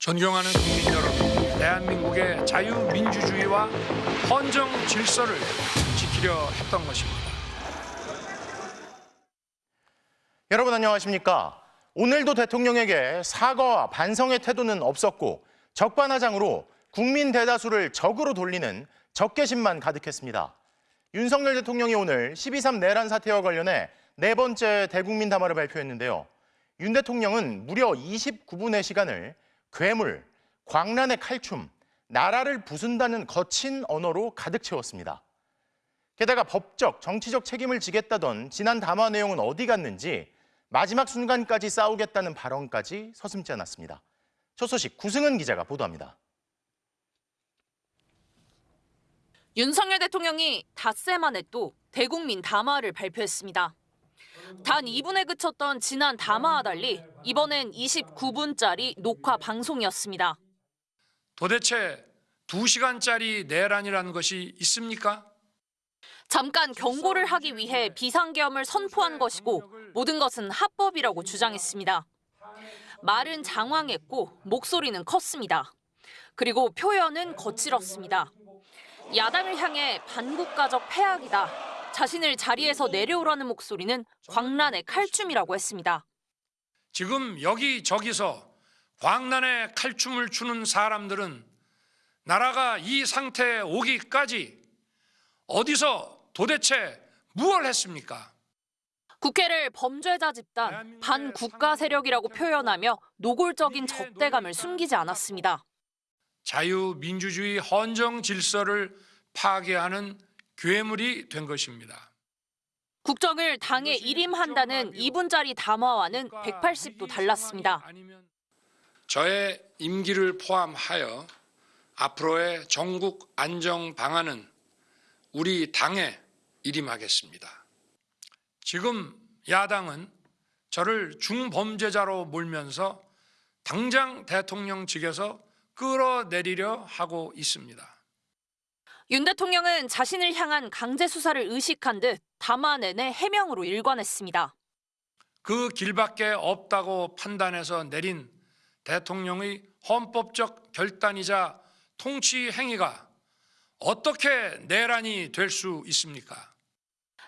존경하는 국민 여러분, 대한민국의 자유민주주의와 헌정 질서를 지키려 했던 것입니다. 여러분 안녕하십니까? 오늘도 대통령에게 사과와 반성의 태도는 없었고 적반하장으로 국민 대다수를 적으로 돌리는 적개심만 가득했습니다. 윤석열 대통령이 오늘 12.3 내란 사태와 관련해 네 번째 대국민 담화를 발표했는데요. 윤 대통령은 무려 29분의 시간을 괴물, 광란의 칼춤, 나라를 부순다는 거친 언어로 가득 채웠습니다. 게다가 법적, 정치적 책임을 지겠다던 지난 담화 내용은 어디 갔는지 마지막 순간까지 싸우겠다는 발언까지 서슴지 않았습니다. 첫 소식 구승은 기자가 보도합니다. 윤석열 대통령이 닷새 만에 또 대국민 담화를 발표했습니다. 단 2분에 그쳤던 지난 담화와 달리 이번엔 29분짜리 녹화 방송이었습니다. 도대체 2시간짜리 내란이라는 것이 있습니까? 잠깐 경고를 하기 위해 비상계엄을 선포한 것이고 모든 것은 합법이라고 주장했습니다. 말은 장황했고 목소리는 컸습니다. 그리고 표현은 거칠었습니다. 야당을 향해 반국가적 패악이다. 자신을 자리에서 내려오라는 목소리는 광란의 칼춤이라고 했습니다. 지금 여기저기서 광란의 칼춤을 추는 사람들은 나라가 이 상태에 오기까지 어디서 도대체 무엇을 했습니까? 국회를 범죄자 집단, 반국가 세력이라고 표현하며 노골적인 적대감을 숨기지 않았습니다. 자유민주주의 헌정 질서를 파괴하는 괴물이 된 것입니다. 국정을 당에 일임한다는 2분짜리 담화와는 180도 달랐습니다. 저의 임기를 포함하여 앞으로의 전국 안정 방안은 우리 당에 일임하겠습니다. 지금 야당은 저를 중범죄자로 몰면서 당장 대통령직에서 끌어내리려 하고 있습니다. 윤 대통령은 자신을 향한 강제 수사를 의식한 듯 담화 내내 해명으로 일관했습니다. 그 길밖에 없다고 판단해서 내린 대통령의 헌법적 결단이자 통치 행위가 어떻게 내란이 될 수 있습니까?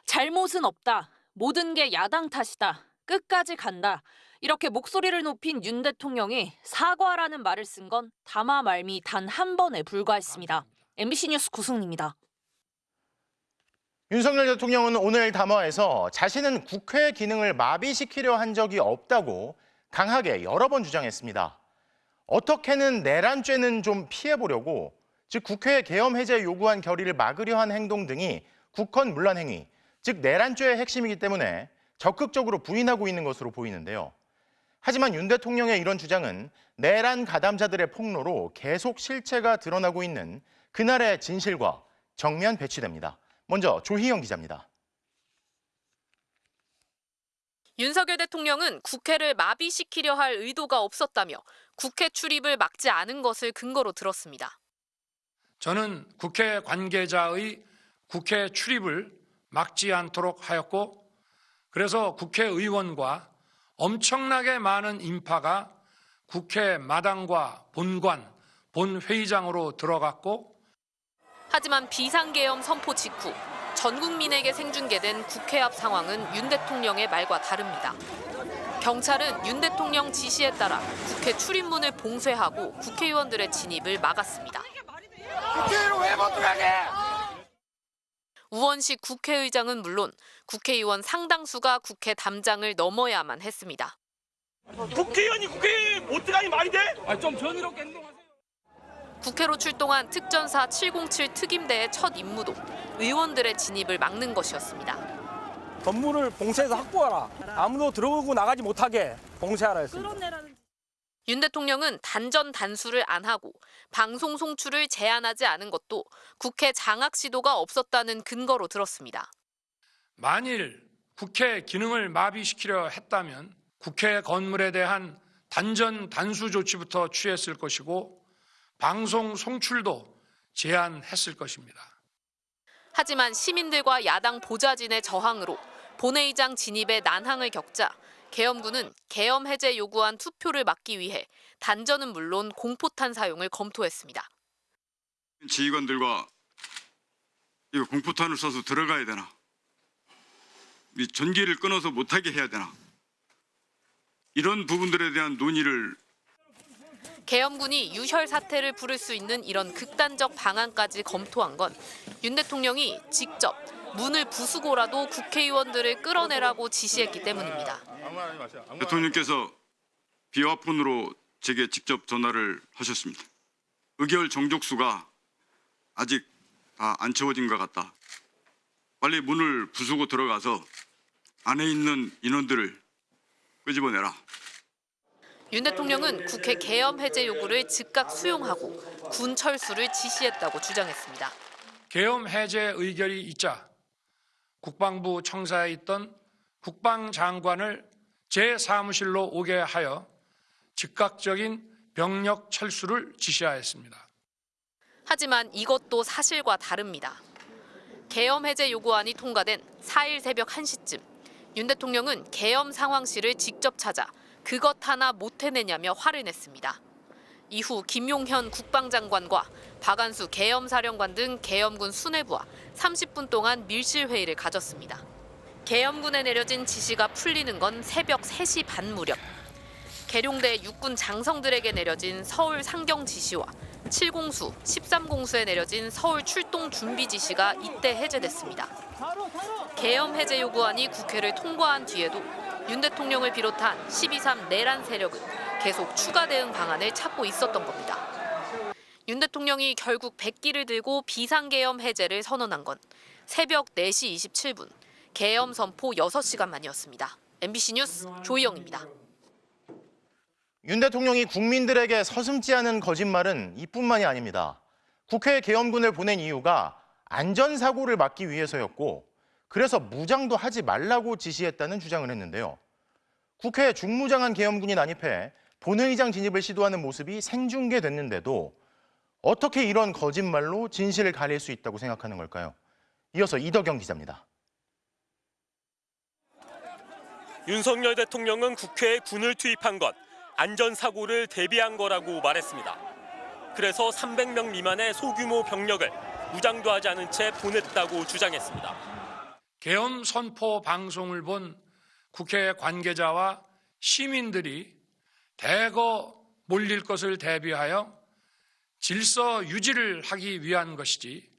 잘못은 없다. 모든 게 야당 탓이다. 끝까지 간다. 이렇게 목소리를 높인 윤 대통령이 사과라는 말을 쓴 건 담화 말미 단 한 번에 불과했습니다. MBC 뉴스 구승입니다. 윤석열 대통령은 오늘 담화에서 자신은 국회 기능을 마비시키려 한 적이 없다고 강하게 여러 번 주장했습니다. 어떻게는 내란죄는 좀 피해보려고, 즉 국회 계엄 해제 요구한 결의를 막으려 한 행동 등이 국헌 문란 행위, 즉 내란죄의 핵심이기 때문에 적극적으로 부인하고 있는 것으로 보이는데요. 하지만 윤 대통령의 이런 주장은 내란 가담자들의 폭로로 계속 실체가 드러나고 있는 그날의 진실과 정면 배치됩니다. 먼저 조희영 기자입니다. 윤석열 대통령은 국회를 마비시키려 할 의도가 없었다며 국회 출입을 막지 않은 것을 근거로 들었습니다. 저는 국회 관계자의 국회 출입을 막지 않도록 하였고, 그래서 국회의원과 엄청나게 많은 인파가 국회 마당과 본관, 본회의장으로 들어갔고, 하지만 비상계엄 선포 직후 전 국민에게 생중계된 국회 앞 상황은 윤 대통령의 말과 다릅니다. 경찰은 윤 대통령 지시에 따라 국회 출입문을 봉쇄하고 국회의원들의 진입을 막았습니다. 국회로 왜 못 들어가게? 우원식 국회의장은 물론 국회의원 상당수가 국회 담장을 넘어야만 했습니다. 국회의원이 국회에 못 들어가니 말이 돼? 좀 전이롭게 행동하세요. 국회로 출동한 특전사 707 특임대의 첫 임무도 의원들의 진입을 막는 것이었습니다. 건물을 봉쇄해서 확보하라. 아무도 들어오고 나가지 못하게 봉쇄하라 했습니다. 윤 대통령은 단전 단수를 안 하고 방송 송출을 제한하지 않은 것도 국회 장악 시도가 없었다는 근거로 들었습니다. 만일 국회 기능을 마비시키려 했다면 국회 건물에 대한 단전 단수 조치부터 취했을 것이고 방송 송출도 제한했을 것입니다. 하지만 시민들과 야당 보좌진의 저항으로 본회의장 진입에 난항을 겪자 계엄군은 계엄 해제 요구한 투표를 막기 위해 단전은 물론 공포탄 사용을 검토했습니다. 지휘관들과 이거 공포탄을 쏴서 들어가야 되나? 이 전기를 끊어서 못하게 해야 되나? 이런 부분들에 대한 논의를 계엄군이 유혈 사태를 부를 수 있는 이런 극단적 방안까지 검토한 건 윤 대통령이 직접 문을 부수고라도 국회의원들을 끌어내라고 지시했기 때문입니다. 대통령께서 비화폰으로 제게 직접 전화를 하셨습니다. 의결 정족수가 아직 다 안 채워진 것 같다. 빨리 문을 부수고 들어가서 안에 있는 인원들을 끄집어내라. 윤 대통령은 국회 계엄 해제 요구를 즉각 수용하고 군 철수를 지시했다고 주장했습니다. 계엄 해제 의결이 있자 국방부 청사에 있던 국방장관을 제 사무실로 오게 하여 즉각적인 병력 철수를 지시하였습니다. 하지만 이것도 사실과 다릅니다. 계엄 해제 요구안이 통과된 4일 새벽 1시쯤 윤 대통령은 계엄 상황실을 직접 찾아 그것 하나 못 해내냐며 화를 냈습니다. 이후 김용현 국방장관과 박안수 계엄사령관 등 계엄군 수뇌부와 30분 동안 밀실회의를 가졌습니다. 계엄군에 내려진 지시가 풀리는 건 새벽 3시 반 무렵. 계룡대 육군 장성들에게 내려진 서울 상경 지시와 7공수, 13공수에 내려진 서울 출동 준비 지시가 이때 해제됐습니다. 계엄 해제 요구안이 국회를 통과한 뒤에도 윤 대통령을 비롯한 12.3 내란 세력은 계속 추가 대응 방안을 찾고 있었던 겁니다. 윤 대통령이 결국 백기를 들고 비상계엄 해제를 선언한 건 새벽 4시 27분, 계엄 선포 6시간 만이었습니다. MBC 뉴스 조희영입니다. 윤 대통령이 국민들에게 서슴지 않은 거짓말은 이뿐만이 아닙니다. 국회에 계엄군을 보낸 이유가 안전사고를 막기 위해서였고 그래서 무장도 하지 말라고 지시했다는 주장을 했는데요. 국회에 중무장한 계엄군이 난입해 본회의장 진입을 시도하는 모습이 생중계됐는데도 어떻게 이런 거짓말로 진실을 가릴 수 있다고 생각하는 걸까요? 이어서 이덕영 기자입니다. 윤석열 대통령은 국회에 군을 투입한 건 안전사고를 대비한 거라고 말했습니다. 그래서 300명 미만의 소규모 병력을 무장도 하지 않은 채 보냈다고 주장했습니다. 계엄 선포 방송을 본 국회 관계자와 시민들이 대거 몰릴 것을 대비하여 질서 유지를 하기 위한 것이지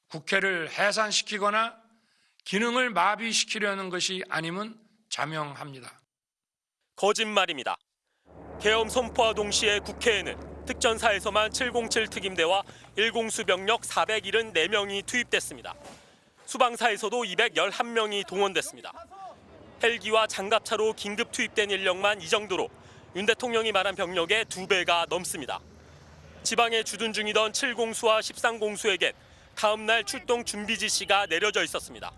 국회를 해산시키거나 기능을 마비시키려는 것이 아님은 자명합니다. 거짓말입니다. 계엄 선포와 동시에 국회에는 특전사에서만 707 특임대와 1공수 병력 474명이 투입됐습니다. 수방사에서도 211명이 동원됐습니다. 헬기와 장갑차로 긴급 투입된 인력만 이 정도로 윤 대통령이 말한 병력의 2배가 넘습니다. 지방에 주둔 중이던 7공수와 13공수에겐 다음 날 출동 준비 지시가 내려져 있었습니다.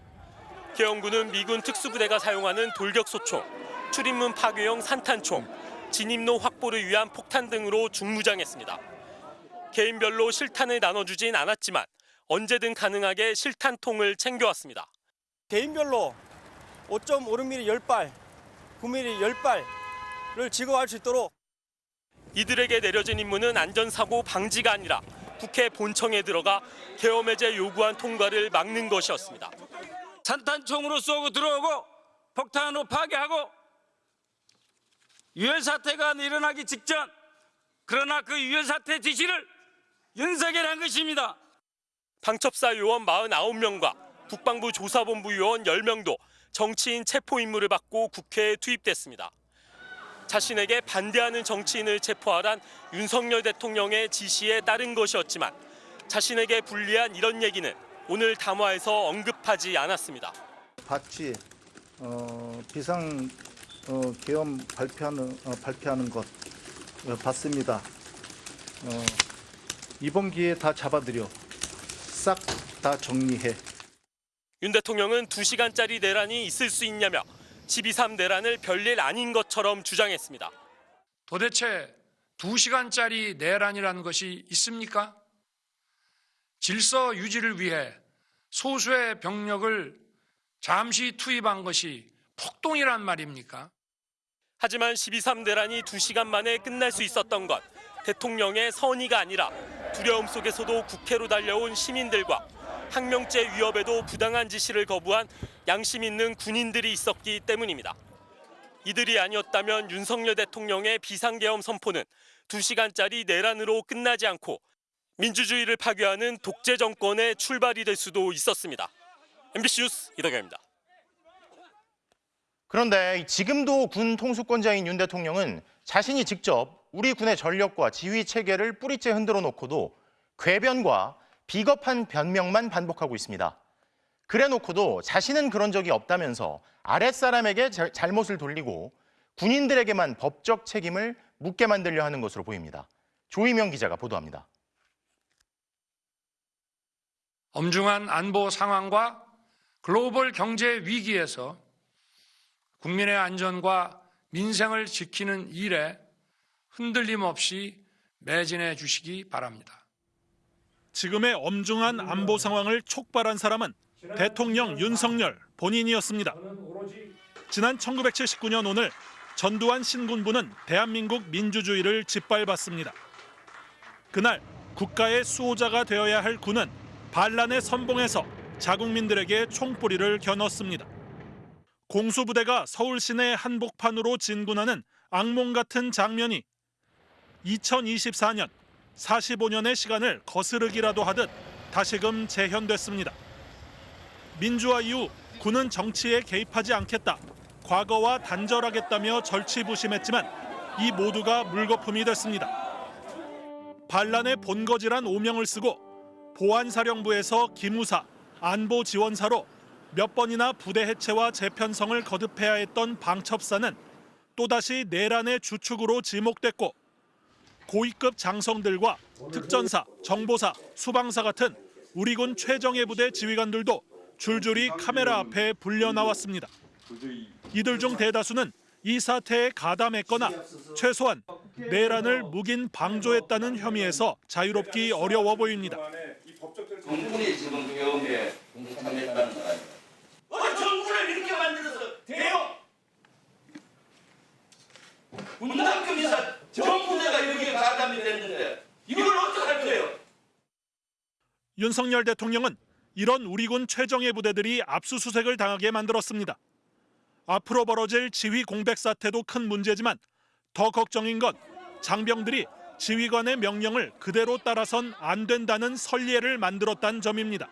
계엄군은 미군 특수부대가 사용하는 돌격소총, 출입문 파괴용 산탄총, 진입로 확보를 위한 폭탄 등으로 중무장했습니다. 개인별로 실탄을 나눠주진 않았지만 언제든 가능하게 실탄통을 챙겨왔습니다. 개인별로 5.56mm 10발, 9mm 10발을 지급할 수 있도록 이들에게 내려진 임무는 안전사고 방지가 아니라 국회 본청에 들어가 계엄 해제 요구안 통과를 막는 것이었습니다. 산탄총으로 쏘고 들어오고 폭탄으로 파괴하고 유혈 사태가 일어나기 직전, 그러나 그 유혈 사태 지시를 윤석열이 한 것입니다. 방첩사 요원 49명과 국방부 조사본부 요원 10명도 정치인 체포 임무를 받고 국회에 투입됐습니다. 자신에게 반대하는 정치인을 체포하란 윤석열 대통령의 지시에 따른 것이었지만 자신에게 불리한 이런 얘기는 오늘 담화에서 언급하지 않았습니다. 같이 비상 계엄 발표하는 것 봤습니다. 이번 기회에 다 잡아들여 싹 다 정리해. 윤 대통령은 2시간짜리 내란이 있을 수 있냐며 12.3 내란을 별일 아닌 것처럼 주장했습니다. 도대체 2시간짜리 내란이라는 것이 있습니까? 질서 유지를 위해 소수의 병력을 잠시 투입한 것이 폭동이란 말입니까? 하지만 12.3 내란이 2시간 만에 끝날 수 있었던 건 대통령의 선의가 아니라 두려움 속에서도 국회로 달려온 시민들과 항명죄 위협에도 부당한 지시를 거부한 양심 있는 군인들이 있었기 때문입니다. 이들이 아니었다면 윤석열 대통령의 비상계엄 선포는 2시간짜리 내란으로 끝나지 않고 민주주의를 파괴하는 독재 정권의 출발이 될 수도 있었습니다. MBC 뉴스 이덕영입니다. 그런데 지금도 군 통수권자인 윤 대통령은 자신이 직접 우리 군의 전력과 지휘 체계를 뿌리째 흔들어 놓고도 궤변과 비겁한 변명만 반복하고 있습니다. 그래 놓고도 자신은 그런 적이 없다면서 아랫사람에게 잘못을 돌리고 군인들에게만 법적 책임을 묻게 만들려 하는 것으로 보입니다. 조희명 기자가 보도합니다. 엄중한 안보 상황과 글로벌 경제 위기에서 국민의 안전과 민생을 지키는 일에 흔들림 없이 매진해 주시기 바랍니다. 지금의 엄중한 안보 상황을 촉발한 사람은 대통령 윤석열 본인이었습니다. 지난 1979년 오늘 전두환 신군부는 대한민국 민주주의를 짓밟았습니다. 그날 국가의 수호자가 되어야 할 군은 반란에 선봉해서 자국민들에게 총뿌리를 겨눴습니다. 공수부대가 서울 시내 한복판으로 진군하는 악몽 같은 장면이 2024년 45년의 시간을 거스르기라도 하듯 다시금 재현됐습니다. 민주화 이후 군은 정치에 개입하지 않겠다, 과거와 단절하겠다며 절치부심했지만 이 모두가 물거품이 됐습니다. 반란의 본거지란 오명을 쓰고 보안사령부에서 기무사, 안보지원사로 몇 번이나 부대 해체와 재편성을 거듭해야 했던 방첩사는 또다시 내란의 주축으로 지목됐고 고위급 장성들과 특전사, 정보사, 수방사 같은 우리 군 최정예 부대 지휘관들도 줄줄이 카메라 앞에 불려 나왔습니다. 이들 중 대다수는 이 사태에 가담했거나 최소한 내란을 묵인 방조했다는 혐의에서 자유롭기 어려워 보입니다. 정군이 지금 계엄에 참여했다는 거 아니에요? 정군을 이렇게 만들어서 돼요? 문당금이사 정부대가 여기에 가담이 됐는데 이걸 어떡할 거예요? 윤석열 대통령은 이런 우리 군 최정예 부대들이 압수수색을 당하게 만들었습니다. 앞으로 벌어질 지휘 공백 사태도 큰 문제지만 더 걱정인 건 장병들이 지휘관의 명령을 그대로 따라선 안 된다는 선례를 만들었다는 점입니다.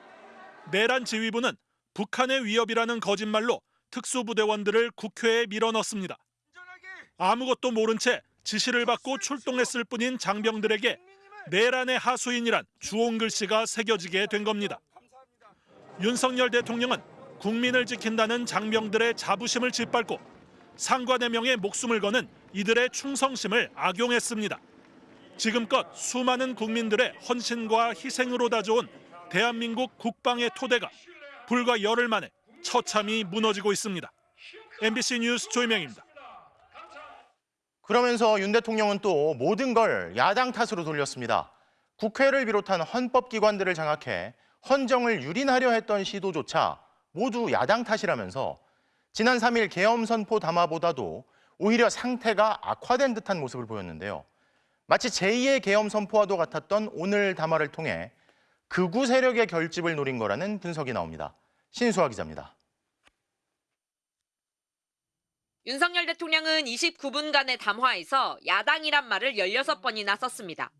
내란 지휘부는 북한의 위협이라는 거짓말로 특수부대원들을 국회에 밀어넣습니다. 아무것도 모른 채 지시를 받고 출동했을 뿐인 장병들에게 내란의 하수인이란 주홍 글씨가 새겨지게 된 겁니다. 윤석열 대통령은 국민을 지킨다는 장병들의 자부심을 짓밟고 상관의 명에 목숨을 거는 이들의 충성심을 악용했습니다. 지금껏 수많은 국민들의 헌신과 희생으로 다져온 대한민국 국방의 토대가 불과 열흘 만에 처참히 무너지고 있습니다. MBC 뉴스 조희명입니다. 그러면서 윤 대통령은 또 모든 걸 야당 탓으로 돌렸습니다. 국회를 비롯한 헌법기관들을 장악해 헌정을 유린하려 했던 시도조차 모두 야당 탓이라면서 지난 3일 계엄 선포 담화보다도 오히려 상태가 악화된 듯한 모습을 보였는데요. 마치 제2의 계엄 선포와도 같았던 오늘 담화를 통해 극우 세력의 결집을 노린 거라는 분석이 나옵니다. 신수아 기자입니다. 윤석열 대통령은 29분간의 담화에서 야당이란 말을 16번이나 썼습니다.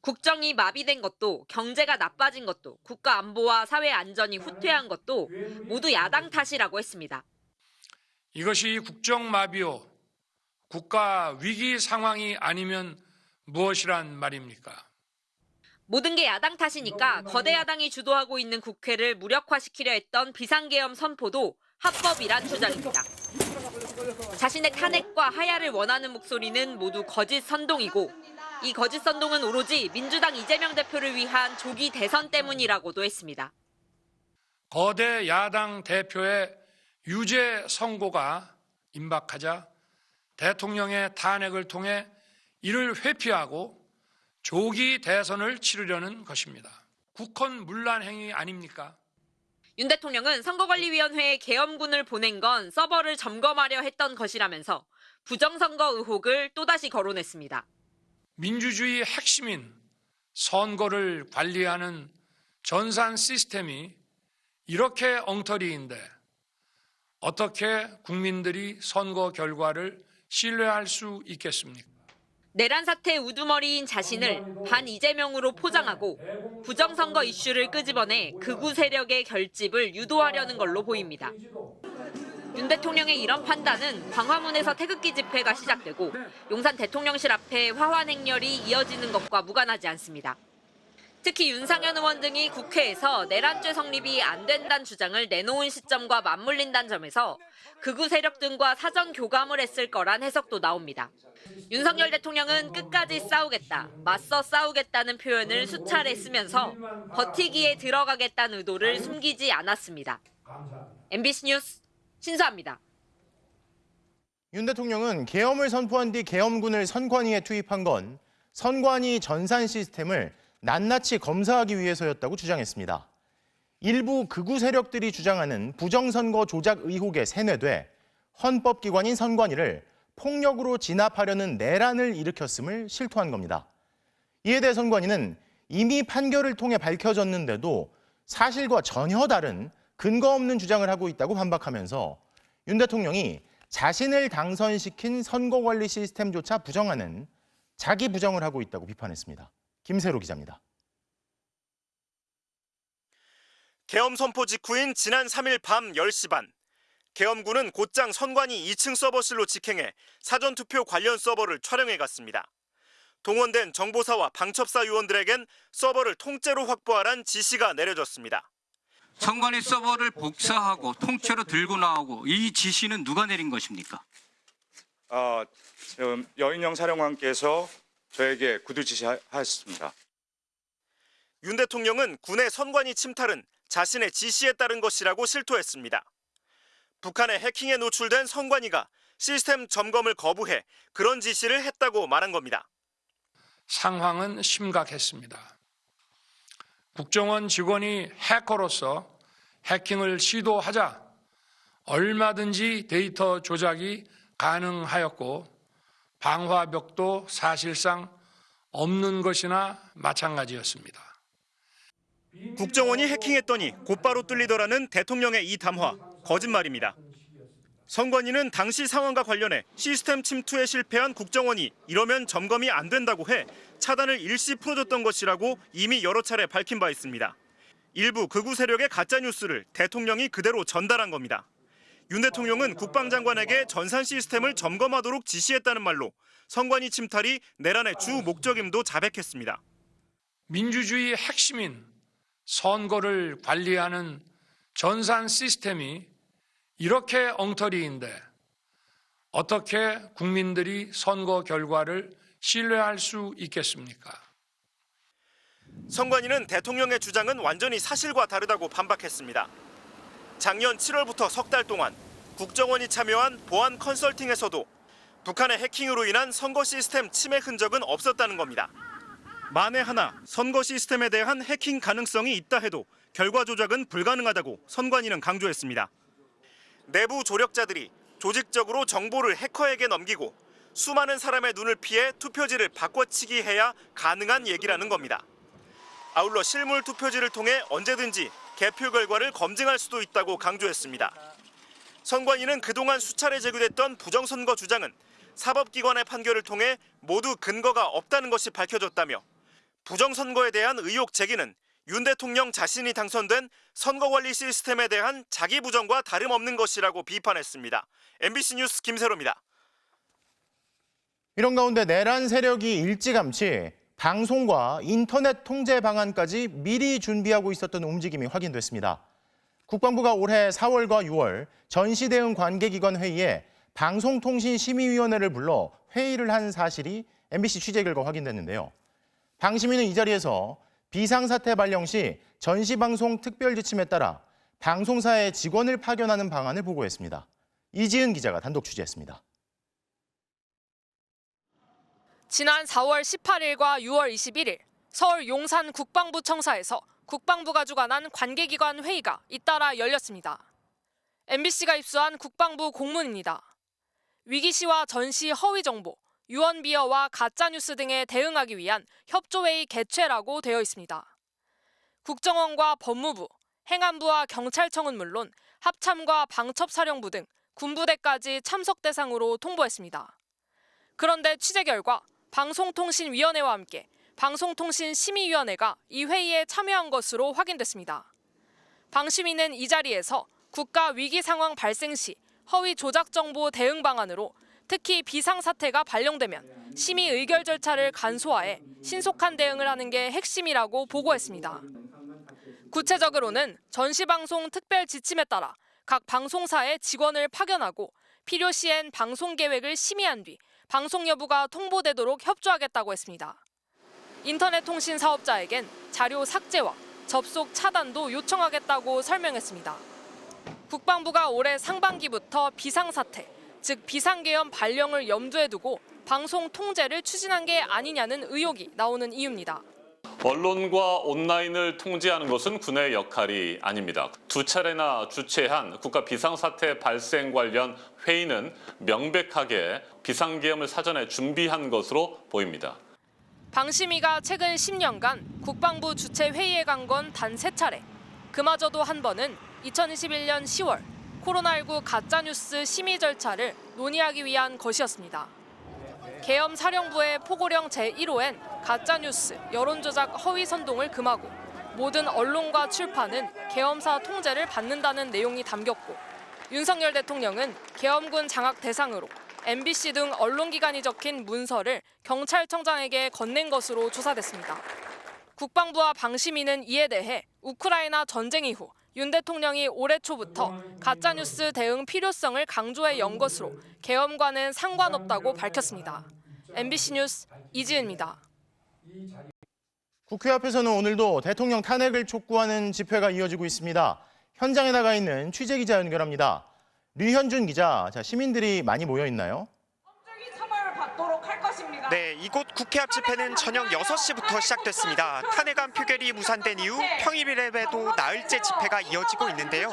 국정이 마비된 것도, 경제가 나빠진 것도, 국가 안보와 사회 안전이 후퇴한 것도 모두 야당 탓이라고 했습니다. 이것이 국정 마비요, 국가 위기 상황이 아니면 무엇이란 말입니까? 모든 게 야당 탓이니까 거대 야당이 주도하고 있는 국회를 무력화시키려 했던 비상계엄 선포도 합법이란 주장입니다. 자신의 탄핵과 하야를 원하는 목소리는 모두 거짓 선동이고 이 거짓 선동은 오로지 민주당 이재명 대표를 위한 조기 대선 때문이라고도 했습니다. 거대 야당 대표의 유죄 선고가 임박하자 대통령의 탄핵을 통해 이를 회피하고 조기 대선을 치르려는 것입니다. 국헌 문란 행위 아닙니까? 윤 대통령은 선거관리위원회에 계엄군을 보낸 건 서버를 점검하려 했던 것이라면서 부정선거 의혹을 또다시 거론했습니다. 민주주의 핵심인 선거를 관리하는 전산 시스템이 이렇게 엉터리인데 어떻게 국민들이 선거 결과를 신뢰할 수 있겠습니까? 내란 사태 우두머리인 자신을 반 이재명으로 포장하고 부정선거 이슈를 끄집어내 극우 세력의 결집을 유도하려는 걸로 보입니다. 윤 대통령의 이런 판단은 광화문에서 태극기 집회가 시작되고 용산 대통령실 앞에 화환 행렬이 이어지는 것과 무관하지 않습니다. 특히 윤상현 의원 등이 국회에서 내란죄 성립이 안 된다는 주장을 내놓은 시점과 맞물린다는 점에서 극우 세력 등과 사전 교감을 했을 거란 해석도 나옵니다. 윤석열 대통령은 끝까지 싸우겠다, 맞서 싸우겠다는 표현을 수차례 쓰면서 버티기에 들어가겠다는 의도를 숨기지 않았습니다. MBC 뉴스 신수아입니다. 윤 대통령은 계엄을 선포한 뒤 계엄군을 선관위에 투입한 건 선관위 전산 시스템을 낱낱이 검사하기 위해서였다고 주장했습니다. 일부 극우 세력들이 주장하는 부정선거 조작 의혹에 세뇌돼 헌법기관인 선관위를 폭력으로 진압하려는 내란을 일으켰음을 실토한 겁니다. 이에 대해 선관위는 이미 판결을 통해 밝혀졌는데도 사실과 전혀 다른 근거 없는 주장을 하고 있다고 반박하면서 윤 대통령이 자신을 당선시킨 선거관리 시스템조차 부정하는 자기 부정을 하고 있다고 비판했습니다. 김세로 기자입니다. 계엄 선포 직후인 지난 3일 밤 10시 반, 계엄군은 곧장 선관위 2층 서버실로 직행해 사전투표 관련 서버를 촬영해 갔습니다. 동원된 정보사와 방첩사 요원들에겐 서버를 통째로 확보하란 지시가 내려졌습니다. 선관위 서버를 복사하고 통째로 들고 나오고 이 지시는 누가 내린 것입니까? 지금 여인영 사령관께서 저에게 구두 지시하셨습니다. 윤 대통령은 군의 선관위 침탈은 자신의 지시에 따른 것이라고 실토했습니다. 북한의 해킹에 노출된 선관위가 시스템 점검을 거부해 그런 지시를 했다고 말한 겁니다. 상황은 심각했습니다. 국정원 직원이 해커로서 해킹을 시도하자 얼마든지 데이터 조작이 가능하였고 방화벽도 사실상 없는 것이나 마찬가지였습니다. 국정원이 해킹했더니 곧바로 뚫리더라는 대통령의 이 담화, 거짓말입니다. 선관위는 당시 상황과 관련해 시스템 침투에 실패한 국정원이 이러면 점검이 안 된다고 해 차단을 일시 풀어줬던 것이라고 이미 여러 차례 밝힌 바 있습니다. 일부 극우 세력의 가짜뉴스를 대통령이 그대로 전달한 겁니다. 윤 대통령은 국방장관에게 전산 시스템을 점검하도록 지시했다는 말로 선관위 침탈이 내란의 주 목적임도 자백했습니다. 민주주의 핵심인 선거를 관리하는 전산 시스템이 이렇게 엉터리인데 어떻게 국민들이 선거 결과를 신뢰할 수 있겠습니까? 선관위는 대통령의 주장은 완전히 사실과 다르다고 반박했습니다. 작년 7월부터 석 달 동안 국정원이 참여한 보안 컨설팅에서도 북한의 해킹으로 인한 선거 시스템 침해 흔적은 없었다는 겁니다. 만에 하나 선거 시스템에 대한 해킹 가능성이 있다 해도 결과 조작은 불가능하다고 선관위는 강조했습니다. 내부 조력자들이 조직적으로 정보를 해커에게 넘기고 수많은 사람의 눈을 피해 투표지를 바꿔치기 해야 가능한 얘기라는 겁니다. 아울러 실물 투표지를 통해 언제든지 개표 결과를 검증할 수도 있다고 강조했습니다. 선관위는 그동안 수차례 제기됐던 부정선거 주장은 사법기관의 판결을 통해 모두 근거가 없다는 것이 밝혀졌다며 부정선거에 대한 의혹 제기는 윤 대통령 자신이 당선된 선거관리 시스템에 대한 자기 부정과 다름없는 것이라고 비판했습니다. MBC 뉴스 김세로입니다. 이런 가운데 내란 세력이 일찌감치 방송과 인터넷 통제 방안까지 미리 준비하고 있었던 움직임이 확인됐습니다. 국방부가 올해 4월과 6월 전시대응 관계기관 회의에 방송통신심의위원회를 불러 회의를 한 사실이 MBC 취재 결과 확인됐는데요. 방심위는 이 자리에서 비상사태 발령 시 전시방송 특별지침에 따라 방송사의 직원을 파견하는 방안을 보고했습니다. 이지은 기자가 단독 취재했습니다. 지난 4월 18일과 6월 21일 서울 용산 국방부 청사에서 국방부가 주관한 관계기관 회의가 잇따라 열렸습니다. MBC가 입수한 국방부 공문입니다. 위기시와 전시 허위 정보, 유언 비어와 가짜 뉴스 등에 대응하기 위한 협조회의 개최라고 되어 있습니다. 국정원과 법무부, 행안부와 경찰청은 물론 합참과 방첩사령부 등 군부대까지 참석 대상으로 통보했습니다. 그런데 취재 결과 방송통신위원회와 함께 방송통신심의위원회가 이 회의에 참여한 것으로 확인됐습니다. 방심위는 이 자리에서 국가 위기 상황 발생 시 허위 조작 정보 대응 방안으로 특히 비상사태가 발령되면 심의 의결 절차를 간소화해 신속한 대응을 하는 게 핵심이라고 보고했습니다. 구체적으로는 전시방송 특별 지침에 따라 각 방송사의 직원을 파견하고 필요시엔 방송 계획을 심의한 뒤 방송 여부가 통보되도록 협조하겠다고 했습니다. 인터넷 통신 사업자에겐 자료 삭제와 접속 차단도 요청하겠다고 설명했습니다. 국방부가 올해 상반기부터 비상사태, 즉 비상계엄 발령을 염두에 두고 방송 통제를 추진한 게 아니냐는 의혹이 나오는 이유입니다. 언론과 온라인을 통제하는 것은 군의 역할이 아닙니다. 두 차례나 주최한 국가 비상사태 발생 관련 회의는 명백하게 비상계엄을 사전에 준비한 것으로 보입니다. 방심위가 최근 10년간 국방부 주최 회의에 간 건 단 3차례. 그마저도 한 번은 2021년 10월 코로나19 가짜뉴스 심의 절차를 논의하기 위한 것이었습니다. 계엄사령부의 포고령 제1호엔 가짜뉴스, 여론조작 허위 선동을 금하고 모든 언론과 출판은 계엄사 통제를 받는다는 내용이 담겼고 윤석열 대통령은 계엄군 장악 대상으로 MBC 등 언론기관이 적힌 문서를 경찰청장에게 건넨 것으로 조사됐습니다. 국방부와 방심위는 이에 대해 우크라이나 전쟁 이후 윤 대통령이 올해 초부터 가짜뉴스 대응 필요성을 강조해 연 것으로 계엄과는 상관없다고 밝혔습니다. MBC 뉴스 이지은입니다. 국회 앞에서는 오늘도 대통령 탄핵을 촉구하는 집회가 이어지고 있습니다. 현장에 나가 있는 취재기자 연결합니다. 류현준 기자, 시민들이 많이 모여 있나요? 네, 이곳 국회 앞 집회는 저녁 6시부터 시작됐습니다. 탄핵안 표결이 무산된 이후 평일에도 나흘째 집회가 이어지고 있는데요.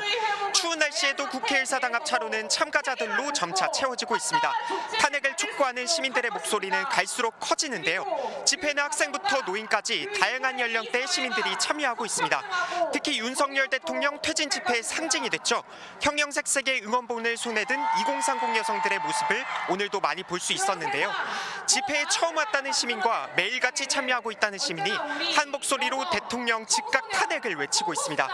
추운 날씨에도 국회 일사당 앞 차로는 참가자들로 점차 채워지고 있습니다. 탄핵을 촉구하는 시민들의 목소리는 갈수록 커지는데요. 집회는 학생부터 노인까지 다양한 연령대의 시민들이 참여하고 있습니다. 특히 윤석열 대통령 퇴진 집회의 상징이 됐죠. 형형색색의 응원봉을 손에 든 2030 여성들의 모습을 오늘도 많이 볼 수 있었는데요. 집회에 처음 왔다는 시민과 매일같이 참여하고 있다는 시민이 한 목소리로 대통령 즉각 탄핵을 외치고 있습니다.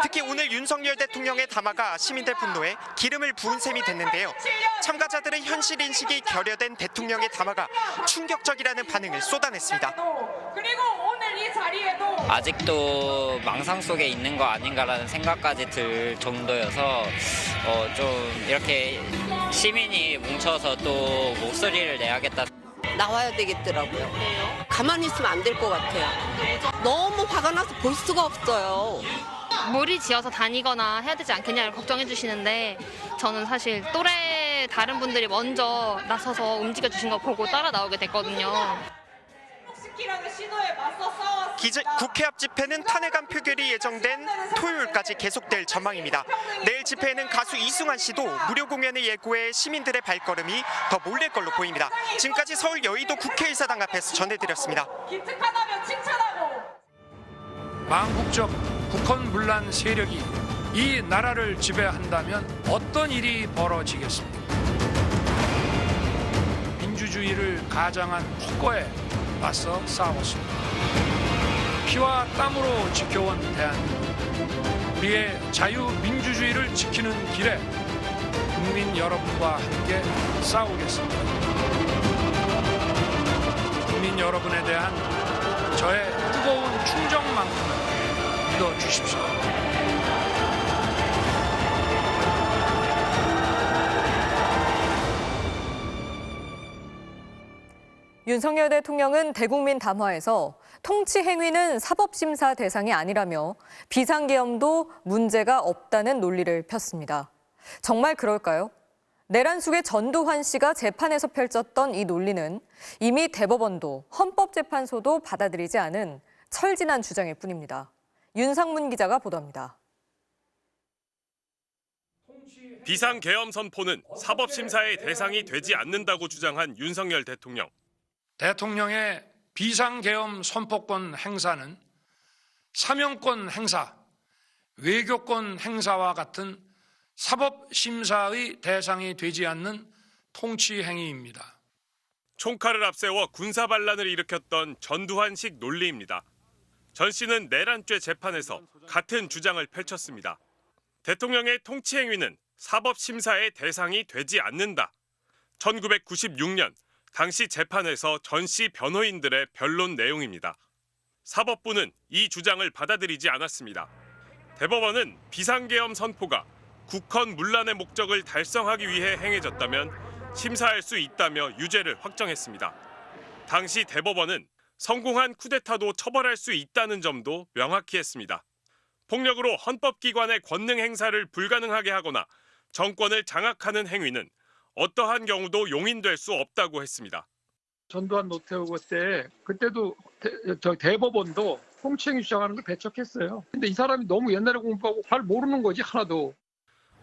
특히 오늘 윤석열 대통령의 담화가 시민들 분노에 기름을 부은 셈이 됐는데요. 참가자들은 현실 인식이 결여된 대통령의 담화가 충격적이라는 반응을 쏟아냈습니다. 그리고 오늘 이 자리에도 아직도 망상 속에 있는 거 아닌가라는 생각까지 들 정도여서 좀 이렇게 시민이 뭉쳐서 또 목소리를 내야겠다. 나와야 되겠더라고요. 가만히 있으면 안 될 것 같아요. 너무 화가 나서 볼 수가 없어요. 무리 지어서 다니거나 해야 되지 않겠냐를 걱정해 주시는데 저는 사실 또래 다른 분들이 먼저 나서서 움직여 주신 거 보고 따라 나오게 됐거든요. 국회 앞 집회는 탄핵안 표결이 예정된 토요일까지 계속될 전망입니다. 내일 집회에는 가수 이승환 씨도 무료 공연을 예고해 시민들의 발걸음이 더 몰릴 걸로 보입니다. 지금까지 서울 여의도 국회의사당 앞에서 전해드렸습니다. 기특하다며 칭찬하고 망국적 국헌 문란 세력이 이 나라를 지배한다면 어떤 일이 벌어지겠습니까? 민주주의를 가장한 폭거에 맞서 싸웠습니다. 피와 땀으로 지켜온 대한민국, 우리의 자유민주주의를 지키는 길에 국민 여러분과 함께 싸우겠습니다. 국민 여러분에 대한 저의 뜨거운 충정만큼은 믿어주십시오. 윤석열 대통령은 대국민 담화에서 통치 행위는 사법심사 대상이 아니라며 비상계엄도 문제가 없다는 논리를 폈습니다. 정말 그럴까요? 내란 속의 전두환 씨가 재판에서 펼쳤던 이 논리는 이미 대법원도 헌법재판소도 받아들이지 않은 철진한 주장일 뿐입니다. 윤상문 기자가 보도합니다. 비상계엄 선포는 사법심사의 대상이 되지 않는다고 주장한 윤석열 대통령. 대통령의 비상계엄 선포권 행사는 사명권 행사, 외교권 행사와 같은 사법심사의 대상이 되지 않는 통치 행위입니다. 총칼을 앞세워 군사반란을 일으켰던 전두환식 논리입니다. 전 씨는 내란죄 재판에서 같은 주장을 펼쳤습니다. 대통령의 통치 행위는 사법심사의 대상이 되지 않는다. 1996년 당시 재판에서 전 씨 변호인들의 변론 내용입니다. 사법부는 이 주장을 받아들이지 않았습니다. 대법원은 비상계엄 선포가 국헌 문란의 목적을 달성하기 위해 행해졌다면 심사할 수 있다며 유죄를 확정했습니다. 당시 대법원은 성공한 쿠데타도 처벌할 수 있다는 점도 명확히 했습니다. 폭력으로 헌법기관의 권능 행사를 불가능하게 하거나 정권을 장악하는 행위는 어떠한 경우도 용인될 수 없다고 했습니다. 전두환 노태우 때 그때도 대법원도 통치행위 주장하는 걸 배척했어요. 근데 이 사람이 너무 옛날에 공부하고 잘 모르는 거지 하나도.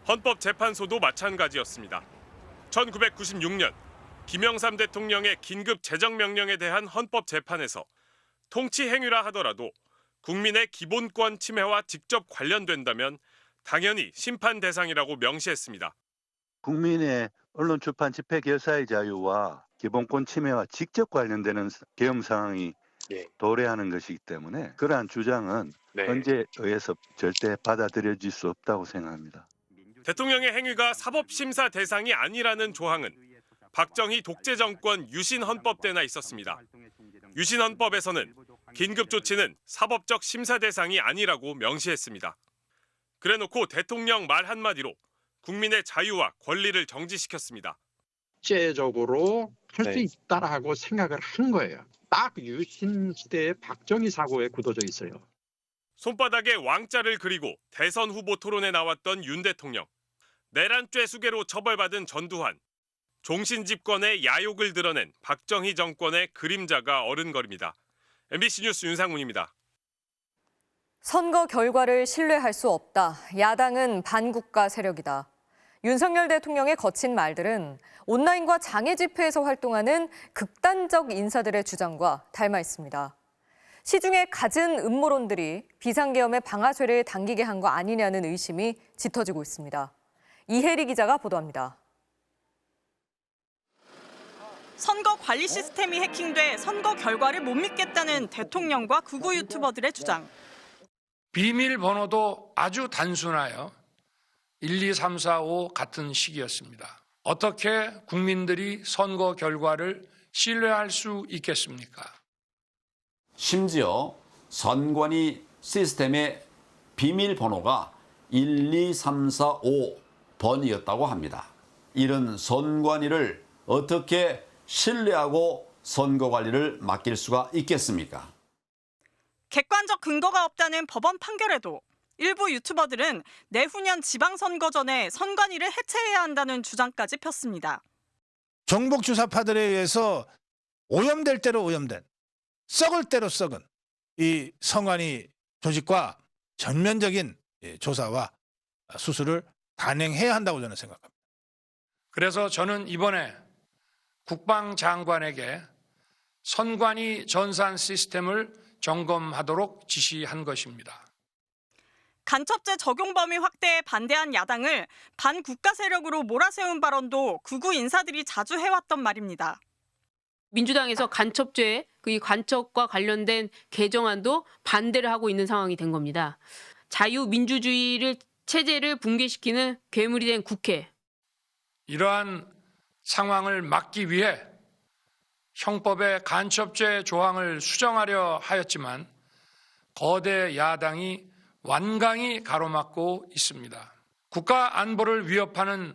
헌법재판소도 마찬가지였습니다. 1996년 김영삼 대통령의 긴급 재정명령에 대한 헌법재판에서 통치 행위라 하더라도 국민의 기본권 침해와 직접 관련된다면 당연히 심판 대상이라고 명시했습니다. 국민의 언론 출판 집회 결사의 자유와 기본권 침해와 직접 관련되는 계엄 상황이 도래하는 것이기 때문에 그러한 주장은 헌재에 의해서 절대 받아들여질 수 없다고 생각합니다. 대통령의 행위가 사법심사 대상이 아니라는 조항은 박정희 독재정권 유신헌법 때나 있었습니다. 유신헌법에서는 긴급조치는 사법적 심사 대상이 아니라고 명시했습니다. 그래놓고 대통령 말 한마디로 국민의 자유와 권리를 정지시켰습니다. 국제적으로 할 수 있다라고 생각을 한 거예요. 딱 유신 시대의 박정희 사고에 굳어져 있어요. 손바닥에 왕자를 그리고 대선 후보 토론에 나왔던 윤 대통령. 내란죄 수괴로 처벌받은 전두환. 종신 집권의 야욕을 드러낸 박정희 정권의 그림자가 어른거립니다. MBC 뉴스 윤상훈입니다. 선거 결과를 신뢰할 수 없다. 야당은 반국가 세력이다. 윤석열 대통령의 거친 말들은 온라인과 장애 집회에서 활동하는 극단적 인사들의 주장과 닮아 있습니다. 시중에 갖은 음모론들이 비상계엄의 방아쇠를 당기게 한 거 아니냐는 의심이 짙어지고 있습니다. 이혜리 기자가 보도합니다. 선거 관리 시스템이 해킹돼 선거 결과를 못 믿겠다는 대통령과 극우 유튜버들의 주장. 비밀번호도 아주 단순하여 1, 2, 3, 4, 5 같은 식이었습니다. 어떻게 국민들이 선거 결과를 신뢰할 수 있겠습니까? 심지어 선관위 시스템의 비밀번호가 1, 2, 3, 4, 5번이었다고 합니다. 이런 선관위를 어떻게 신뢰하고 선거관리를 맡길 수가 있겠습니까? 객관적 근거가 없다는 법원 판결에도 일부 유튜버들은 내후년 지방선거 전에 선관위를 해체해야 한다는 주장까지 폈습니다. 정복주사파들에 의해서 오염될 대로 오염된, 썩을 대로 썩은 이 선관위 조직과 전면적인 조사와 수술을 단행해야 한다고 저는 생각합니다. 그래서 저는 이번에 국방장관에게 선관위 전산 시스템을 점검하도록 지시한 것입니다. 간첩죄 적용 범위 확대에 반대한 야당을 반국가 세력으로 몰아세운 발언도 극우 인사들이 자주 해왔던 말입니다. 민주당에서 간첩죄, 그 간첩과 관련된 개정안도 반대를 하고 있는 상황이 된 겁니다. 자유민주주의를 체제를 붕괴시키는 괴물이 된 국회. 이러한 상황을 막기 위해 형법의 간첩죄 조항을 수정하려 하였지만 거대 야당이 완강히 가로막고 있습니다. 국가 안보를 위협하는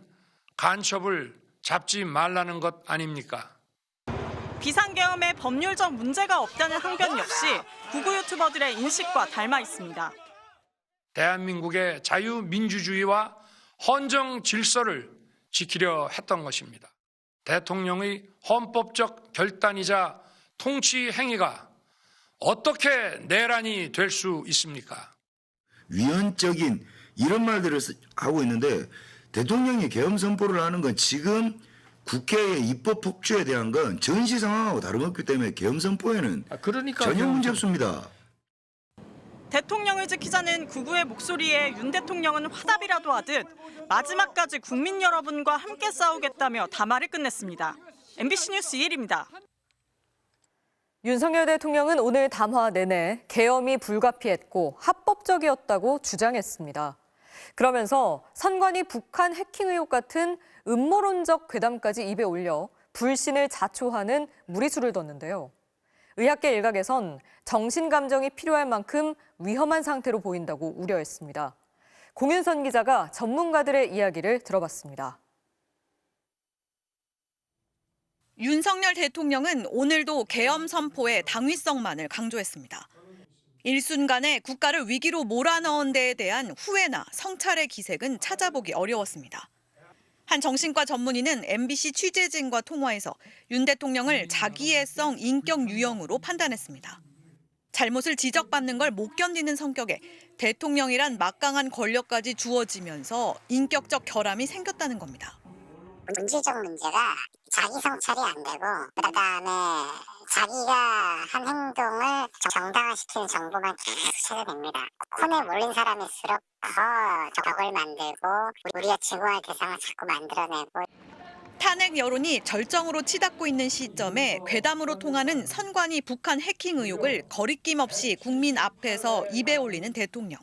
간첩을 잡지 말라는 것 아닙니까? 비상계엄에 법률적 문제가 없다는 항변 역시 극우 유튜버들의 인식과 닮아 있습니다. 대한민국의 자유민주주의와 헌정 질서를 지키려 했던 것입니다. 대통령의 헌법적 결단이자 통치 행위가 어떻게 내란이 될 수 있습니까? 위헌적인 이런 말들을 하고 있는데 대통령이 계엄 선포를 하는 건 지금 국회의 입법 폭주에 대한 건 전시 상황하고 다름없기 때문에 계엄 선포에는 전혀 문제 없습니다. 대통령을 지키자는 구구의 목소리에 윤 대통령은 화답이라도 하듯 마지막까지 국민 여러분과 함께 싸우겠다며 담화를 끝냈습니다. MBC 뉴스 이혜리입니다. 윤석열 대통령은 오늘 담화 내내 계엄이 불가피했고 합법적이었다고 주장했습니다. 그러면서 선관위 북한 해킹 의혹 같은 음모론적 괴담까지 입에 올려 불신을 자초하는 무리수를 뒀는데요. 의학계 일각에선 정신감정이 필요할 만큼 위험한 상태로 보인다고 우려했습니다. 공윤선 기자가 전문가들의 이야기를 들어봤습니다. 윤석열 대통령은 오늘도 계엄 선포의 당위성만을 강조했습니다. 일순간에 국가를 위기로 몰아넣은 데에 대한 후회나 성찰의 기색은 찾아보기 어려웠습니다. 한 정신과 전문의는 MBC 취재진과 통화에서 윤 대통령을 자기애성 인격 유형으로 판단했습니다. 잘못을 지적받는 걸 못 견디는 성격에 대통령이란 막강한 권력까지 주어지면서 인격적 결함이 생겼다는 겁니다. 문제적 문제가 자기 성찰이 안 되고 그다음에 자기가 한 행동을 정당화시키는 정보만 계속 찾아냅니다. 콘에 몰린 사람일수록 더 적을 만들고 우리가 증오할 대상을 자꾸 만들어내고. 탄핵 여론이 절정으로 치닫고 있는 시점에 괴담으로 통하는 선관위 북한 해킹 의혹을 거리낌 없이 국민 앞에서 입에 올리는 대통령.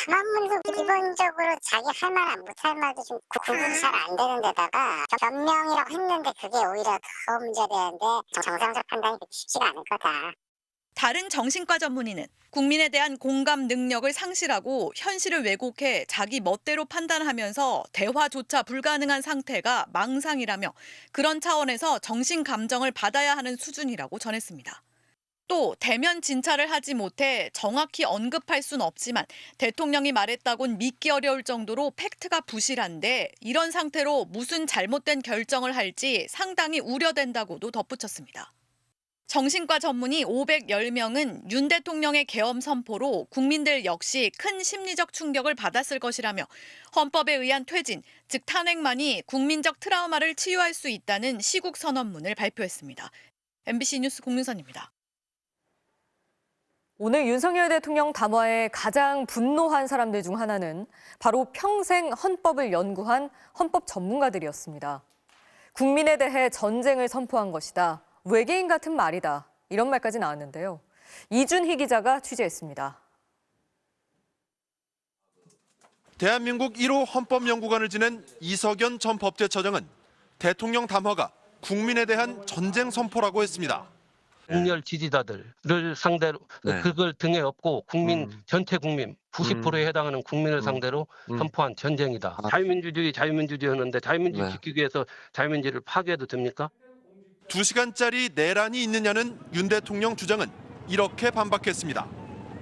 담화문도 기본적으로 자기 할 말 못할 말도 좀 구분이 잘 안 되는 데다가 변명이라고 했는데 그게 오히려 더 문제되는데 정상적 판단이 쉽지가 않을 거다. 다른 정신과 전문의는 국민에 대한 공감 능력을 상실하고 현실을 왜곡해 자기 멋대로 판단하면서 대화조차 불가능한 상태가 망상이라며 그런 차원에서 정신 감정을 받아야 하는 수준이라고 전했습니다. 또 대면 진찰을 하지 못해 정확히 언급할 수는 없지만 대통령이 말했다곤 믿기 어려울 정도로 팩트가 부실한데 이런 상태로 무슨 잘못된 결정을 할지 상당히 우려된다고도 덧붙였습니다. 정신과 전문의 510명은 윤 대통령의 계엄 선포로 국민들 역시 큰 심리적 충격을 받았을 것이라며 헌법에 의한 퇴진, 즉 탄핵만이 국민적 트라우마를 치유할 수 있다는 시국 선언문을 발표했습니다. MBC 뉴스 공윤선입니다. 오늘 윤석열 대통령 담화에 가장 분노한 사람들 중 하나는 바로 평생 헌법을 연구한 헌법 전문가들이었습니다. 국민에 대해 전쟁을 선포한 것이다. 외계인 같은 말이다. 이런 말까지 나왔는데요. 이준희 기자가 취재했습니다. 대한민국 1호 헌법연구관을 지낸 이석연 전 법제처장은 대통령 담화가 국민에 대한 전쟁 선포라고 했습니다. 국열 지지자들을 상대로 그걸 등에 업고 국민 전체 국민 90%에 해당하는 국민을 상대로 선포한 전쟁이다. 자유민주주의였는데 자유민주주의 지키기 위해서 자유민주주의를 파괴해도 됩니까? 2시간짜리 내란이 있느냐는 윤 대통령 주장은 이렇게 반박했습니다.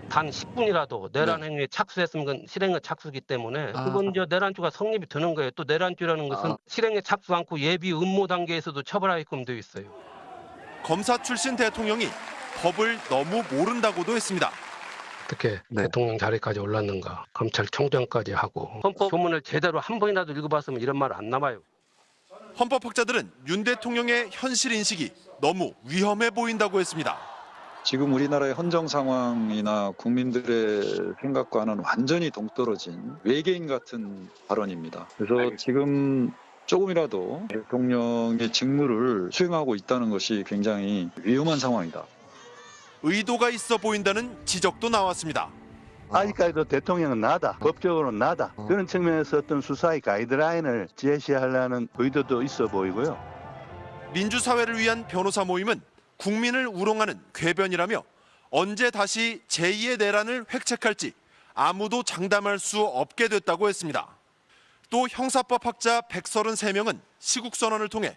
단 10분이라도 내란 행위에 착수했으면 그건 실행의 착수기 때문에 그건 이제 내란죄가 성립이 되는 거예요. 또 내란죄라는 것은 실행에 착수 않고 예비 음모 단계에서도 처벌하게끔 되어 있어요. 검사 출신 대통령이 법을 너무 모른다고도 했습니다. 어떻게 대통령 자리까지 올랐는가, 검찰총장까지 하고 헌법 조문을 제대로 한 번이라도 읽어봤으면 이런 말 안 나와요. 헌법학자들은 윤 대통령의 현실 인식이 너무 위험해 보인다고 했습니다. 지금 우리나라의 헌정 상황이나 국민들의 생각과는 완전히 동떨어진 외계인 같은 발언입니다. 그래서 지금 조금이라도 대통령의 직무를 수행하고 있다는 것이 굉장히 위험한 상황이다. 의도가 있어 보인다는 지적도 나왔습니다. 아직까지도 대통령은 나다. 법적으로는 나다. 그런 측면에서 어떤 수사의 가이드라인을 제시하려는 의도도 있어 보이고요. 민주사회를 위한 변호사 모임은 국민을 우롱하는 궤변이라며 언제 다시 제2의 내란을 획책할지 아무도 장담할 수 없게 됐다고 했습니다. 또 형사법학자 133명은 시국선언을 통해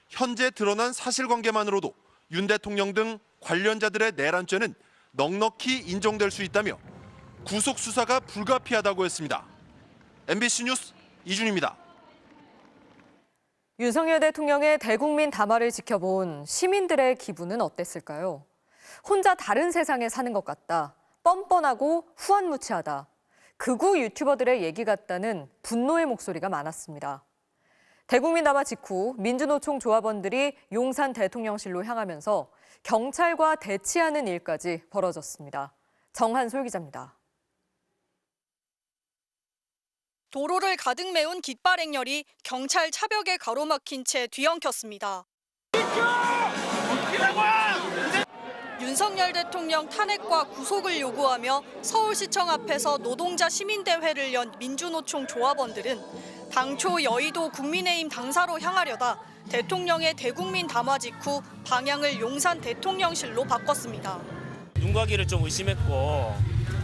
현재 드러난 사실관계만으로도 윤 대통령 등 관련자들의 내란죄는 넉넉히 인정될 수 있다며 구속수사가 불가피하다고 했습니다. MBC 뉴스 이준희입니다. 윤석열 대통령의 대국민 담화를 지켜본 시민들의 기분은 어땠을까요? 혼자 다른 세상에 사는 것 같다. 뻔뻔하고 후안무치하다. 극우 유튜버들의 얘기 같다는 분노의 목소리가 많았습니다. 대국민 담화 직후 민주노총 조합원들이 용산 대통령실로 향하면서 경찰과 대치하는 일까지 벌어졌습니다. 정한솔 기자입니다. 도로를 가득 메운 깃발 행렬이 경찰 차벽에 가로막힌 채 뒤엉켰습니다. 윤석열 대통령 탄핵과 구속을 요구하며 서울시청 앞에서 노동자 시민대회를 연 민주노총 조합원들은 당초 여의도 국민의힘 당사로 향하려다 대통령의 대국민 담화 직후 방향을 용산 대통령실로 바꿨습니다. 눈과 귀를 좀 의심했고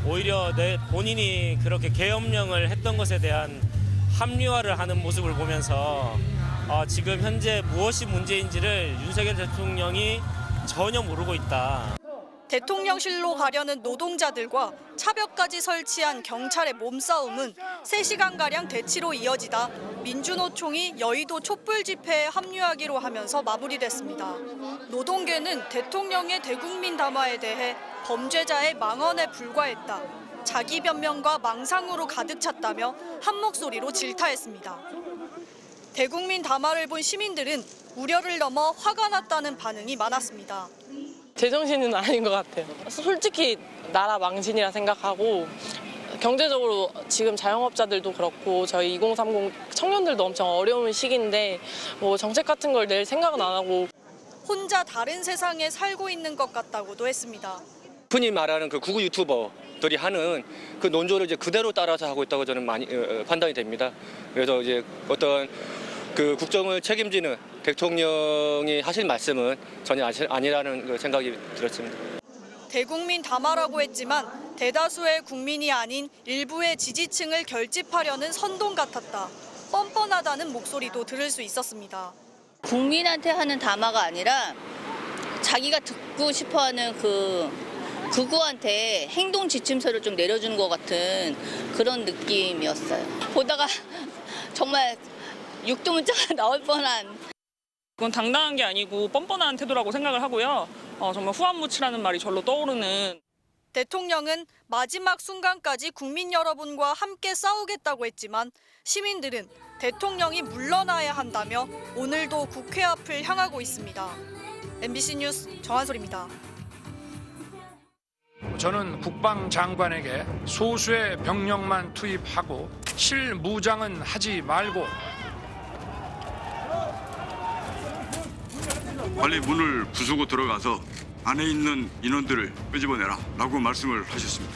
오히려 본인이 그렇게 계엄령을 했던 것에 대한 합리화를 하는 모습을 보면서 지금 현재 무엇이 문제인지를 윤석열 대통령이 전혀 모르고 있다. 대통령실로 가려는 노동자들과 차벽까지 설치한 경찰의 몸싸움은 3시간가량 대치로 이어지다 민주노총이 여의도 촛불 집회에 합류하기로 하면서 마무리됐습니다. 노동계는 대통령의 대국민 담화에 대해 범죄자의 망언에 불과했다. 자기 변명과 망상으로 가득 찼다며 한 목소리로 질타했습니다. 대국민 담화를 본 시민들은 우려를 넘어 화가 났다는 반응이 많았습니다. 제정신은 아닌 것 같아요. 솔직히 나라 망신이라 생각하고 경제적으로 지금 자영업자들도 그렇고 저희 2030 청년들도 엄청 어려운 시기인데 뭐 정책 같은 걸 낼 생각은 안 하고 혼자 다른 세상에 살고 있는 것 같다고도 했습니다. 흔히 말하는 그 극우 유튜버들이 하는 그 논조를 이제 그대로 따라서 하고 있다고 저는 많이 판단이 됩니다. 그래서 이제 어떤 그 국정을 책임지는 대통령이 하실 말씀은 전혀 아니라는 그 생각이 들었습니다. 대국민 담화라고 했지만 대다수의 국민이 아닌 일부의 지지층을 결집하려는 선동 같았다. 뻔뻔하다는 목소리도 들을 수 있었습니다. 국민한테 하는 담화가 아니라 자기가 듣고 싶어하는 그 극우한테 행동 지침서를 좀 내려주는 것 같은 그런 느낌이었어요. 보다가 정말 육두문자가 나올 뻔한. 그건 당당한 게 아니고 뻔뻔한 태도라고 생각을 하고요. 정말 후안무치라는 말이 절로 떠오르는. 대통령은 마지막 순간까지 국민 여러분과 함께 싸우겠다고 했지만 시민들은 대통령이 물러나야 한다며 오늘도 국회 앞을 향하고 있습니다. MBC 뉴스 정한솔입니다. 저는 국방장관에게 소수의 병력만 투입하고 실무장은 하지 말고 빨리 문을 부수고 들어가서 안에 있는 인원들을 끄집어내라 라고 말씀을 하셨습니다.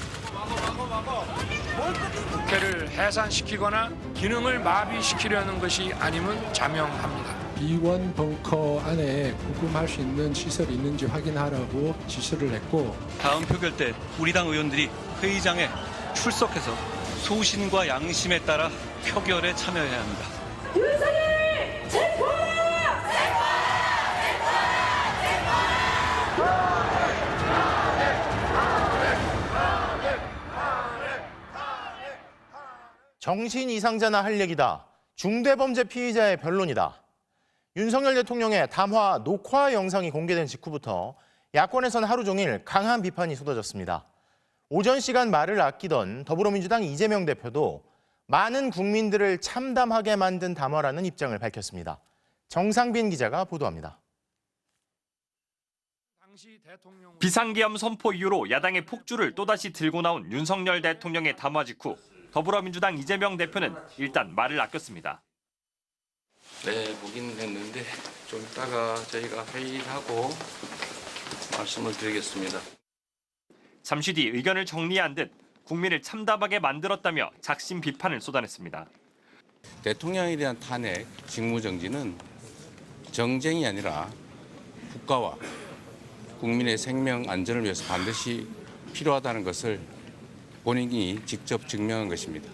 국회를 해산시키거나 기능을 마비시키려는 것이 아님은 자명합니다. 비원 벙커 안에 구금할 수 있는 시설이 있는지 확인하라고 지시를 했고 다음 표결 때 우리 당 의원들이 회의장에 출석해서 소신과 양심에 따라 표결에 참여해야 합니다. 윤석열 체포하라! 정신 이상자나 할 얘기다. 중대범죄 피의자의 변론이다. 윤석열 대통령의 담화 녹화 영상이 공개된 직후부터 야권에선 하루 종일 강한 비판이 쏟아졌습니다. 오전 시간 말을 아끼던 더불어민주당 이재명 대표도 많은 국민들을 참담하게 만든 담화라는 입장을 밝혔습니다. 정상빈 기자가 보도합니다. 비상계엄 선포 이후로 야당의 폭주를 또다시 들고 나온 윤석열 대통령의 담화 직후 더불어민주당 이재명 대표는 일단 말을 아꼈습니다. 네, 보긴 했는데 좀 이따가 저희가 회의를 하고 말씀을 드리겠습니다. 잠시 뒤 의견을 정리한 듯 국민을 참담하게 만들었다며 작심 비판을 쏟아냈습니다. 대통령에 대한 탄핵, 직무정지는 정쟁이 아니라 국가와 국민의 생명 안전을 위해서 반드시 필요하다는 것을 본인이 직접 증명한 것입니다.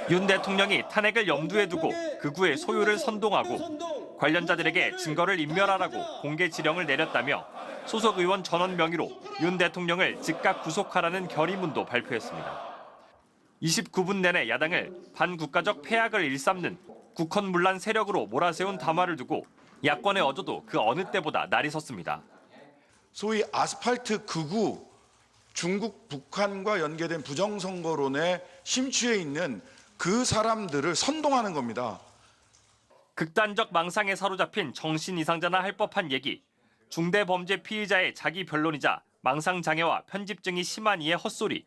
윤 대통령이 탄핵을 염두에 두고 극우의 소유를 선동하고 관련자들에게 증거를 인멸하라고 공개 지령을 내렸다며 소속 의원 전원 명의로 윤 대통령을 즉각 구속하라는 결의문도 발표했습니다. 29분 내내 야당을 반국가적 패악을 일삼는 국헌문란 세력으로 몰아세운 담화를 두고 야권의 어조도 그 어느 때보다 날이 섰습니다. 소위 아스팔트 극우 중국, 북한과 연계된 부정선거론에 심취해 있는 그 사람들을 선동하는 겁니다. 극단적 망상에 사로잡힌 정신 이상자나 할 법한 얘기. 중대범죄 피의자의 자기 변론이자 망상장애와 편집증이 심한 이의 헛소리.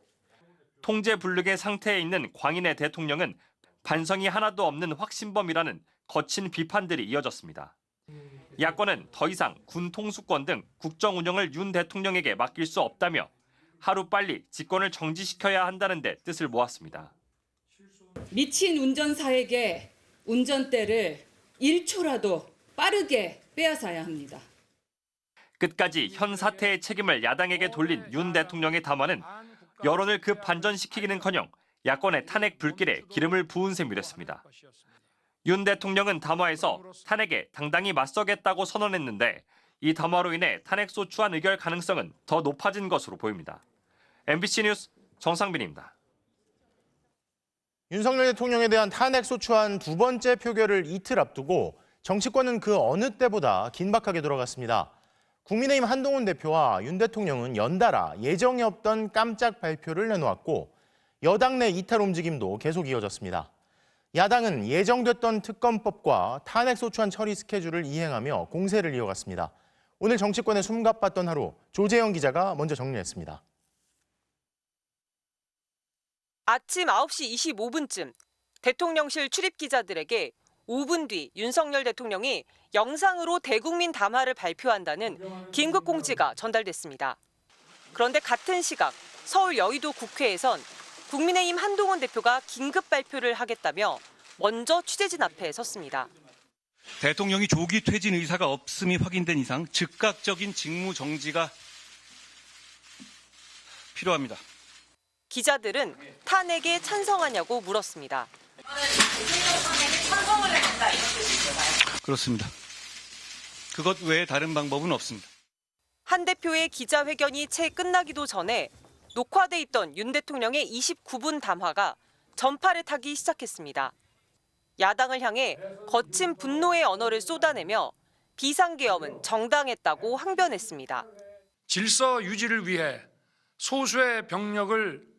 통제 불능의 상태에 있는 광인의 대통령은 반성이 하나도 없는 확신범이라는 거친 비판들이 이어졌습니다. 야권은 더 이상 군 통수권 등 국정 운영을 윤 대통령에게 맡길 수 없다며 하루빨리 집권을 정지시켜야 한다는 데 뜻을 모았습니다. 미친 운전사에게 운전대를 1초라도 빠르게 빼앗아야 합니다. 끝까지 현 사태의 책임을 야당에게 돌린 윤 대통령의 담화는 여론을 급 반전시키기는커녕 야권의 탄핵 불길에 기름을 부은 셈이랬습니다. 윤 대통령은 담화에서 탄핵에 당당히 맞서겠다고 선언했는데 이 담화로 인해 탄핵 소추안 의결 가능성은 더 높아진 것으로 보입니다. MBC 뉴스 정상빈입니다. 윤석열 대통령에 대한 탄핵 소추안 두 번째 표결을 이틀 앞두고 정치권은 그 어느 때보다 긴박하게 돌아갔습니다. 국민의힘 한동훈 대표와 윤 대통령은 연달아 예정이 없던 깜짝 발표를 내놓았고 여당 내 이탈 움직임도 계속 이어졌습니다. 야당은 예정됐던 특검법과 탄핵 소추안 처리 스케줄을 이행하며 공세를 이어갔습니다. 오늘 정치권의 숨가빴던 하루, 조재영 기자가 먼저 정리했습니다. 아침 9시 25분쯤 대통령실 출입 기자들에게 5분 뒤 윤석열 대통령이 영상으로 대국민 담화를 발표한다는 긴급 공지가 전달됐습니다. 그런데 같은 시각 서울 여의도 국회에선 국민의힘 한동훈 대표가 긴급 발표를 하겠다며 먼저 취재진 앞에 섰습니다. 대통령이 조기 퇴진 의사가 없음이 확인된 이상 즉각적인 직무 정지가 필요합니다. 기자들은 탄핵에 찬성하냐고 물었습니다. 그렇습니다. 그것 외에 다른 방법은 없습니다. 한 대표의 기자회견이 채 끝나기도 전에 녹화돼 있던 윤 대통령의 29분 담화가 전파를 타기 시작했습니다. 야당을 향해 거친 분노의 언어를 쏟아내며 비상계엄은 정당했다고 항변했습니다. 질서 유지를 위해 소수의 병력을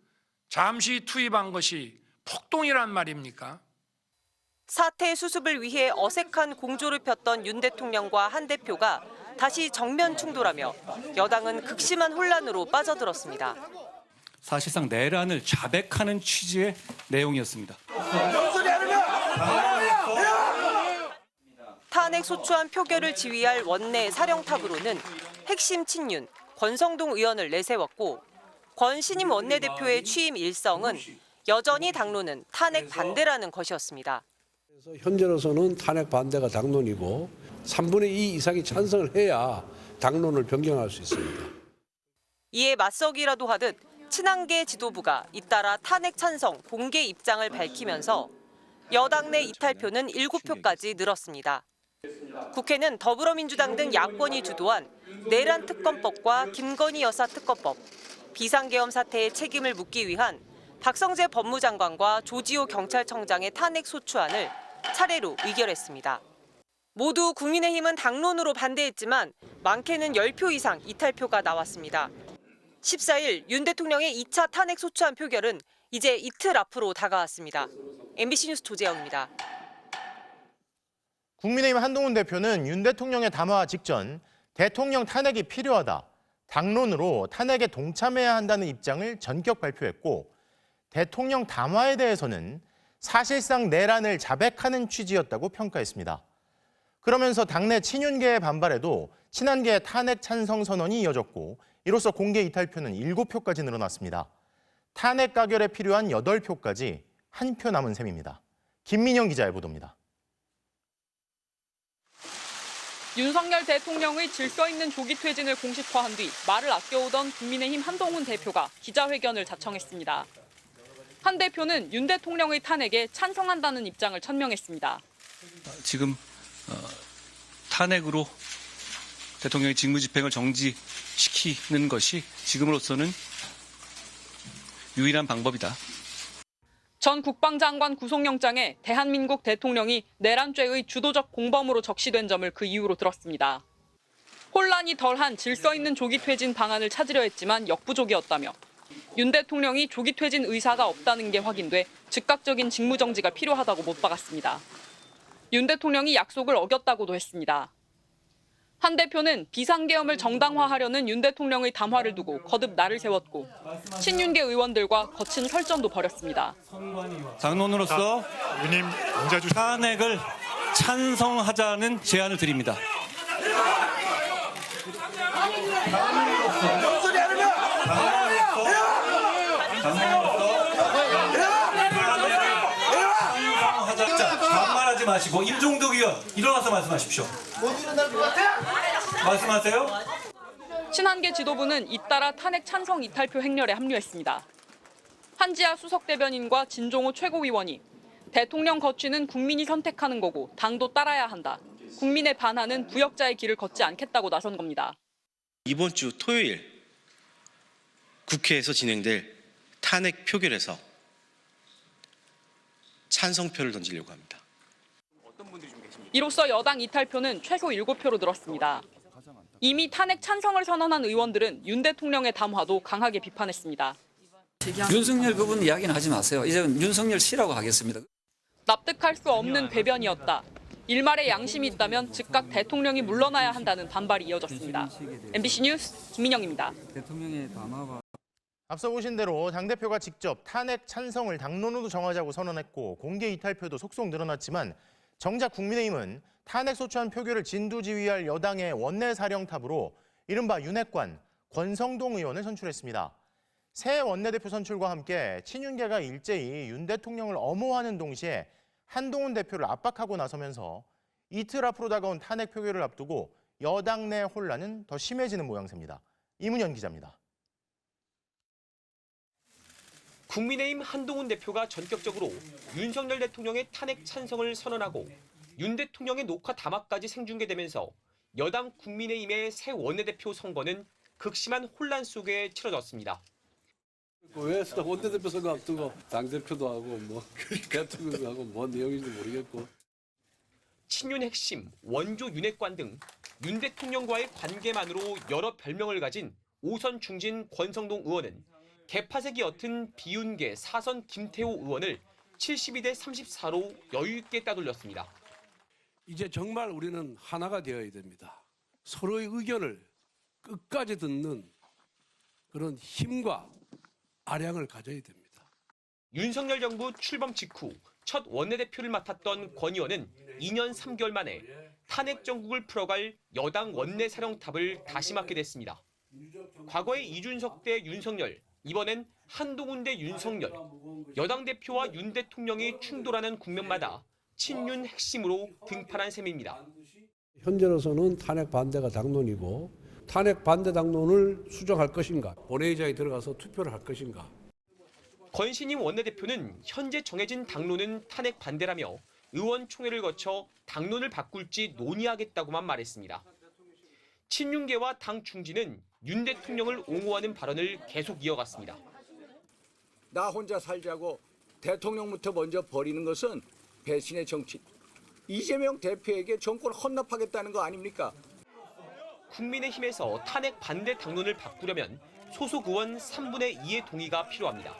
잠시 투입한 것이 폭동이란 말입니까? 사태 수습을 위해 어색한 공조를 폈던 윤 대통령과 한 대표가 다시 정면 충돌하며 여당은 극심한 혼란으로 빠져들었습니다. 사실상 내란을 자백하는 취지의 내용이었습니다. 탄핵 소추안 표결을 지휘할 원내 사령탑으로는 핵심 친윤 권성동 의원을 내세웠고 권 신임 원내대표의 취임 일성은 여전히 당론은 탄핵 반대라는 것이었습니다. 현재로서는 탄핵 반대가 당론이고 3분의 2 이상이 찬성을 해야 당론을 변경할 수 있습니다. 이에 맞서기라도 하듯 친한계 지도부가 잇따라 탄핵 찬성 공개 입장을 밝히면서 여당 내 이탈표는 7표까지 늘었습니다. 국회는 더불어민주당 등 야권이 주도한 내란 특검법과 김건희 여사 특검법, 비상계엄 사태의 책임을 묻기 위한 박성재 법무장관과 조지호 경찰청장의 탄핵 소추안을 차례로 의결했습니다. 모두 국민의힘은 당론으로 반대했지만 많게는 10표 이상 이탈표가 나왔습니다. 14일 윤 대통령의 2차 탄핵 소추안 표결은 이제 이틀 앞으로 다가왔습니다. MBC 뉴스 조재영입니다. 국민의힘 한동훈 대표는 윤 대통령의 담화 직전 대통령 탄핵이 필요하다, 당론으로 탄핵에 동참해야 한다는 입장을 전격 발표했고 대통령 담화에 대해서는 사실상 내란을 자백하는 취지였다고 평가했습니다. 그러면서 당내 친윤계의 반발에도 친한계의 탄핵 찬성 선언이 이어졌고 이로써 공개 이탈표는 7표까지 늘어났습니다. 탄핵 가결에 필요한 8표까지 1표 남은 셈입니다. 김민영 기자의 보도입니다. 윤석열 대통령의 질서 있는 조기 퇴진을 공식화한 뒤 말을 아껴오던 국민의힘 한동훈 대표가 기자회견을 자청했습니다. 한 대표는 윤 대통령의 탄핵에 찬성한다는 입장을 천명했습니다. 지금 탄핵으로 대통령의 직무집행을 정지시키는 것이 지금으로서는 유일한 방법이다. 전 국방장관 구속영장에 대한민국 대통령이 내란죄의 주도적 공범으로 적시된 점을 그 이유로 들었습니다. 혼란이 덜한 질서 있는 조기 퇴진 방안을 찾으려 했지만 역부족이었다며 윤 대통령이 조기 퇴진 의사가 없다는 게 확인돼 즉각적인 직무정지가 필요하다고 못 박았습니다. 윤 대통령이 약속을 어겼다고도 했습니다. 한 대표는 비상계엄을 정당화하려는 윤 대통령의 담화를 두고 거듭 날을 세웠고 친윤계 의원들과 거친 설전도 벌였습니다. 당론으로서 탄핵을 찬성하자는 제안을 드립니다. 반말하지 마시고 임종덕 의원 일어나서 말씀하십시오. 못 일어날 것 같아? 말씀하세요. 친한계 지도부는 잇따라 탄핵 찬성 이탈표 행렬에 합류했습니다. 한지아 수석대변인과 진종호 최고위원이 대통령 거취는 국민이 선택하는 거고 당도 따라야 한다. 국민의 반환은 부역자의 길을 걷지 않겠다고 나선 겁니다. 이번 주 토요일 국회에서 진행될 탄핵 표결에서 찬성표를 던지려고 합니다. 이로써 여당 이탈표는 최소 7표로 늘었습니다. 이미 탄핵 찬성을 선언한 의원들은 윤 대통령의 담화도 강하게 비판했습니다. 윤석열 그분 이야기는 하지 마세요. 이제 윤석열 씨라고 하겠습니다. 납득할 수 없는 배변이었다. 일말의 양심이 있다면 즉각 대통령이 물러나야 한다는 반발이 이어졌습니다. MBC 뉴스 김민영입니다. 앞서 보신 대로 당대표가 직접 탄핵 찬성을 당론으로 정하자고 선언했고 공개 이탈표도 속속 늘어났지만 정작 국민의힘은 탄핵 소추안 표결을 진두지휘할 여당의 원내사령탑으로 이른바 윤핵관 권성동 의원을 선출했습니다. 새 원내대표 선출과 함께 친윤계가 일제히 윤 대통령을 엄호하는 동시에 한동훈 대표를 압박하고 나서면서 이틀 앞으로 다가온 탄핵 표결을 앞두고 여당 내 혼란은 더 심해지는 모양새입니다. 이문현 기자입니다. 국민의힘 한동훈 대표가 전격적으로 윤석열 대통령의 탄핵 찬성을 선언하고 윤 대통령의 녹화 담화까지 생중계되면서 여당 국민의힘의 새 원내대표 선거는 극심한 혼란 속에 치러졌습니다. 왜 원내대표 선거 앞두고 당대표도 하고 뭐 대통령도 하고 뭔 내용인지 모르겠고. 친윤 핵심, 원조 윤핵관 등 윤 대통령과의 관계만으로 여러 별명을 가진 오선 중진 권성동 의원은 개파색이 옅은 비윤계 사선 김태호 의원을 72대 34로 여유 있게 따돌렸습니다. 이제 정말 우리는 하나가 되어야 됩니다. 서로의 의견을 끝까지 듣는 그런 힘과 아량을 가져야 됩니다. 윤석열 정부 출범 직후 첫 원내대표를 맡았던 권 의원은 2년 3개월 만에 탄핵 정국을 풀어갈 여당 원내사령탑을 다시 맡게 됐습니다. 과거에 이준석 대 윤석열, 이번엔 한동훈 대 윤석열, 여당 대표와 윤 대통령이 충돌하는 국면마다 친윤 핵심으로 등판한 셈입니다. 현재로서는 탄핵 반대가 당론이고 탄핵 반대 당론을 수정할 것인가, 본회의장에 들어가서 투표를 할 것인가. 권신임 원내대표는 현재 정해진 당론은 탄핵 반대라며 의원총회를 거쳐 당론을 바꿀지 논의하겠다고만 말했습니다. 친윤계와 당 중진은 윤 대통령을 옹호하는 발언을 계속 이어갔습니다. 나 혼자 살자고 대통령부터 먼저 버리는 것은 배신의 정치. 이재명 대표에게 정권을 헌납하겠다는 거 아닙니까? 국민의힘에서 탄핵 반대 당론을 바꾸려면 소속 의원 3분의 2의 동의가 필요합니다.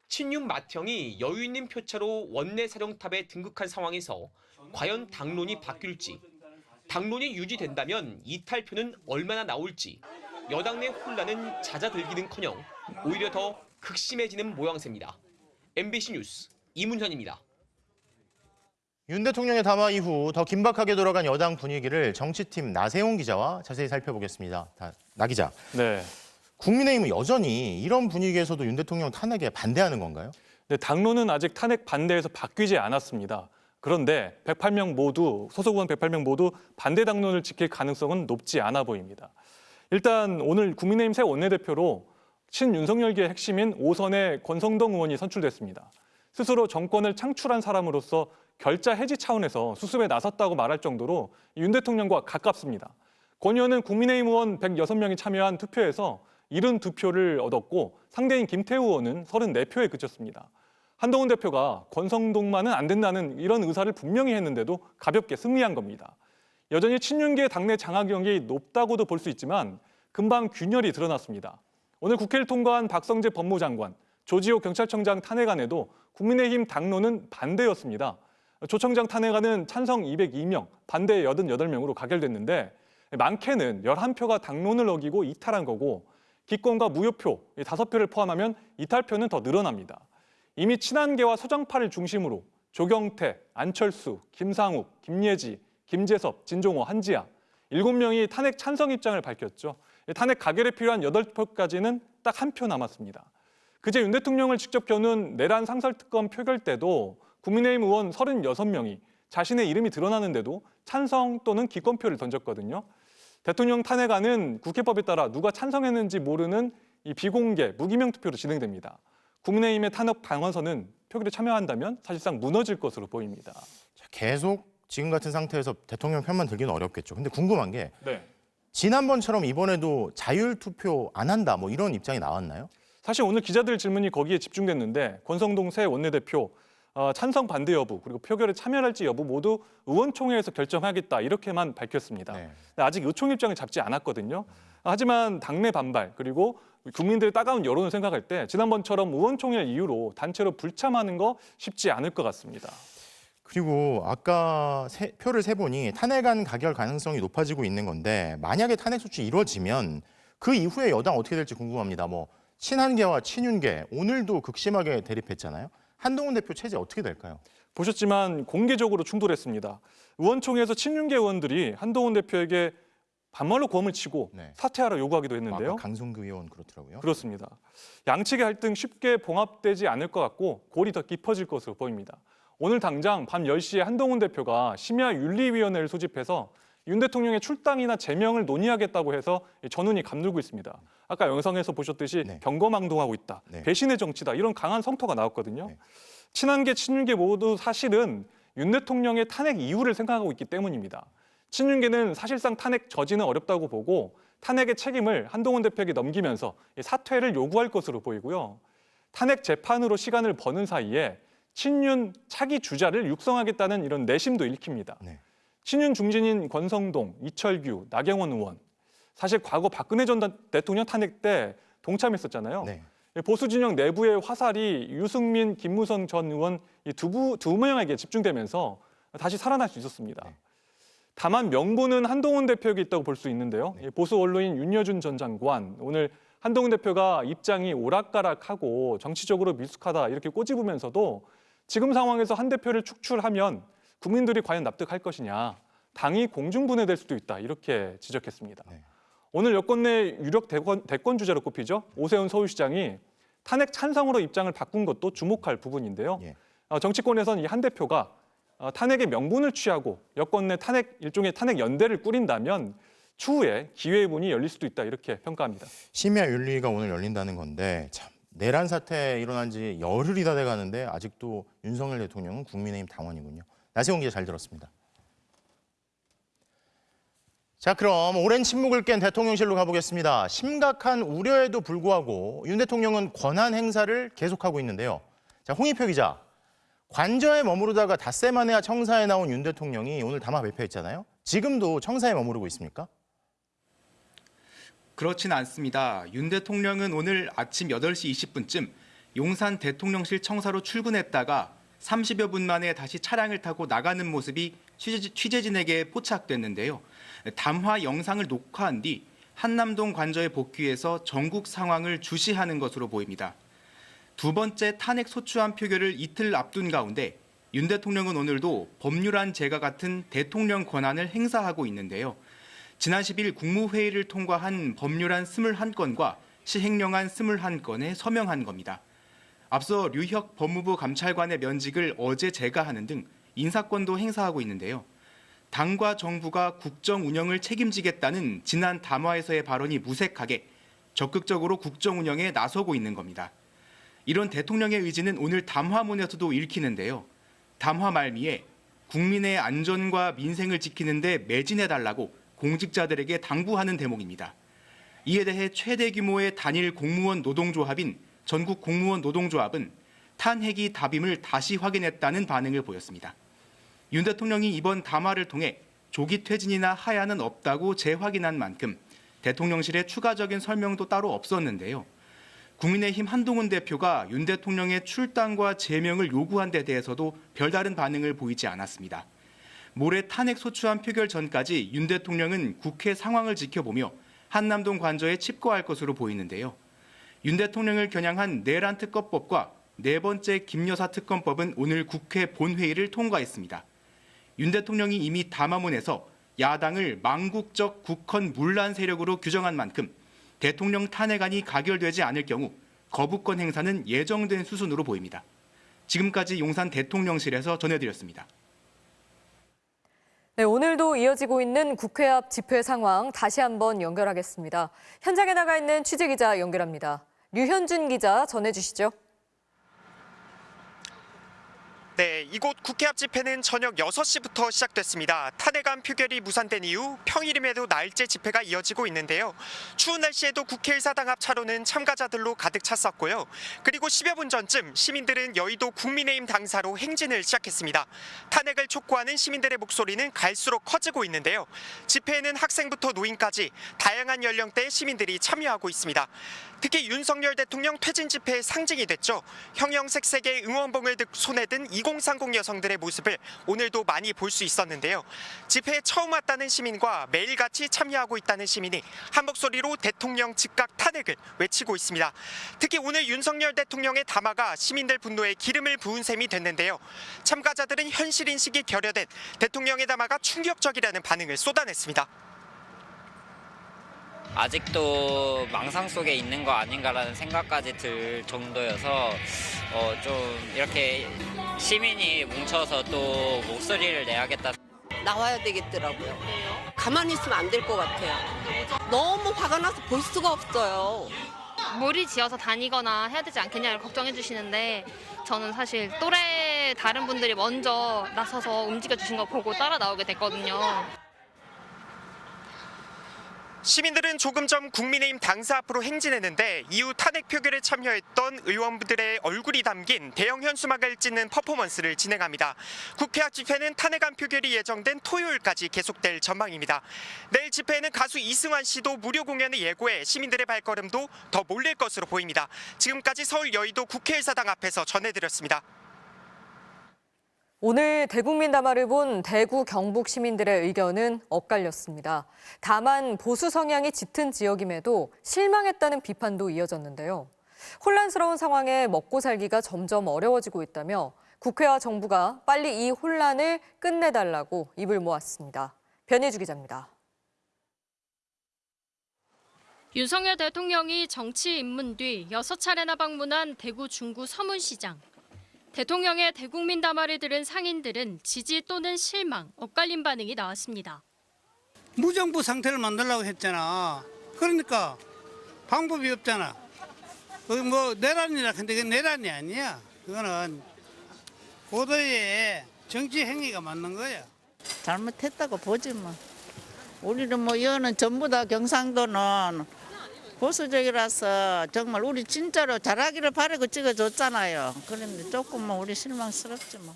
친윤 맏형이 여유 있는 표차로 원내사령탑에 등극한 상황에서 과연 당론이 바뀔지, 당론이 유지된다면 이탈표는 얼마나 나올지 여당 내 혼란은 잦아들기는커녕 오히려 더 극심해지는 모양새입니다. MBC 뉴스 이문현입니다. 윤 대통령의 담화 이후 더 긴박하게 돌아간 여당 분위기를 정치팀 나세용 기자와 자세히 살펴보겠습니다. 나 기자. 네. 국민의힘은 여전히 이런 분위기에서도 윤 대통령 탄핵에 반대하는 건가요? 네, 당론은 아직 탄핵 반대에서 바뀌지 않았습니다. 그런데 108명 모두, 소속 의원 108명 모두 반대 당론을 지킬 가능성은 높지 않아 보입니다. 일단 오늘 국민의힘 새 원내대표로 친윤석열계의 핵심인 5선의 권성동 의원이 선출됐습니다. 스스로 정권을 창출한 사람으로서 결자 해지 차원에서 수습에 나섰다고 말할 정도로 윤 대통령과 가깝습니다. 권 의원은 국민의힘 의원 106명이 참여한 투표에서 72표를 얻었고 상대인 김태우 의원은 34표에 그쳤습니다. 한동훈 대표가 권성동만은 안 된다는 이런 의사를 분명히 했는데도 가볍게 승리한 겁니다. 여전히 친윤계 당내 장악력이 높다고도 볼 수 있지만 금방 균열이 드러났습니다. 오늘 국회를 통과한 박성재 법무장관, 조지호 경찰청장 탄핵안에도 국민의힘 당론은 반대였습니다. 조 청장 탄핵안은 찬성 202명, 반대 88명으로 가결됐는데 많게는 11표가 당론을 어기고 이탈한 거고 기권과 무효표 5표를 포함하면 이탈표는 더 늘어납니다. 이미 친한계와 소장파를 중심으로 조경태, 안철수, 김상욱, 김예지, 김재섭, 진종호, 한지아 7명이 탄핵 찬성 입장을 밝혔죠. 탄핵 가결에 필요한 8표까지는 딱 1표 남았습니다. 그제 윤 대통령을 직접 겨눈 내란 상설특검 표결 때도 국민의힘 의원 36명이 자신의 이름이 드러나는데도 찬성 또는 기권표를 던졌거든요. 대통령 탄핵안은 국회법에 따라 누가 찬성했는지 모르는 이 비공개 무기명 투표로 진행됩니다. 국민의힘의 탄핵 방어선은 표결에 참여한다면 사실상 무너질 것으로 보입니다. 계속 지금 같은 상태에서 대통령 편만 들기는 어렵겠죠. 근데 궁금한 게 네. 지난번처럼 이번에도 자율투표 안 한다 뭐 이런 입장이 나왔나요? 사실 오늘 기자들 질문이 거기에 집중됐는데 권성동 새 원내대표 찬성 반대 여부 그리고 표결에 참여할지 여부 모두 의원총회에서 결정하겠다 이렇게만 밝혔습니다. 네. 아직 의총 입장을 잡지 않았거든요. 하지만 당내 반발 그리고 국민들의 따가운 여론을 생각할 때 지난번처럼 의원총회를 이유로 단체로 불참하는 거 쉽지 않을 것 같습니다. 그리고 아까 표를 세보니 탄핵안 가결 가능성이 높아지고 있는 건데 만약에 탄핵 소추 이루어지면 그 이후에 여당 어떻게 될지 궁금합니다. 뭐 친한계와 친윤계 오늘도 극심하게 대립했잖아요. 한동훈 대표 체제 어떻게 될까요? 보셨지만 공개적으로 충돌했습니다. 의원총회에서 친윤계 의원들이 한동훈 대표에게 반말로 고함을 치고 사퇴하라 요구하기도 했는데요. 아까 강성규 의원 그렇더라고요. 그렇습니다. 양측의 갈등 쉽게 봉합되지 않을 것 같고 골이 더 깊어질 것으로 보입니다. 오늘 당장 밤 10시에 한동훈 대표가 심야윤리위원회를 소집해서 윤 대통령의 출당이나 제명을 논의하겠다고 해서 전운이 감돌고 있습니다. 아까 영상에서 보셨듯이 경거망동하고 있다, 배신의 정치다 이런 강한 성토가 나왔거든요. 친한계, 친윤계 모두 사실은 윤 대통령의 탄핵 이유를 생각하고 있기 때문입니다. 친윤계는 사실상 탄핵 저지는 어렵다고 보고 탄핵의 책임을 한동훈 대표에게 넘기면서 사퇴를 요구할 것으로 보이고요. 탄핵 재판으로 시간을 버는 사이에 친윤 차기 주자를 육성하겠다는 이런 내심도 읽힙니다. 친윤 중진인 권성동, 이철규, 나경원 의원. 사실 과거 박근혜 전 대통령 탄핵 때 동참했었잖아요. 보수 진영 내부의 화살이 유승민, 김무성 전 의원 이 두 명에게 집중되면서 다시 살아날 수 있었습니다. 다만 명분은 한동훈 대표에게 있다고 볼 수 있는데요. 보수 언론인 윤여준 전 장관, 오늘 한동훈 대표가 입장이 오락가락하고 정치적으로 미숙하다 이렇게 꼬집으면서도 지금 상황에서 한 대표를 축출하면 국민들이 과연 납득할 것이냐, 당이 공중분해될 수도 있다 이렇게 지적했습니다. 오늘 여권 내 유력 대권 주자로 꼽히죠. 오세훈 서울시장이 탄핵 찬성으로 입장을 바꾼 것도 주목할 부분인데요. 정치권에서는 이 한 대표가 탄핵의 명분을 취하고 여권 내 일종의 탄핵 연대를 꾸린다면 추후에 기회의 문이 열릴 수도 있다 이렇게 평가합니다. 심야윤리가 오늘 열린다는 건데 참 내란 사태 일어난 지 열흘이 다 돼가는데 아직도 윤석열 대통령은 국민의힘 당원이군요. 나세훈 기자 잘 들었습니다. 자, 그럼 오랜 침묵을 깬 대통령실로 가보겠습니다. 심각한 우려에도 불구하고 윤 대통령은 권한 행사를 계속하고 있는데요. 자, 홍익표 기자. 관저에 머무르다가 닷새 만에야 청사에 나온 윤 대통령이 오늘 담화 발표했잖아요. 지금도 청사에 머무르고 있습니까? 그렇진 않습니다. 윤 대통령은 오늘 아침 8시 20분쯤 용산 대통령실 청사로 출근했다가 30여 분 만에 다시 차량을 타고 나가는 모습이 취재진에게 포착됐는데요. 담화 영상을 녹화한 뒤 한남동 관저에 복귀해서 전국 상황을 주시하는 것으로 보입니다. 두 번째 탄핵 소추안 표결을 이틀 앞둔 가운데 윤 대통령은 오늘도 법률안 제가 같은 대통령 권한을 행사하고 있는데요. 지난 10일 국무회의를 통과한 법률안 21건과 시행령안 21건에 서명한 겁니다. 앞서 류혁 법무부 감찰관의 면직을 어제 제가하는 등 인사권도 행사하고 있는데요. 당과 정부가 국정 운영을 책임지겠다는 지난 담화에서의 발언이 무색하게 적극적으로 국정 운영에 나서고 있는 겁니다. 이런 대통령의 의지는 오늘 담화문에서도 읽히는데요. 담화 말미에 국민의 안전과 민생을 지키는 데 매진해달라고 공직자들에게 당부하는 대목입니다. 이에 대해 최대 규모의 단일 공무원 노동조합인 전국 공무원 노동조합은 탄핵이 답임을 다시 확인했다는 반응을 보였습니다. 윤 대통령이 이번 담화를 통해 조기 퇴진이나 하야는 없다고 재확인한 만큼 대통령실의 추가적인 설명도 따로 없었는데요. 국민의힘 한동훈 대표가 윤 대통령의 출당과 제명을 요구한 데 대해서도 별다른 반응을 보이지 않았습니다. 모레 탄핵 소추안 표결 전까지 윤 대통령은 국회 상황을 지켜보며 한남동 관저에 칩거할 것으로 보이는데요. 윤 대통령을 겨냥한 내란 특검법과 네 번째 김여사 특검법은 오늘 국회 본회의를 통과했습니다. 윤 대통령이 이미 담화문에서 야당을 망국적 국헌 문란 세력으로 규정한 만큼 대통령 탄핵안이 가결되지 않을 경우 거부권 행사는 예정된 수순으로 보입니다. 지금까지 용산 대통령실에서 전해드렸습니다. 네, 오늘도 이어지고 있는 국회 앞 집회 상황 다시 한번 연결하겠습니다. 현장에 나가 있는 취재기자 연결합니다. 류현준 기자 전해주시죠. 네, 이곳 국회 앞 집회는 저녁 6시부터 시작됐습니다. 탄핵안 표결이 무산된 이후 평일임에도 나흘째 집회가 이어지고 있는데요. 추운 날씨에도 국회의사당 앞 차로는 참가자들로 가득 찼었고요. 그리고 10여 분 전쯤 시민들은 여의도 국민의힘 당사로 행진을 시작했습니다. 탄핵을 촉구하는 시민들의 목소리는 갈수록 커지고 있는데요. 집회에는 학생부터 노인까지 다양한 연령대의 시민들이 참여하고 있습니다. 특히 윤석열 대통령 퇴진 집회의 상징이 됐죠. 형형색색의 응원봉을 손에 든 2030 여성들의 모습을 오늘도 많이 볼 수 있었는데요. 집회에 처음 왔다는 시민과 매일같이 참여하고 있다는 시민이 한 목소리로 대통령 즉각 탄핵을 외치고 있습니다. 특히 오늘 윤석열 대통령의 담화가 시민들 분노에 기름을 부은 셈이 됐는데요. 참가자들은 현실인식이 결여된 대통령의 담화가 충격적이라는 반응을 쏟아냈습니다. 아직도 망상 속에 있는 거 아닌가라는 생각까지 들 정도여서 좀 이렇게 시민이 뭉쳐서 또 목소리를 내야겠다. 나와야 되겠더라고요. 가만히 있으면 안 될 것 같아요. 너무 화가 나서 볼 수가 없어요. 무리 지어서 다니거나 해야 되지 않겠냐를 걱정해 주시는데 저는 사실 또래 다른 분들이 먼저 나서서 움직여 주신 거 보고 따라 나오게 됐거든요. 시민들은 조금 전 국민의힘 당사 앞으로 행진했는데 이후 탄핵 표결에 참여했던 의원들의 얼굴이 담긴 대형 현수막을 찢는 퍼포먼스를 진행합니다. 국회 앞 집회는 탄핵안 표결이 예정된 토요일까지 계속될 전망입니다. 내일 집회에는 가수 이승환 씨도 무료 공연을 예고해 시민들의 발걸음도 더 몰릴 것으로 보입니다. 지금까지 서울 여의도 국회의사당 앞에서 전해드렸습니다. 오늘 대국민 담화를 본 대구 경북 시민들의 의견은 엇갈렸습니다. 다만 보수 성향이 짙은 지역임에도 실망했다는 비판도 이어졌는데요. 혼란스러운 상황에 먹고 살기가 점점 어려워지고 있다며 국회와 정부가 빨리 이 혼란을 끝내달라고 입을 모았습니다. 변희주 기자입니다. 윤석열 대통령이 정치 입문 뒤 6차례나 방문한 대구 중구 서문시장. 대통령의 대국민 담화를 들은 상인들은 지지 또는 실망, 엇갈린 반응이 나왔습니다. 무정부 상태를 만들려고 했잖아. 그러니까 방법이 없잖아. 뭐 내란이라 근데 그게 내란이 아니야. 그거는 고도의 정치 행위가 맞는 거야. 잘못했다고 보지 뭐. 우리는 뭐 이거는 전부 다 경상도는 보수적이라서 정말 우리 진짜로 잘하기를 바라고 찍어줬잖아요. 그런데 조금만 우리 실망스럽지 뭐.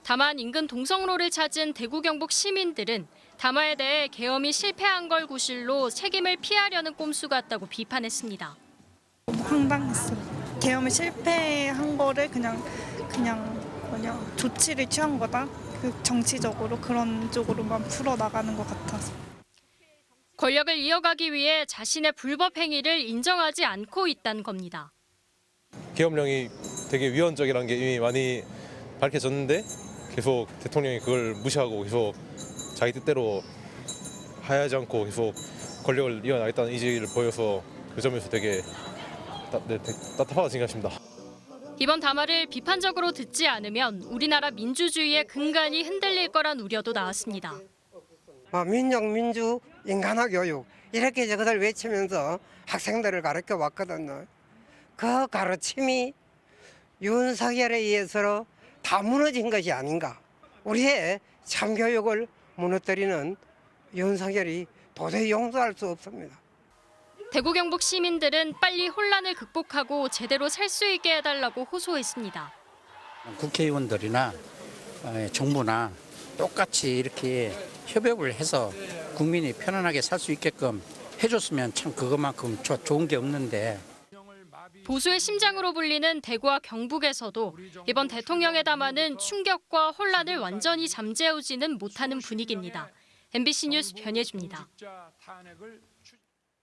다만 인근 동성로를 찾은 대구 경북 시민들은 담화에 대해 계엄이 실패한 걸 구실로 책임을 피하려는 꼼수 같다고 비판했습니다. 황당했어요. 계엄이 실패한 거를 그냥 조치를 취한 거다. 그 정치적으로 그런 쪽으로만 풀어나가는 것 같아서. 권력을 이어가기 위해 자신의 불법 행위를 인정하지 않고 있다는 겁니다. 계엄령이 되게 위헌적이라는 게 이미 많이 밝혀졌는데 계속 대통령이 그걸 무시하고 계속 자기 뜻대로 하야하지 않고 계속 권력을 이어나가겠다는 의지를 보여서 그 점에서 되게 답답하다 생각합니다. 이번 담화를 비판적으로 듣지 않으면 우리나라 민주주의의 근간이 흔들릴 거란 우려도 나왔습니다. 민족, 민주, 인간화 교육 이렇게 저것을 외치면서 학생들을 가르쳐 왔거든요. 그 가르침이 윤석열에 의해서 다 무너진 것이 아닌가. 우리의 참교육을 무너뜨리는 윤석열이 도저히 용서할 수 없습니다. 대구 경북 시민들은 빨리 혼란을 극복하고 제대로 살 수 있게 해달라고 호소했습니다. 국회의원들이나 정부나 똑같이 이렇게 협업을 해서 국민이 편안하게 살 수 있게끔 해줬으면 참 그것만큼 좋은 게 없는데. 보수의 심장으로 불리는 대구와 경북에서도 이번 대통령의 담화는 충격과 혼란을 완전히 잠재우지는 못하는 분위기입니다. MBC 뉴스 변예주입니다.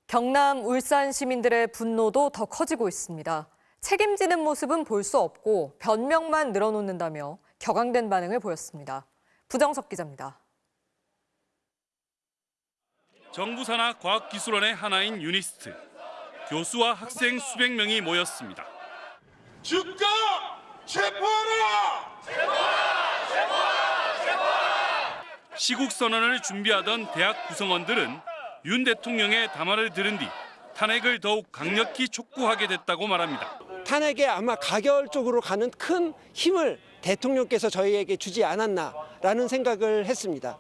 경남, 울산 시민들의 분노도 더 커지고 있습니다. 책임지는 모습은 볼 수 없고 변명만 늘어놓는다며 격앙된 반응을 보였습니다. 부정석 기자입니다. 정부 산하 과학기술원의 하나인 유니스트. 교수와 학생 수백 명이 모였습니다. 즉각 체포하라! 체포하라! 체포하라! 체포하라! 시국 선언을 준비하던 대학 구성원들은 윤 대통령의 담화를 들은 뒤 탄핵을 더욱 강력히 촉구하게 됐다고 말합니다. 탄핵에 아마 가결적으로 가는 큰 힘을 대통령께서 저희에게 주지 않았나라는 생각을 했습니다.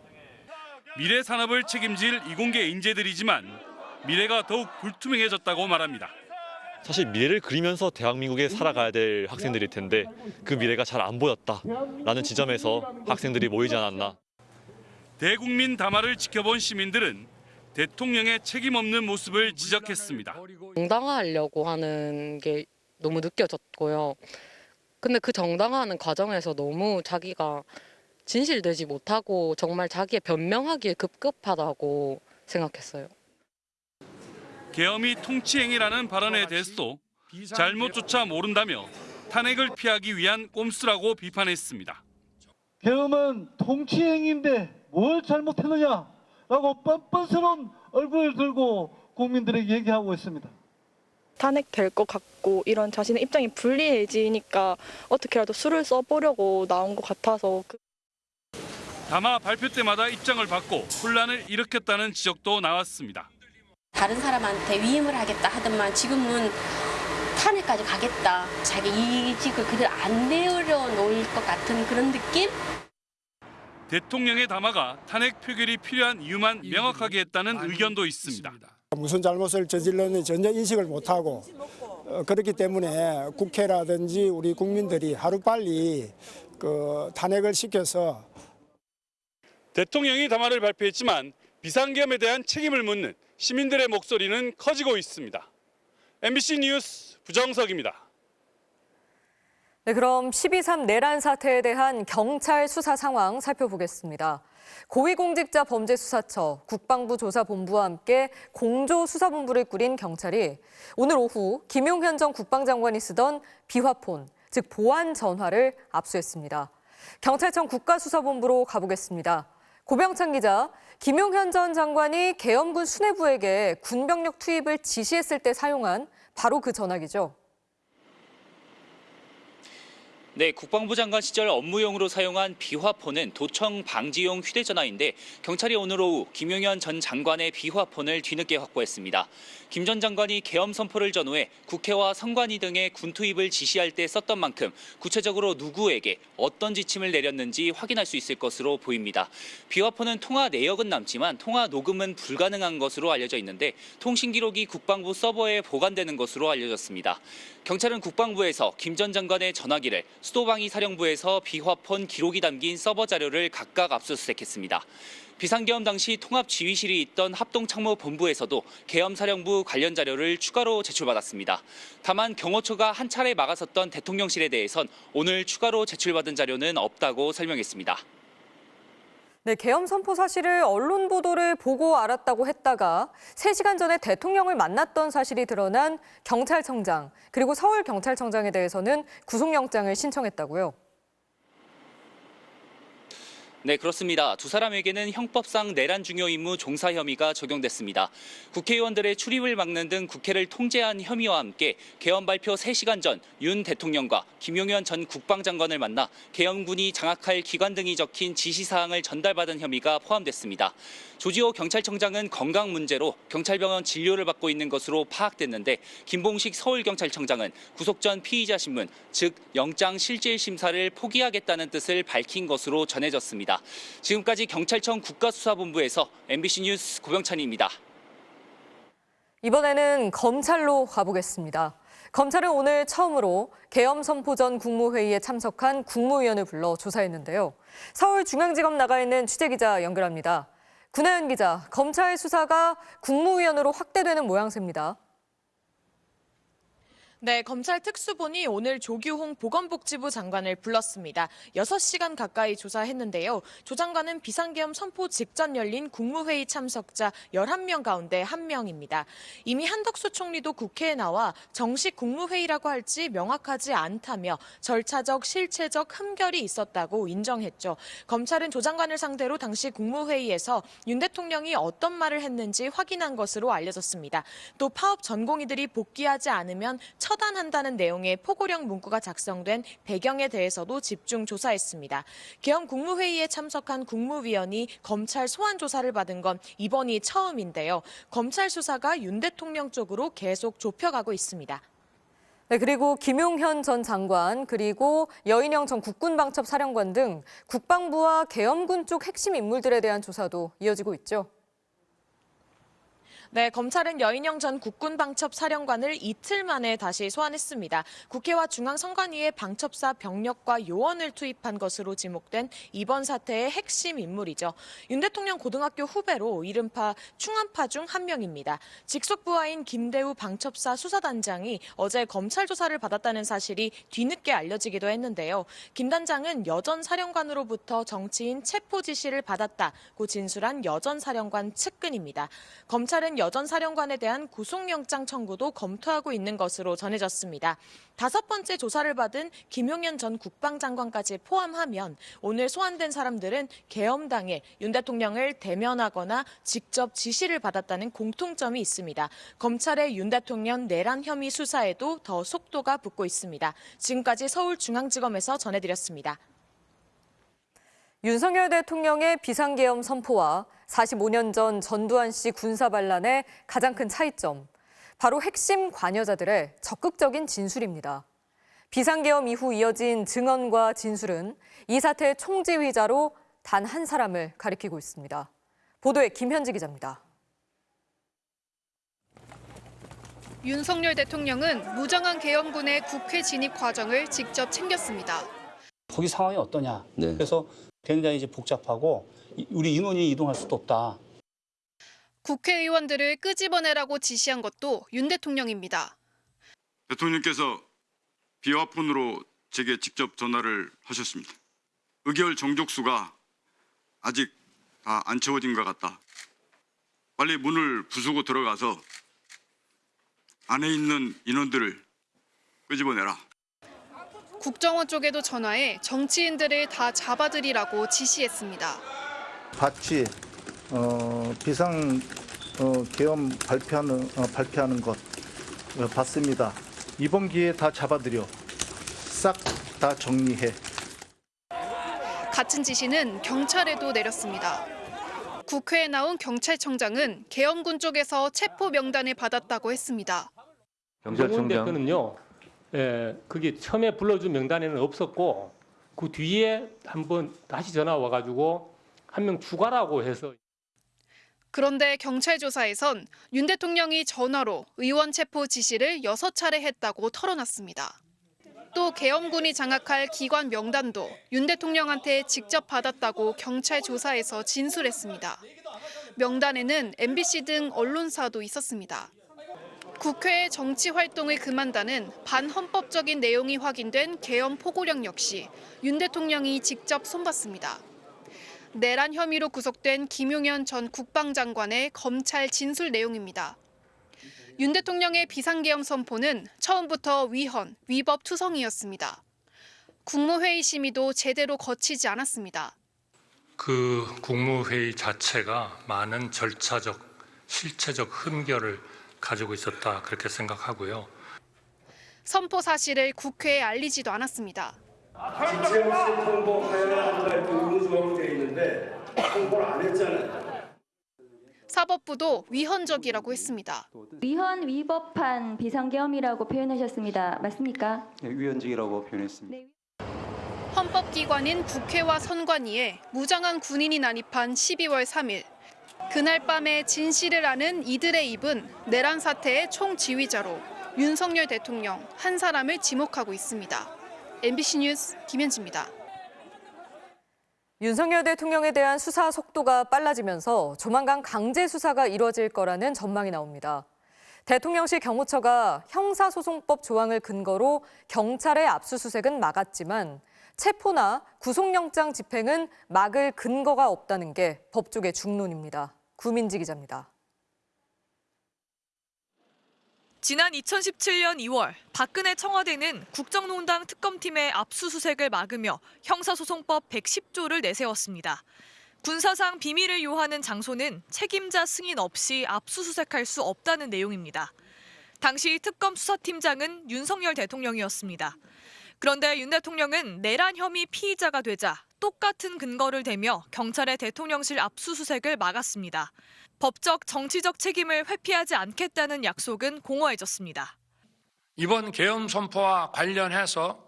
미래 산업을 책임질 이공계 인재들이지만 미래가 더욱 불투명해졌다고 말합니다. 사실 미래를 그리면서 대한민국에 살아가야 될 학생들일 텐데 그 미래가 잘 안 보였다라는 지점에서 학생들이 모이지 않았나. 대국민 담화를 지켜본 시민들은 대통령의 책임 없는 모습을 지적했습니다. 정당화하려고 하는 게 너무 느껴졌고요. 근데 그 정당화하는 과정에서 너무 자기가 진실되지 못하고 정말 자기의 변명하기에 급급하다고 생각했어요. 계엄이 통치행위라는 발언에 대해서도 잘못조차 모른다며 탄핵을 피하기 위한 꼼수라고 비판했습니다. 계엄은 통치행위인데 뭘 잘못했느냐라고 뻔뻔스러운 얼굴을 들고 국민들에게 얘기하고 있습니다. 탄핵될 것 같고 이런 자신의 입장이 불리해지니까 어떻게라도 수를 써보려고 나온 것 같아서. 담화 발표 때마다 입장을 바꿔 혼란을 일으켰다는 지적도 나왔습니다. 다른 사람한테 위임을 하겠다 하더만 지금은 탄핵까지 가겠다. 자기 이직을 그대로 안 내려놓을 것 같은 그런 느낌? 대통령의 담화가 탄핵 표결이 필요한 이유만 명확하게 했다는 의견도 있습니다. 무슨 잘못을 저질렀는지 전혀 인식을 못하고 그렇기 때문에 국회라든지 우리 국민들이 하루빨리 탄핵을 시켜서. 대통령이 담화를 발표했지만 비상계엄에 대한 책임을 묻는 시민들의 목소리는 커지고 있습니다. MBC 뉴스 부정석입니다. 네, 그럼 12.3 내란 사태에 대한 경찰 수사 상황 살펴보겠습니다. 고위공직자범죄수사처 국방부 조사본부와 함께 공조수사본부를 꾸린 경찰이 오늘 오후 김용현 전 국방장관이 쓰던 비화폰, 즉 보안 전화를 압수했습니다. 경찰청 국가수사본부로 가보겠습니다. 고병찬 기자, 김용현 전 장관이 계엄군 수뇌부에게 군병력 투입을 지시했을 때 사용한 바로 그 전화기죠. 네, 국방부 장관 시절 업무용으로 사용한 비화폰은 도청 방지용 휴대전화인데 경찰이 오늘 오후 김용현 전 장관의 비화폰을 뒤늦게 확보했습니다. 김 전 장관이 계엄 선포를 전후해 국회와 선관위 등의 군 투입을 지시할 때 썼던 만큼 구체적으로 누구에게 어떤 지침을 내렸는지 확인할 수 있을 것으로 보입니다. 비화폰은 통화 내역은 남지만 통화 녹음은 불가능한 것으로 알려져 있는데 통신 기록이 국방부 서버에 보관되는 것으로 알려졌습니다. 경찰은 국방부에서 김 전 장관의 전화기를 수도방위 사령부에서 비화폰 기록이 담긴 서버 자료를 각각 압수수색했습니다. 비상계엄 당시 통합지휘실이 있던 합동참모본부에서도 계엄사령부 관련 자료를 추가로 제출받았습니다. 다만 경호처가 한 차례 막아섰던 대통령실에 대해선 오늘 추가로 제출받은 자료는 없다고 설명했습니다. 네, 계엄 선포 사실을 언론 보도를 보고 알았다고 했다가 3시간 전에 대통령을 만났던 사실이 드러난 경찰청장, 그리고 서울경찰청장에 대해서는 구속영장을 신청했다고요. 네, 그렇습니다. 두 사람에게는 형법상 내란 중요 임무 종사 혐의가 적용됐습니다. 국회의원들의 출입을 막는 등 국회를 통제한 혐의와 함께 계엄 발표 3시간 전 윤 대통령과 김용현 전 국방장관을 만나 계엄군이 장악할 기관 등이 적힌 지시사항을 전달받은 혐의가 포함됐습니다. 조지호 경찰청장은 건강 문제로 경찰병원 진료를 받고 있는 것으로 파악됐는데 김봉식 서울경찰청장은 구속 전 피의자 신문, 즉 영장 실질 심사를 포기하겠다는 뜻을 밝힌 것으로 전해졌습니다. 지금까지 경찰청 국가수사본부에서 MBC 뉴스 고병찬입니다. 이번에는 검찰로 가보겠습니다. 검찰은 오늘 처음으로 계엄 선포 전 국무회의에 참석한 국무위원을 불러 조사했는데요. 서울중앙지검 나가 있는 취재기자 연결합니다. 구나연 기자, 검찰 수사가 국무위원으로 확대되는 모양새입니다. 네, 검찰 특수본이 오늘 조규홍 보건복지부 장관을 불렀습니다. 6시간 가까이 조사했는데요. 조 장관은 비상계엄 선포 직전 열린 국무회의 참석자 11명 가운데 1명입니다. 이미 한덕수 총리도 국회에 나와 정식 국무회의라고 할지 명확하지 않다며 절차적, 실체적 흠결이 있었다고 인정했죠. 검찰은 조 장관을 상대로 당시 국무회의에서 윤 대통령이 어떤 말을 했는지 확인한 것으로 알려졌습니다. 또 파업 전공의들이 복귀하지 않으면 처단한다는 내용의 포고령 문구가 작성된 배경에 대해서도 집중 조사했습니다. 계엄 국무회의에 참석한 국무위원이 검찰 소환 조사를 받은 건 이번이 처음인데요. 검찰 수사가 윤 대통령 쪽으로 계속 좁혀가고 있습니다. 네, 그리고 김용현 전 장관, 그리고 여인영 전 국군방첩사령관 등 국방부와 계엄군 쪽 핵심 인물들에 대한 조사도 이어지고 있죠. 네, 검찰은 여인영 전 국군방첩사령관을 이틀 만에 다시 소환했습니다. 국회와 중앙선관위에 방첩사 병력과 요원을 투입한 것으로 지목된 이번 사태의 핵심 인물이죠. 윤 대통령 고등학교 후배로 이른바 충암파 중 한 명입니다. 직속 부하인 김대우 방첩사 수사단장이 어제 검찰 조사를 받았다는 사실이 뒤늦게 알려지기도 했는데요. 김 단장은 여전 사령관으로부터 정치인 체포 지시를 받았다고 진술한 여전 사령관 측근입니다. 검찰은 여전 사령관에 대한 구속영장 청구도 검토하고 있는 것으로 전해졌습니다. 5번째 조사를 받은 김용현 전 국방장관까지 포함하면 오늘 소환된 사람들은 계엄 당일 윤 대통령을 대면하거나 직접 지시를 받았다는 공통점이 있습니다. 검찰의 윤 대통령 내란 혐의 수사에도 더 속도가 붙고 있습니다. 지금까지 서울중앙지검에서 전해드렸습니다. 윤석열 대통령의 비상계엄 선포와 45년 전 전두환 씨 군사반란의 가장 큰 차이점, 바로 핵심 관여자들의 적극적인 진술입니다. 비상계엄 이후 이어진 증언과 진술은 이 사태의 총지휘자로 단 한 사람을 가리키고 있습니다. 보도에 김현지 기자입니다. 윤석열 대통령은 무장한 계엄군의 국회 진입 과정을 직접 챙겼습니다. 거기 상황이 어떠냐. 네. 그래서 굉장히 이제 복잡하고 우리 인원이 이동할 수도 없다. 국회의원들을 끄집어내라고 지시한 것도 윤 대통령입니다. 대통령께서 비화폰으로 제게 직접 전화를 하셨습니다. 의결 정족수가 아직 다 안 채워진 것 같다. 빨리 문을 부수고 들어가서 안에 있는 인원들을 끄집어내라. 국정원 쪽에도 전화해 정치인들을 다 잡아들이라고 지시했습니다. 같이 비상 계엄 발표하는 것 봤습니다. 이번 기회에 다 잡아들여 싹 다 정리해. 같은 지시는 경찰에도 내렸습니다. 국회에 나온 경찰청장은 계엄군 쪽에서 체포 명단을 받았다고 했습니다. 경찰청장은요. 그게 처음에 불러준 명단에는 없었고 그 뒤에 한번 다시 전화 와가지고 한 명 추가라고 해서. 그런데 경찰 조사에선 윤 대통령이 전화로 의원 체포 지시를 6차례 했다고 털어놨습니다. 또 계엄군이 장악할 기관 명단도 윤 대통령한테 직접 받았다고 경찰 조사에서 진술했습니다. 명단에는 MBC 등 언론사도 있었습니다. 국회의 정치 활동을 금한다는 반헌법적인 내용이 확인된 계엄 포고령 역시 윤 대통령이 직접 손봤습니다. 내란 혐의로 구속된 김용현 전 국방장관의 검찰 진술 내용입니다. 윤 대통령의 비상계엄 선포는 처음부터 위헌, 위법 투성이었습니다. 국무회의 심의도 제대로 거치지 않았습니다. 그 국무회의 자체가 많은 절차적, 실체적 흠결을 가지고 있었다 그렇게 생각하고요. 선포 사실을 국회에 알리지도 않았습니다. 지체 없이 통보해야 한다 이렇게 문서로 돼 있는데 통보를 안 했잖아요. 사법부도 위헌적이라고 했습니다. 위헌 위법한 비상계엄이라고 표현하셨습니다. 맞습니까? 네, 위헌적이라고 표현했습니다. 네. 헌법기관인 국회와 선관위에 무장한 군인이 난입한 12월 3일. 그날 밤에 진실을 아는 이들의 입은 내란 사태의 총지휘자로 윤석열 대통령 한 사람을 지목하고 있습니다. MBC 뉴스 김현지입니다. 윤석열 대통령에 대한 수사 속도가 빨라지면서 조만간 강제 수사가 이뤄질 거라는 전망이 나옵니다. 대통령실 경호처가 형사소송법 조항을 근거로 경찰의 압수수색은 막았지만 체포나 구속영장 집행은 막을 근거가 없다는 게 법조계 중론입니다. 구민지 기자입니다. 지난 2017년 2월 박근혜 청와대는 국정농단 특검팀의 압수수색을 막으며 형사소송법 110조를 내세웠습니다. 군사상 비밀을 요하는 장소는 책임자 승인 없이 압수수색할 수 없다는 내용입니다. 당시 특검 수사팀장은 윤석열 대통령이었습니다. 그런데 윤 대통령은 내란 혐의 피의자가 되자 똑같은 근거를 대며 경찰의 대통령실 압수수색을 막았습니다. 법적, 정치적 책임을 회피하지 않겠다는 약속은 공허해졌습니다. 이번 계엄 선포와 관련해서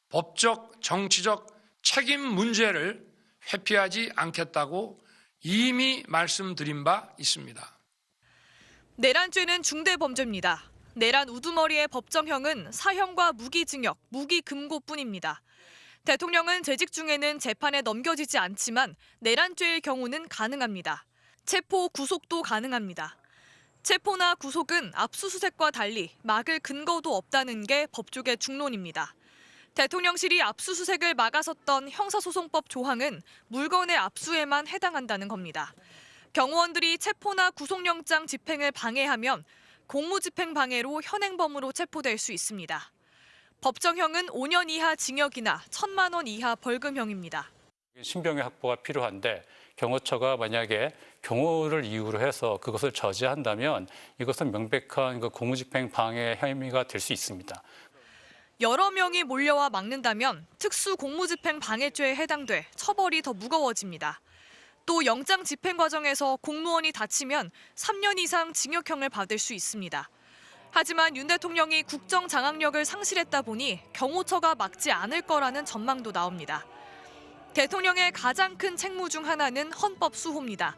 법적, 정치적 책임 문제를 회피하지 않겠다고 이미 말씀드린 바 있습니다. 내란죄는 중대범죄입니다. 내란 우두머리의 법정형은 사형과 무기징역, 무기금고뿐입니다. 대통령은 재직 중에는 재판에 넘겨지지 않지만 내란죄의 경우는 가능합니다. 체포, 구속도 가능합니다. 체포나 구속은 압수수색과 달리 막을 근거도 없다는 게 법조계 중론입니다. 대통령실이 압수수색을 막아섰던 형사소송법 조항은 물건의 압수에만 해당한다는 겁니다. 경호원들이 체포나 구속영장 집행을 방해하면 공무집행 방해로 현행범으로 체포될 수 있습니다. 법정형은 5년 이하 징역이나 1,000만 원 이하 벌금형입니다. 신병의 확보가 필요한데 경호처가 만약에 경호를 이유로 해서 그것을 저지한다면 이것은 명백한 공무집행 방해 혐의가 될 수 있습니다. 여러 명이 몰려와 막는다면 특수공무집행 방해죄에 해당돼 처벌이 더 무거워집니다. 또 영장 집행 과정에서 공무원이 다치면 3년 이상 징역형을 받을 수 있습니다. 하지만 윤 대통령이 국정 장악력을 상실했다 보니 경호처가 막지 않을 거라는 전망도 나옵니다. 대통령의 가장 큰 책무 중 하나는 헌법 수호입니다.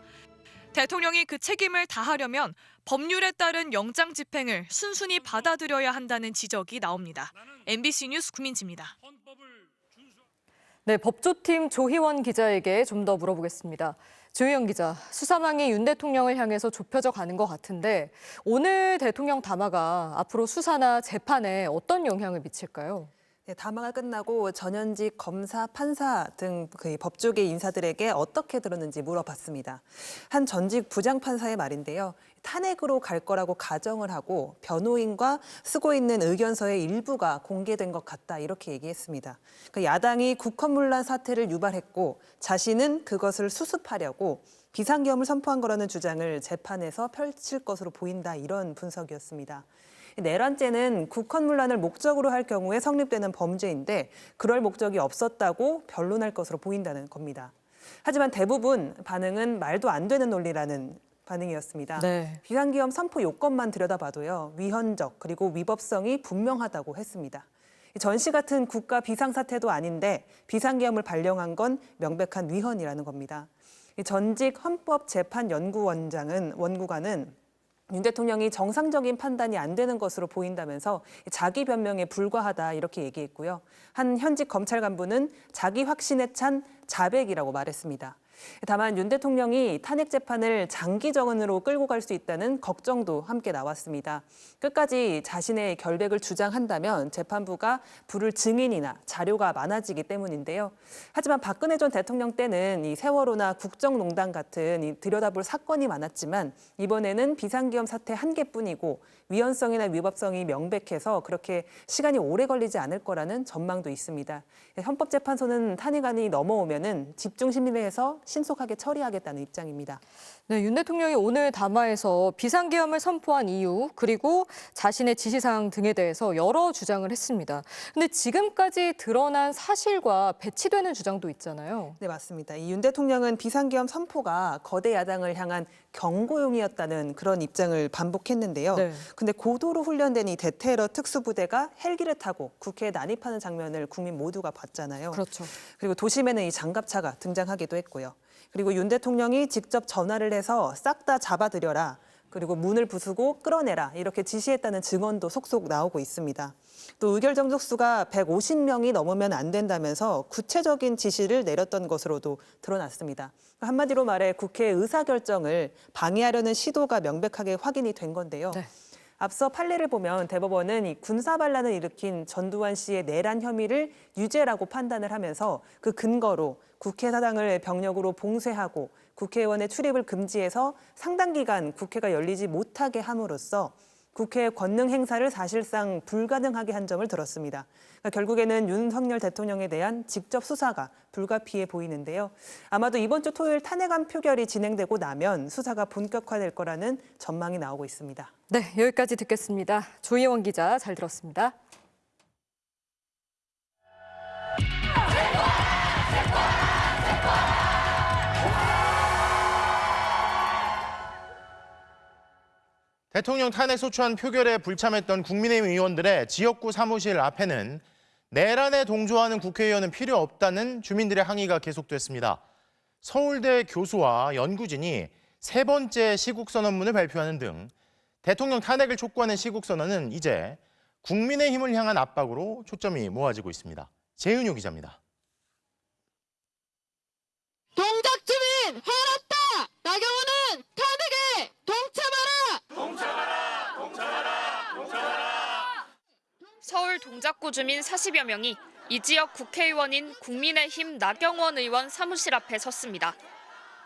대통령이 그 책임을 다하려면 법률에 따른 영장 집행을 순순히 받아들여야 한다는 지적이 나옵니다. MBC 뉴스 구민지입니다. 네, 법조팀 조희원 기자에게 좀 더 물어보겠습니다. 조희원 기자, 수사망이 윤 대통령을 향해서 좁혀져 가는 것 같은데 오늘 대통령 담화가 앞으로 수사나 재판에 어떤 영향을 미칠까요? 네, 담화가 끝나고 전현직 검사, 판사 등 그 법조계 인사들에게 어떻게 들었는지 물어봤습니다. 한 전직 부장판사의 말인데요. 탄핵으로 갈 거라고 가정을 하고 변호인과 쓰고 있는 의견서의 일부가 공개된 것 같다 이렇게 얘기했습니다. 야당이 국헌문란 사태를 유발했고 자신은 그것을 수습하려고 비상계엄을 선포한 거라는 주장을 재판에서 펼칠 것으로 보인다 이런 분석이었습니다. 내란죄는 국헌문란을 목적으로 할 경우에 성립되는 범죄인데 그럴 목적이 없었다고 변론할 것으로 보인다는 겁니다. 하지만 대부분 반응은 말도 안 되는 논리라는 반응이었습니다. 네. 비상계엄 선포 요건만 들여다봐도요. 위헌적 그리고 위법성이 분명하다고 했습니다. 전시 같은 국가 비상사태도 아닌데 비상계엄을 발령한 건 명백한 위헌이라는 겁니다. 전직 헌법재판연구관은 윤 대통령이 정상적인 판단이 안 되는 것으로 보인다면서 자기 변명에 불과하다 이렇게 얘기했고요. 한 현직 검찰 간부는 자기 확신에 찬 자백이라고 말했습니다. 다만 윤 대통령이 탄핵 재판을 장기적으로 끌고 갈 수 있다는 걱정도 함께 나왔습니다. 끝까지 자신의 결백을 주장한다면 재판부가 부를 증인이나 자료가 많아지기 때문인데요. 하지만 박근혜 전 대통령 때는 이 세월호나 국정농단 같은 이 들여다볼 사건이 많았지만 이번에는 비상계엄 사태 한 개뿐이고 위헌성이나 위법성이 명백해서 그렇게 시간이 오래 걸리지 않을 거라는 전망도 있습니다. 헌법재판소는 탄핵안이 넘어오면은 집중심의해서 신속하게 처리하겠다는 입장입니다. 네, 윤 대통령이 오늘 담화에서 비상계엄을 선포한 이유 그리고 자신의 지시사항 등에 대해서 여러 주장을 했습니다. 근데 지금까지 드러난 사실과 배치되는 주장도 있잖아요. 네, 맞습니다. 이 윤 대통령은 비상계엄 선포가 거대 야당을 향한 경고용이었다는 그런 입장을 반복했는데요. 네. 근데 고도로 훈련된 이 대테러 특수부대가 헬기를 타고 국회에 난입하는 장면을 국민 모두가 봤잖아요. 그렇죠. 그리고 도심에는 이 장갑차가 등장하기도 했고요. 그리고 윤 대통령이 직접 전화를 해서 싹 다 잡아들여라. 그리고 문을 부수고 끌어내라. 이렇게 지시했다는 증언도 속속 나오고 있습니다. 또 의결 정족수가 150명이 넘으면 안 된다면서 구체적인 지시를 내렸던 것으로도 드러났습니다. 한마디로 말해 국회의 의사결정을 방해하려는 시도가 명백하게 확인이 된 건데요. 네. 앞서 판례를 보면 대법원은 이 군사반란을 일으킨 전두환 씨의 내란 혐의를 유죄라고 판단을 하면서 그 근거로 국회 사당을 병력으로 봉쇄하고 국회의원의 출입을 금지해서 상당 기간 국회가 열리지 못하게 함으로써 국회의 권능 행사를 사실상 불가능하게 한 점을 들었습니다. 그러니까 결국에는 윤석열 대통령에 대한 직접 수사가 불가피해 보이는데요. 아마도 이번 주 토요일 탄핵안 표결이 진행되고 나면 수사가 본격화될 거라는 전망이 나오고 있습니다. 네, 여기까지 듣겠습니다. 조희원 기자 잘 들었습니다. 대통령 탄핵 소추안 표결에 불참했던 국민의힘 의원들의 지역구 사무실 앞에는 내란에 동조하는 국회의원은 필요 없다는 주민들의 항의가 계속됐습니다. 서울대 교수와 연구진이 세 번째 시국선언문을 발표하는 등 대통령 탄핵을 촉구하는 시국선언은 이제 국민의힘을 향한 압박으로 초점이 모아지고 있습니다. 재은유 기자입니다. 동작주민 해롭다! 나경원은 탄핵에 동참하라! 동참하라! 동참하라! 동참하라! 서울 동작구 주민 40여 명이 이 지역 국회의원인 국민의힘 나경원 의원 사무실 앞에 섰습니다.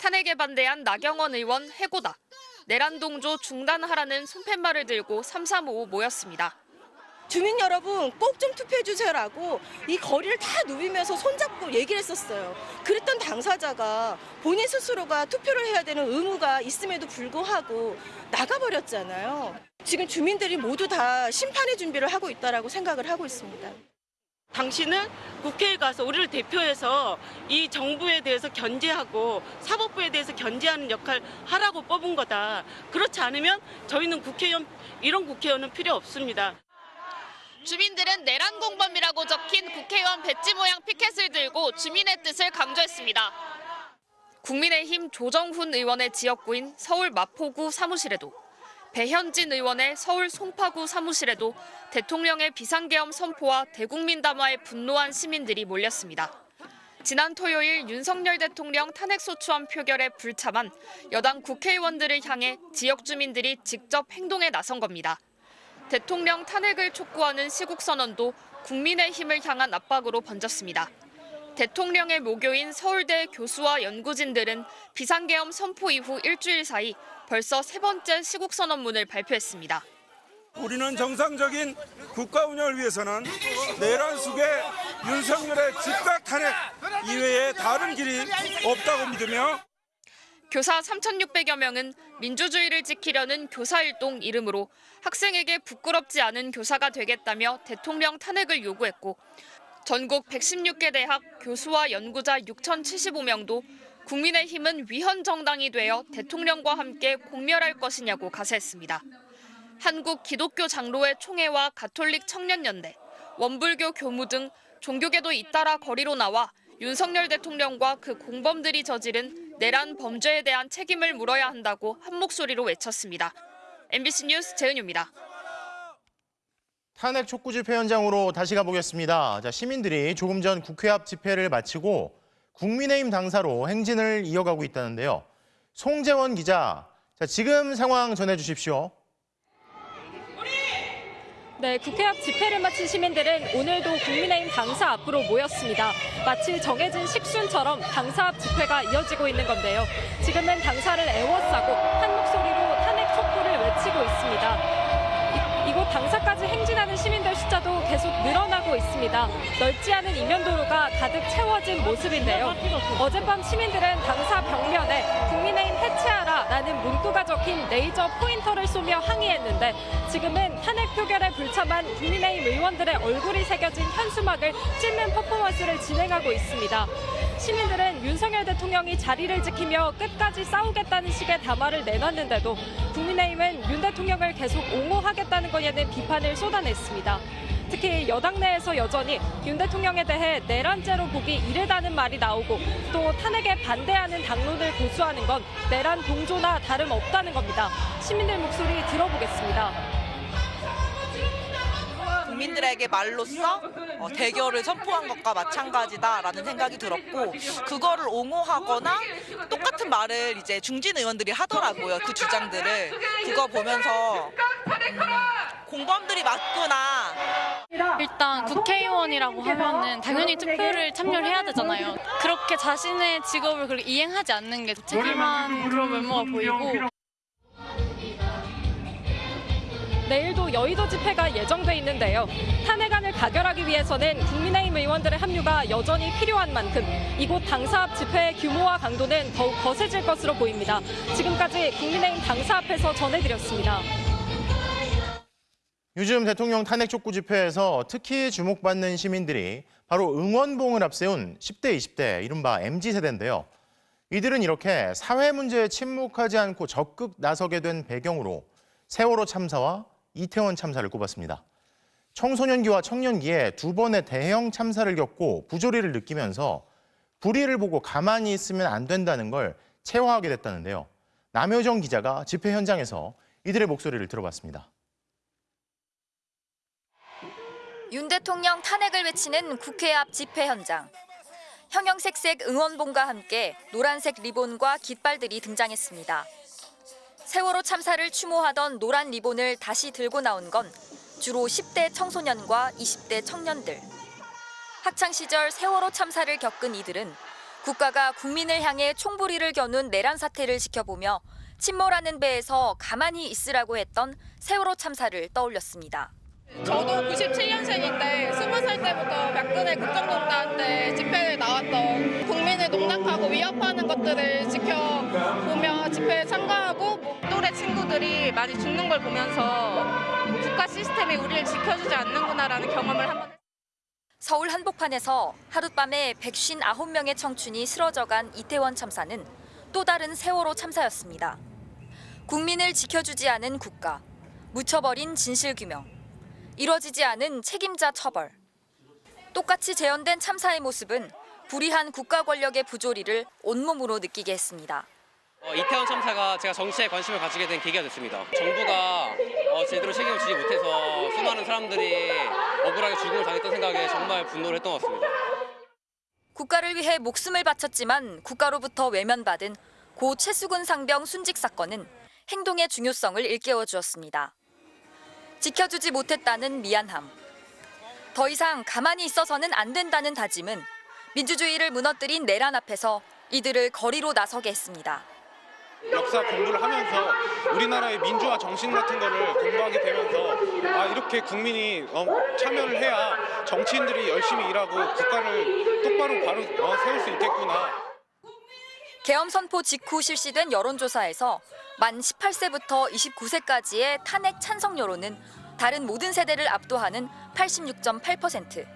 탄핵에 반대한 나경원 의원 해고다. 내란 동조 중단하라는 손팻말을 들고 335 모였습니다. 주민 여러분 꼭 좀 투표해주세요라고 이 거리를 다 누비면서 손잡고 얘기를 했었어요. 그랬던 당사자가 본인 스스로가 투표를 해야 되는 의무가 있음에도 불구하고 나가버렸잖아요. 지금 주민들이 모두 다 심판의 준비를 하고 있다라고 생각을 하고 있습니다. 당신은 국회에 가서 우리를 대표해서 이 정부에 대해서 견제하고 사법부에 대해서 견제하는 역할 하라고 뽑은 거다. 그렇지 않으면 저희는 이런 국회의원은 필요 없습니다. 주민들은 내란 공범이라고 적힌 국회의원 배지 모양 피켓을 들고 주민의 뜻을 강조했습니다. 국민의힘 조정훈 의원의 지역구인 서울 마포구 사무실에도, 배현진 의원의 서울 송파구 사무실에도 대통령의 비상계엄 선포와 대국민 담화에 분노한 시민들이 몰렸습니다. 지난 토요일 윤석열 대통령 탄핵소추안 표결에 불참한 여당 국회의원들을 향해 지역 주민들이 직접 행동에 나선 겁니다. 대통령 탄핵을 촉구하는 시국선언도 국민의힘을 향한 압박으로 번졌습니다. 대통령의 모교인 서울대 교수와 연구진들은 비상계엄 선포 이후 일주일 사이 벌써 세 번째 시국선언문을 발표했습니다. 우리는 정상적인 국가 운영을 위해서는 내란 속에 윤석열의 즉각 탄핵 이외에 다른 길이 없다고 믿으며 교사 3,600여 명은 민주주의를 지키려는 교사일동 이름으로 학생에게 부끄럽지 않은 교사가 되겠다며 대통령 탄핵을 요구했고, 전국 116개 대학 교수와 연구자 6,075명도 국민의힘은 위헌 정당이 되어 대통령과 함께 공멸할 것이냐고 가세했습니다. 한국 기독교 장로회 총회와 가톨릭 청년연대, 원불교 교무 등 종교계도 잇따라 거리로 나와 윤석열 대통령과 그 공범들이 저지른 내란 범죄에 대한 책임을 물어야 한다고 한 목소리로 외쳤습니다. MBC 뉴스 재은유입니다. 탄핵 촉구 집회 현장으로 다시 가보겠습니다. 시민들이 조금 전 국회 앞 집회를 마치고 국민의힘 당사로 행진을 이어가고 있다는데요. 송재원 기자, 지금 상황 전해주십시오. 네, 국회 앞 집회를 마친 시민들은 오늘도 국민의힘 당사 앞으로 모였습니다. 마치 정해진 식순처럼 당사 앞 집회가 이어지고 있는 건데요. 지금은 당사를 애워싸고 한 목소리로 탄핵 촉구를 외치고 있습니다. 이곳 당사까지 행진하는 시민들 숫자도 계속 늘어나고 있습니다. 넓지 않은 이면도로가 가득 채워진 모습인데요. 어젯밤 시민들은 당사 벽면에 국민의힘 해체하라라는 문구가 적힌 레이저 포인터를 쏘며 항의했는데, 지금은 탄핵 표결에 불참한 국민의힘 의원들의 얼굴이 새겨진 현수막을 찢는 퍼포먼스를 진행하고 있습니다. 시민들은 윤석열 대통령이 자리를 지키며 끝까지 싸우겠다는 식의 담화를 내놨는데도 국민의힘은 윤 대통령을 계속 옹호하겠다는 것에는 비판을 쏟아냈습니다. 특히 여당 내에서 여전히 윤 대통령에 대해 내란죄로 보기 이르다는 말이 나오고 또 탄핵에 반대하는 당론을 고수하는 건 내란 동조나 다름없다는 겁니다. 시민들 목소리 들어보겠습니다. 국민들에게 말로써 대결을 선포한 것과 마찬가지다라는 생각이 들었고, 그거를 옹호하거나 똑같은 말을 이제 중진 의원들이 하더라고요. 그 주장들을. 그거 보면서 공범들이 맞구나. 일단 국회의원이라고 하면은 당연히 투표를 참여를 해야 되잖아요. 그렇게 자신의 직업을 그렇게 이행하지 않는 게 책임한 그런 면모가 보이고. 내일도 여의도 집회가 예정돼 있는데요. 탄핵안을 가결하기 위해서는 국민의힘 의원들의 합류가 여전히 필요한 만큼 이곳 당사 앞 집회의 규모와 강도는 더욱 거세질 것으로 보입니다. 지금까지 국민의힘 당사 앞에서 전해드렸습니다. 요즘 대통령 탄핵 촉구 집회에서 특히 주목받는 시민들이 바로 응원봉을 앞세운 10대, 20대, 이른바 MZ세대인데요. 이들은 이렇게 사회 문제에 침묵하지 않고 적극 나서게 된 배경으로 세월호 참사와 이태원 참사를 꼽았습니다. 청소년기와 청년기에 두 번의 대형 참사를 겪고 부조리를 느끼면서 불의를 보고 가만히 있으면 안 된다는 걸 체화하게 됐다는데요. 남효정 기자가 집회 현장에서 이들의 목소리를 들어봤습니다. 윤 대통령 탄핵을 외치는 국회 앞 집회 현장. 형형색색 응원봉과 함께 노란색 리본과 깃발들이 등장했습니다. 세월호 참사를 추모하던 노란 리본을 다시 들고 나온 건 주로 10대 청소년과 20대 청년들. 학창시절 세월호 참사를 겪은 이들은 국가가 국민을 향해 총부리를 겨눈 내란 사태를 지켜보며 침몰하는 배에서 가만히 있으라고 했던 세월호 참사를 떠올렸습니다. 저도 97년생인데 20살 때부터 박근혜 국정농단 때 집회에 나왔던 국민을 농락하고 위협하는 것들을 지켜보며 집회에 참가하고 또래 친구들이 많이 죽는 걸 보면서 국가 시스템이 우리를 지켜주지 않는구나라는 경험을 한번 했습니다. 서울 한복판에서 하룻밤에 159명의 청춘이 쓰러져간 이태원 참사는 또 다른 세월호 참사였습니다. 국민을 지켜주지 않은 국가, 묻혀버린 진실규명. 이뤄지지 않은 책임자 처벌. 똑같이 재현된 참사의 모습은 불의한 국가 권력의 부조리를 온몸으로 느끼게 했습니다. 이태원 참사가 제가 정치에 관심을 가지게 된 계기가 됐습니다. 정부가 제대로 책임을 지지 못해서 수많은 사람들이 억울하게 죽음을 당했던 생각에 정말 분노를 했던 것 같습니다. 국가를 위해 목숨을 바쳤지만 국가로부터 외면받은 고 최수근 상병 순직 사건은 행동의 중요성을 일깨워 주었습니다. 지켜주지 못했다는 미안함. 더 이상 가만히 있어서는 안 된다는 다짐은 민주주의를 무너뜨린 내란 앞에서 이들을 거리로 나서게 했습니다. 역사 공부를 하면서 우리나라의 민주화 정신 같은 거를 공부하게 되면서 이렇게 국민이 참여를 해야 정치인들이 열심히 일하고 국가를 똑바로 세울 수 있겠구나. 계엄 선포 직후 실시된 여론조사에서 만 18세부터 29세까지의 탄핵 찬성 여론은 다른 모든 세대를 압도하는 86.8%.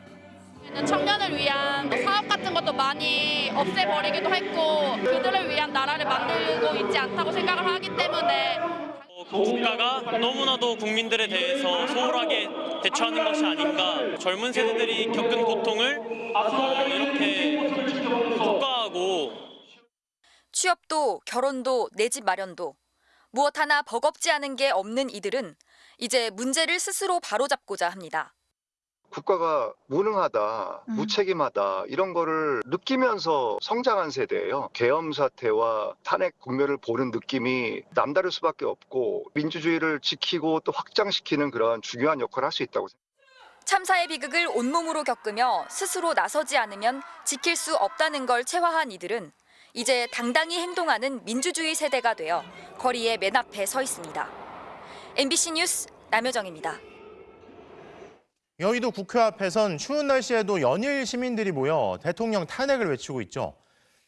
청년을 위한 사업 같은 것도 많이 없애버리기도 했고 그들을 위한 나라를 만들고 있지 않다고 생각을 하기 때문에 국가가 너무나도 국민들에 대해서 소홀하게 대처하는 것이 아닌가. 젊은 세대들이 겪은 고통을 이렇게 국가하고 취업도 결혼도 내 집 마련도 무엇 하나 버겁지 않은 게 없는 이들은 이제 문제를 스스로 바로잡고자 합니다. 국가가 무능하다, 무책임하다 이런 거를 느끼면서 성장한 세대예요. 계엄 사태와 탄핵 국면을 보는 느낌이 남다를 수밖에 없고 민주주의를 지키고 또 확장시키는 그런 중요한 역할을 할 수 있다고 생각합니다. 참사의 비극을 온몸으로 겪으며 스스로 나서지 않으면 지킬 수 없다는 걸 체화한 이들은 이제 당당히 행동하는 민주주의 세대가 되어 거리의 맨 앞에 서 있습니다. MBC 뉴스 남효정입니다. 여의도 국회 앞에선 추운 날씨에도 연일 시민들이 모여 대통령 탄핵을 외치고 있죠.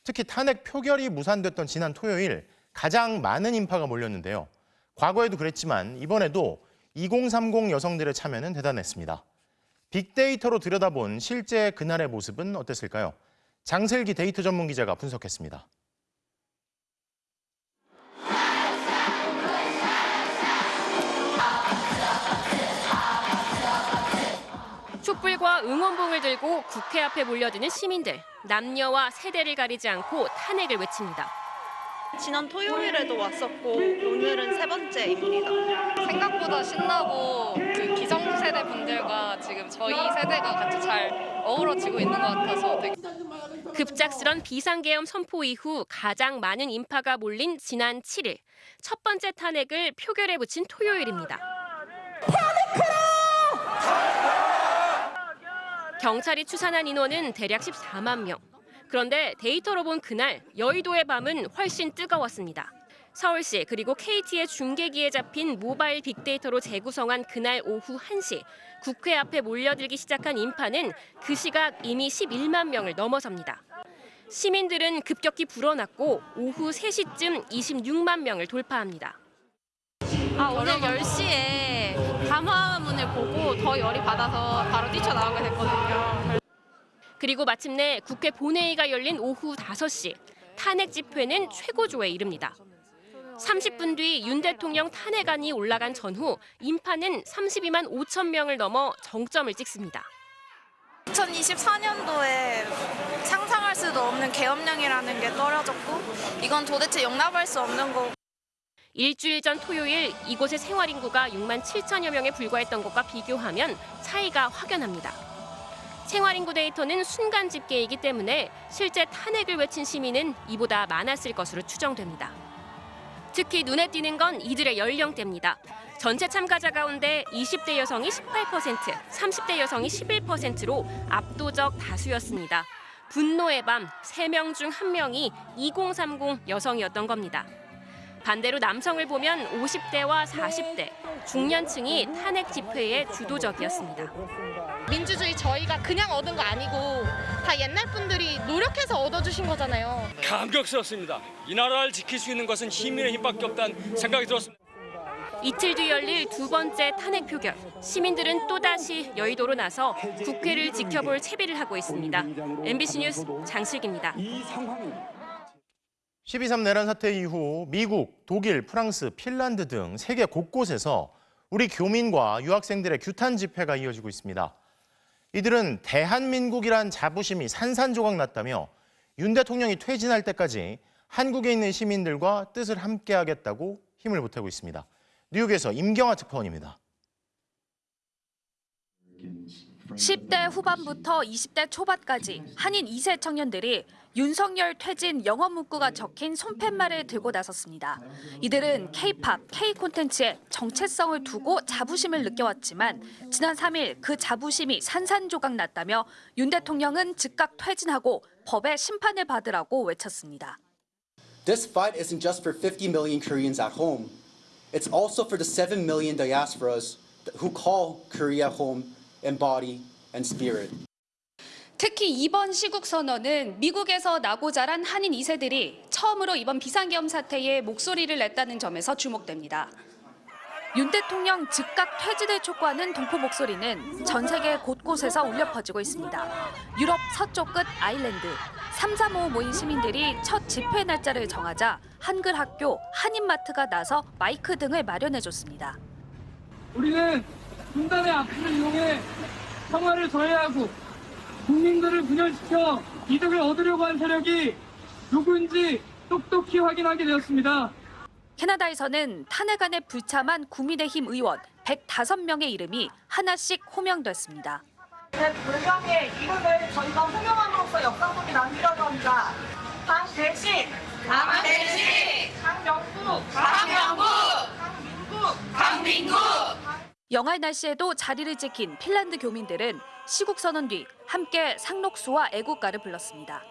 특히 탄핵 표결이 무산됐던 지난 토요일 가장 많은 인파가 몰렸는데요. 과거에도 그랬지만 이번에도 2030 여성들의 참여는 대단했습니다. 빅데이터로 들여다본 실제 그날의 모습은 어땠을까요? 장슬기 데이터 전문 기자가 분석했습니다. 촛불과 응원봉을 들고 국회 앞에 몰려드는 시민들. 남녀와 세대를 가리지 않고 탄핵을 외칩니다. 지난 토요일에도 왔었고 오늘은 세 번째입니다. 생각보다 신나고 그 기성세대 분들과 지금 저희 세대가 같이 잘 어우러지고 있는 것 같아서 되게 급작스런 비상계엄 선포 이후 가장 많은 인파가 몰린 지난 7일. 첫 번째 탄핵을 표결에 붙인 토요일입니다. 경찰이 추산한 인원은 대략 14만 명. 그런데 데이터로 본 그날 여의도의 밤은 훨씬 뜨거웠습니다. 서울시 그리고 KT의 중계기에 잡힌 모바일 빅데이터로 재구성한 그날 오후 1시 국회 앞에 몰려들기 시작한 인파는 그 시각 이미 11만 명을 넘어섭니다. 시민들은 급격히 불어났고 오후 3시쯤 26만 명을 돌파합니다. 오늘 10시에 담화문을 보고 더 열이 받아서 바로 뛰쳐나오게 됐거든요. 그리고 마침내 국회 본회의가 열린 오후 5시. 탄핵 집회는 최고조에 이릅니다. 30분 뒤 윤 대통령 탄핵안이 올라간 전후 인파는 32만 5천 명을 넘어 정점을 찍습니다. 2024년도에 상상할 수도 없는 계엄령이라는 게 떨어졌고 이건 도대체 용납할 수 없는 거고. 일주일 전 토요일 이곳의 생활 인구가 6만 7천여 명에 불과했던 것과 비교하면 차이가 확연합니다. 생활 인구 데이터는 순간 집계이기 때문에 실제 탄핵을 외친 시민은 이보다 많았을 것으로 추정됩니다. 특히 눈에 띄는 건 이들의 연령대입니다. 전체 참가자 가운데 20대 여성이 18%, 30대 여성이 11%로 압도적 다수였습니다. 분노의 밤 3명 중 1명이 2030 여성이었던 겁니다. 반대로 남성을 보면 50대와 40대, 중년층이 탄핵 집회에 주도적이었습니다. 민주주의 저희가 그냥 얻은 거 아니고 다 옛날 분들이 노력해서 얻어주신 거잖아요. 감격스럽습니다. 이 나라를 지킬 수 있는 것은 시민의 힘밖에 없다는 생각이 들었습니다. 이틀 뒤 열릴 두 번째 탄핵 표결. 시민들은 또다시 여의도로 나서 국회를 지켜볼 채비를 하고 있습니다. MBC 뉴스 장슬기입니다. 12.3 내란 사태 이후 미국, 독일, 프랑스, 핀란드 등 세계 곳곳에서 우리 교민과 유학생들의 규탄 집회가 이어지고 있습니다. 이들은 대한민국이란 자부심이 산산조각 났다며 윤 대통령이 퇴진할 때까지 한국에 있는 시민들과 뜻을 함께하겠다고 힘을 보태고 있습니다. 뉴욕에서 임경아 특파원입니다. 10대 후반부터 20대 초반까지 한인 2세 청년들이 윤석열 퇴진 영어 문구가 적힌 손팻말을 들고 나섰습니다. 이들은 K-팝, K-콘텐츠의 정체성을 두고 자부심을 느껴왔지만 지난 3일 그 자부심이 산산조각 났다며 윤 대통령은 즉각 퇴진하고 법의 심판을 받으라고 외쳤습니다. This fight isn't just for 50 million Koreans at home. It's also for the 7 million diasporas who call Korea home in body and spirit. 특히 이번 시국 선언은 미국에서 나고 자란 한인 2세들이 처음으로 이번 비상계엄 사태에 목소리를 냈다는 점에서 주목됩니다. 윤 대통령 즉각 퇴진을 촉구하는 동포 목소리는 전 세계 곳곳에서 울려 퍼지고 있습니다. 유럽 서쪽 끝 아일랜드, 335 모인 시민들이 첫 집회 날짜를 정하자 한글 학교, 한인마트가 나서 마이크 등을 마련해줬습니다. 우리는 분단의 악순을 이용해 평화를 저해하고 국민들을 분열시켜 이득을 얻으려고 한 세력이 누구인지 똑똑히 확인하게 되었습니다. 캐나다에서는 탄핵안에 불참한 국민의힘 의원 105명의 이름이 하나씩 호명됐습니다. 불경의 이름을 저희가 호명함으로써 역사 속에 남기려고 합니다. 강대식, 강명국, 강민국. 영할 날씨에도 자리를 지킨 핀란드 교민들은 시국 선언 뒤 함께 상록수와 애국가를 불렀습니다.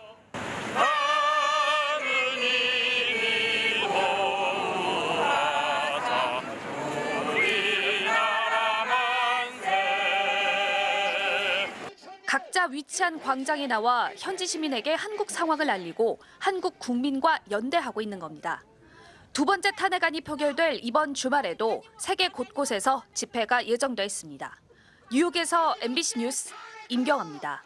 각자 위치한 광장에 나와 현지 시민에게 한국 상황을 알리고 한국 국민과 연대하고 있는 겁니다. 두 번째 탄핵안이 표결될 이번 주말에도 세계 곳곳에서 집회가 예정돼 있습니다. 뉴욕에서 MBC 뉴스 임경아입니다.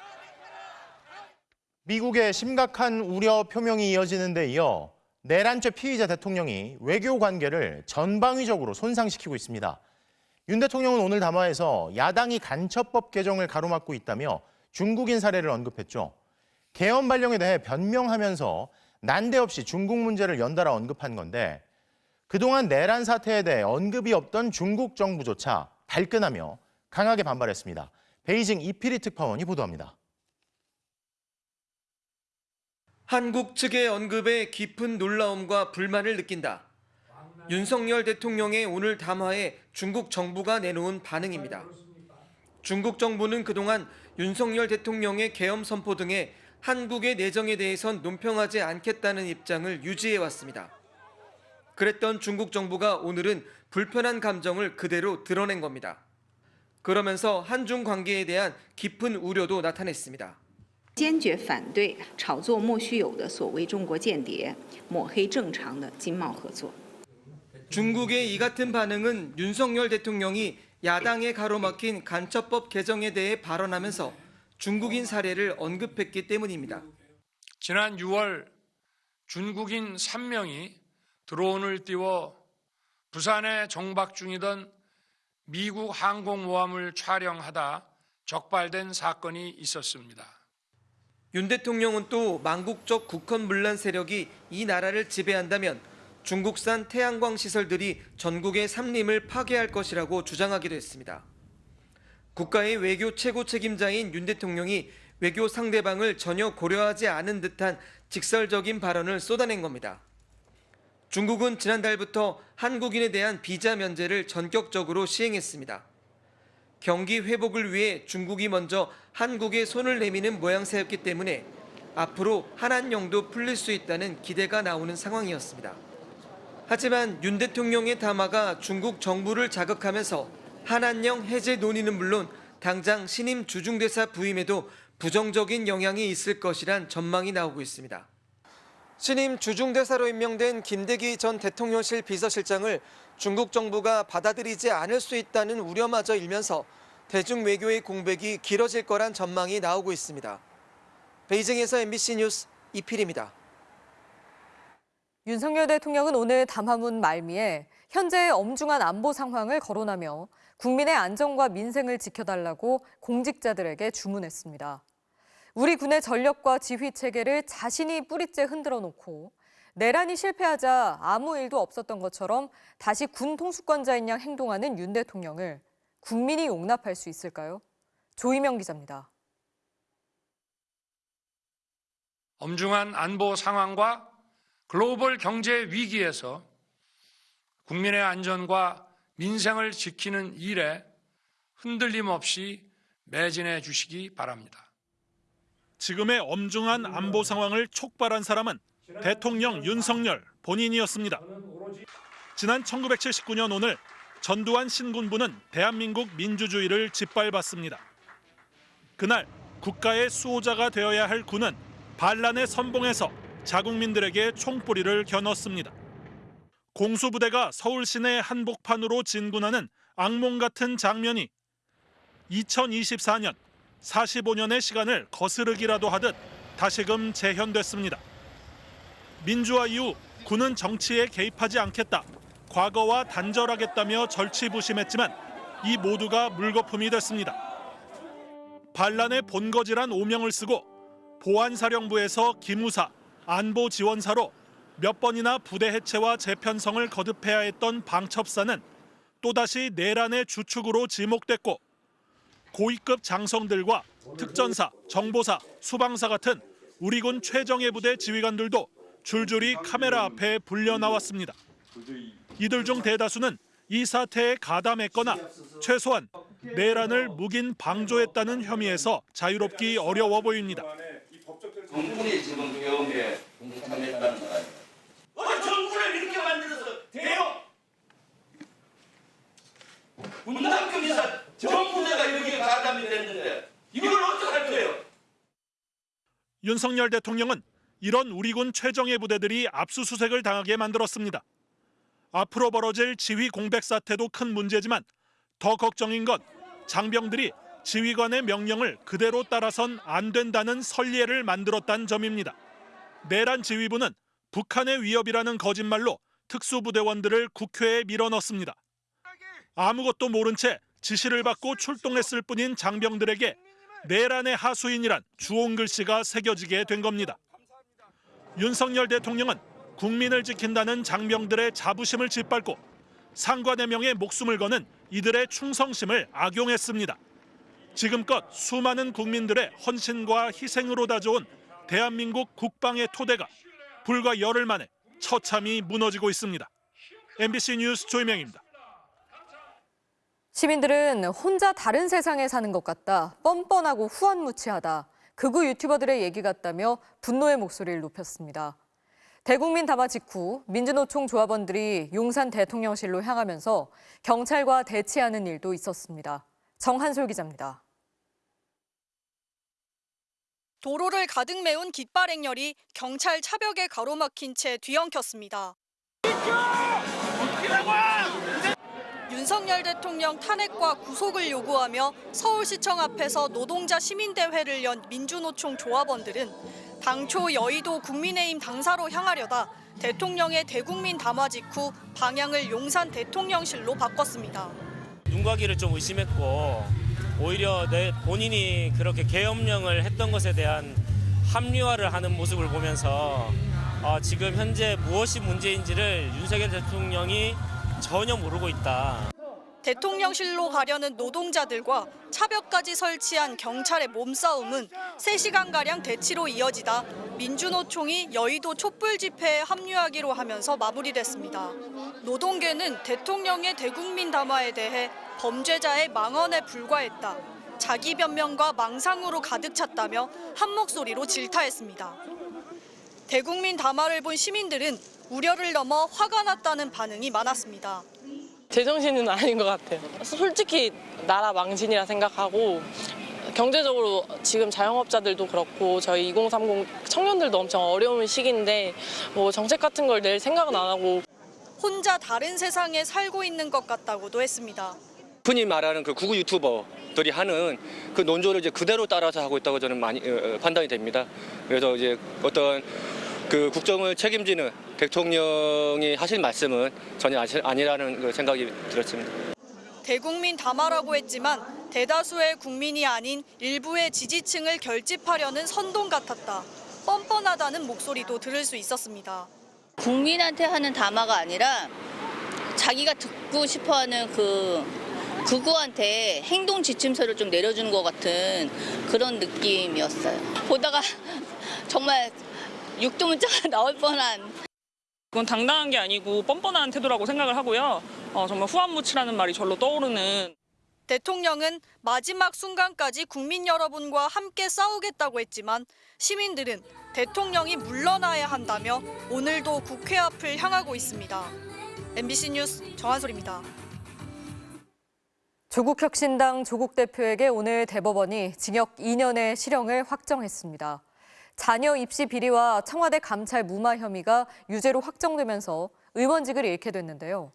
미국의 심각한 우려 표명이 이어지는 데 이어 내란죄 피의자 대통령이 외교 관계를 전방위적으로 손상시키고 있습니다. 윤 대통령은 오늘 담화에서 야당이 간첩법 개정을 가로막고 있다며 중국인 사례를 언급했죠. 계엄 발령에 대해 변명하면서 난데없이 중국 문제를 연달아 언급한 건데 그동안 내란 사태에 대해 언급이 없던 중국 정부조차 발끈하며 강하게 반발했습니다. 베이징 이피리 특파원이 보도합니다. 한국 측의 언급에 깊은 놀라움과 불만을 느낀다. 윤석열 대통령의 오늘 담화에 중국 정부가 내놓은 반응입니다. 중국 정부는 그동안 윤석열 대통령의 계엄 선포 등에 한국의 내정에 대해선 논평하지 않겠다는 입장을 유지해왔습니다. 그랬던 중국 정부가 오늘은 불편한 감정을 그대로 드러낸 겁니다. 그러면서 한중 관계에 대한 깊은 우려도 나타냈습니다. 坚决反对炒作莫须有的所谓中国间谍，抹黑正常的经贸合作。 중국의 이 같은 반응은 윤석열 대통령이 야당에 가로막힌 간첩법 개정에 대해 발언하면서 중국인 사례를 언급했기 때문입니다. 지난 6월 중국인 3명이 드론을 띄워 부산에 정박 중이던 미국 항공모함을 촬영하다 적발된 사건이 있었습니다. 윤 대통령은 또 망국적 국헌 문란 세력이 이 나라를 지배한다면 중국산 태양광 시설들이 전국의 산림을 파괴할 것이라고 주장하기도 했습니다. 국가의 외교 최고 책임자인 윤 대통령이 외교 상대방을 전혀 고려하지 않은 듯한 직설적인 발언을 쏟아낸 겁니다. 중국은 지난달부터 한국인에 대한 비자 면제를 전격적으로 시행했습니다. 경기 회복을 위해 중국이 먼저 한국에 손을 내미는 모양새였기 때문에 앞으로 한한령도 풀릴 수 있다는 기대가 나오는 상황이었습니다. 하지만 윤 대통령의 담화가 중국 정부를 자극하면서 한한령 해제 논의는 물론 당장 신임 주중대사 부임에도 부정적인 영향이 있을 것이란 전망이 나오고 있습니다. 신임 주중대사로 임명된 김대기 전 대통령실 비서실장을 중국 정부가 받아들이지 않을 수 있다는 우려마저 일면서 대중외교의 공백이 길어질 거란 전망이 나오고 있습니다. 베이징에서 MBC 뉴스 이필입니다. 윤석열 대통령은 오늘 담화문 말미에 현재의 엄중한 안보 상황을 거론하며 국민의 안전과 민생을 지켜달라고 공직자들에게 주문했습니다. 우리 군의 전력과 지휘 체계를 자신이 뿌리째 흔들어 놓고 내란이 실패하자 아무 일도 없었던 것처럼 다시 군 통수권자인 양 행동하는 윤 대통령을 국민이 용납할 수 있을까요? 조희명 기자입니다. 엄중한 안보 상황과 글로벌 경제 위기에서 국민의 안전과 민생을 지키는 일에 흔들림 없이 매진해 주시기 바랍니다. 지금의 엄중한 안보 상황을 촉발한 사람은 대통령 윤석열 본인이었습니다. 지난 1979년 오늘 전두환 신군부는 대한민국 민주주의를 짓밟았습니다. 그날 국가의 수호자가 되어야 할 군은 반란에 선봉해서 자국민들에게 총뿌리를 겨눴습니다. 공수부대가 서울 시내 한복판으로 진군하는 악몽 같은 장면이 2024년 45년의 시간을 거스르기라도 하듯 다시금 재현됐습니다. 민주화 이후 군은 정치에 개입하지 않겠다, 과거와 단절하겠다며 절치부심했지만 이 모두가 물거품이 됐습니다. 반란의 본거지란 오명을 쓰고 보안사령부에서 기무사, 안보지원사로 몇 번이나 부대 해체와 재편성을 거듭해야 했던 방첩사는 또다시 내란의 주축으로 지목됐고 고위급 장성들과 특전사, 정보사, 수방사 같은 우리 군 최정예 부대 지휘관들도 줄줄이 카메라 앞에 불려 나왔습니다. 이들 중 대다수는 이 사태에 가담했거나 최소한 내란을 묵인 방조했다는 혐의에서 자유롭기 어려워 보입니다. 정부군이 지금 계엄에 참여했다는 거 아니에요? 어디 정부를 이렇게 만들어서 돼요? 문당급이사 정부대가 여기에 가담이 됐는데 이걸 어떻게 할 거예요? 윤석열 대통령은 이런 우리 군 최정예 부대들이 압수수색을 당하게 만들었습니다. 앞으로 벌어질 지휘 공백 사태도 큰 문제지만 더 걱정인 건 장병들이 지휘관의 명령을 그대로 따라선 안 된다는 선례를 만들었다는 점입니다. 내란 지휘부는 북한의 위협이라는 거짓말로 특수부대원들을 국회에 밀어넣습니다. 아무것도 모른 채 지시를 받고 출동했을 뿐인 장병들에게 내란의 하수인이란 주홍 글씨가 새겨지게 된 겁니다. 윤석열 대통령은 국민을 지킨다는 장병들의 자부심을 짓밟고 상관의 명에 목숨을 거는 이들의 충성심을 악용했습니다. 지금껏 수많은 국민들의 헌신과 희생으로 다져온 대한민국 국방의 토대가 불과 열흘 만에 처참히 무너지고 있습니다. MBC 뉴스 조희명입니다. 시민들은 혼자 다른 세상에 사는 것 같다, 뻔뻔하고 후안무치하다, 극우 유튜버들의 얘기 같다며 분노의 목소리를 높였습니다. 대국민 담화 직후 민주노총 조합원들이 용산 대통령실로 향하면서 경찰과 대치하는 일도 있었습니다. 정한솔 기자입니다. 도로를 가득 메운 깃발 행렬이 경찰 차벽에 가로막힌 채 뒤엉켰습니다. 윤석열 대통령 탄핵과 구속을 요구하며 서울시청 앞에서 노동자 시민대회를 연 민주노총 조합원들은 당초 여의도 국민의힘 당사로 향하려다 대통령의 대국민 담화 직후 방향을 용산 대통령실로 바꿨습니다. 눈과 귀를 좀 의심했고 오히려 본인이 그렇게 계엄령을 했던 것에 대한 합리화를 하는 모습을 보면서 지금 현재 무엇이 문제인지를 윤석열 대통령이 전혀 모르고 있다. 대통령실로 가려는 노동자들과 차벽까지 설치한 경찰의 몸싸움은 3시간가량 대치로 이어지다 민주노총이 여의도 촛불 집회에 합류하기로 하면서 마무리됐습니다. 노동계는 대통령의 대국민 담화에 대해 범죄자의 망언에 불과했다, 자기 변명과 망상으로 가득 찼다며 한 목소리로 질타했습니다. 대국민 담화를 본 시민들은 우려를 넘어 화가 났다는 반응이 많았습니다. 제정신은 아닌 것 같아요. 솔직히 나라 망신이라 생각하고 경제적으로 지금 자영업자들도 그렇고 저희 2030 청년들도 엄청 어려운 시기인데 뭐 정책 같은 걸 낼 생각은 안 하고 혼자 다른 세상에 살고 있는 것 같다고도 했습니다. 흔히 말하는 그 극우 유튜버들이 하는 그 논조를 이제 그대로 따라서 하고 있다고 저는 많이 판단이 됩니다. 그래서 이제 어떤 그 국정을 책임지는 대통령이 하신 말씀은 전혀 아니라는 그 생각이 들었습니다. 대국민 담화라고 했지만 대다수의 국민이 아닌 일부의 지지층을 결집하려는 선동 같았다, 뻔뻔하다는 목소리도 들을 수 있었습니다. 국민한테 하는 담화가 아니라 자기가 듣고 싶어하는 그 극우한테 행동 지침서를 좀 내려주는 것 같은 그런 느낌이었어요. 보다가 정말 육두문자가 나올 뻔한. 그건 당당한 게 아니고 뻔뻔한 태도라고 생각을 하고요. 정말 후안무치라는 말이 절로 떠오르는. 대통령은 마지막 순간까지 국민 여러분과 함께 싸우겠다고 했지만 시민들은 대통령이 물러나야 한다며 오늘도 국회 앞을 향하고 있습니다. MBC 뉴스 정한솔입니다. 조국혁신당 조국 대표에게 오늘 대법원이 징역 2년의 실형을 확정했습니다. 자녀 입시 비리와 청와대 감찰 무마 혐의가 유죄로 확정되면서 의원직을 잃게 됐는데요.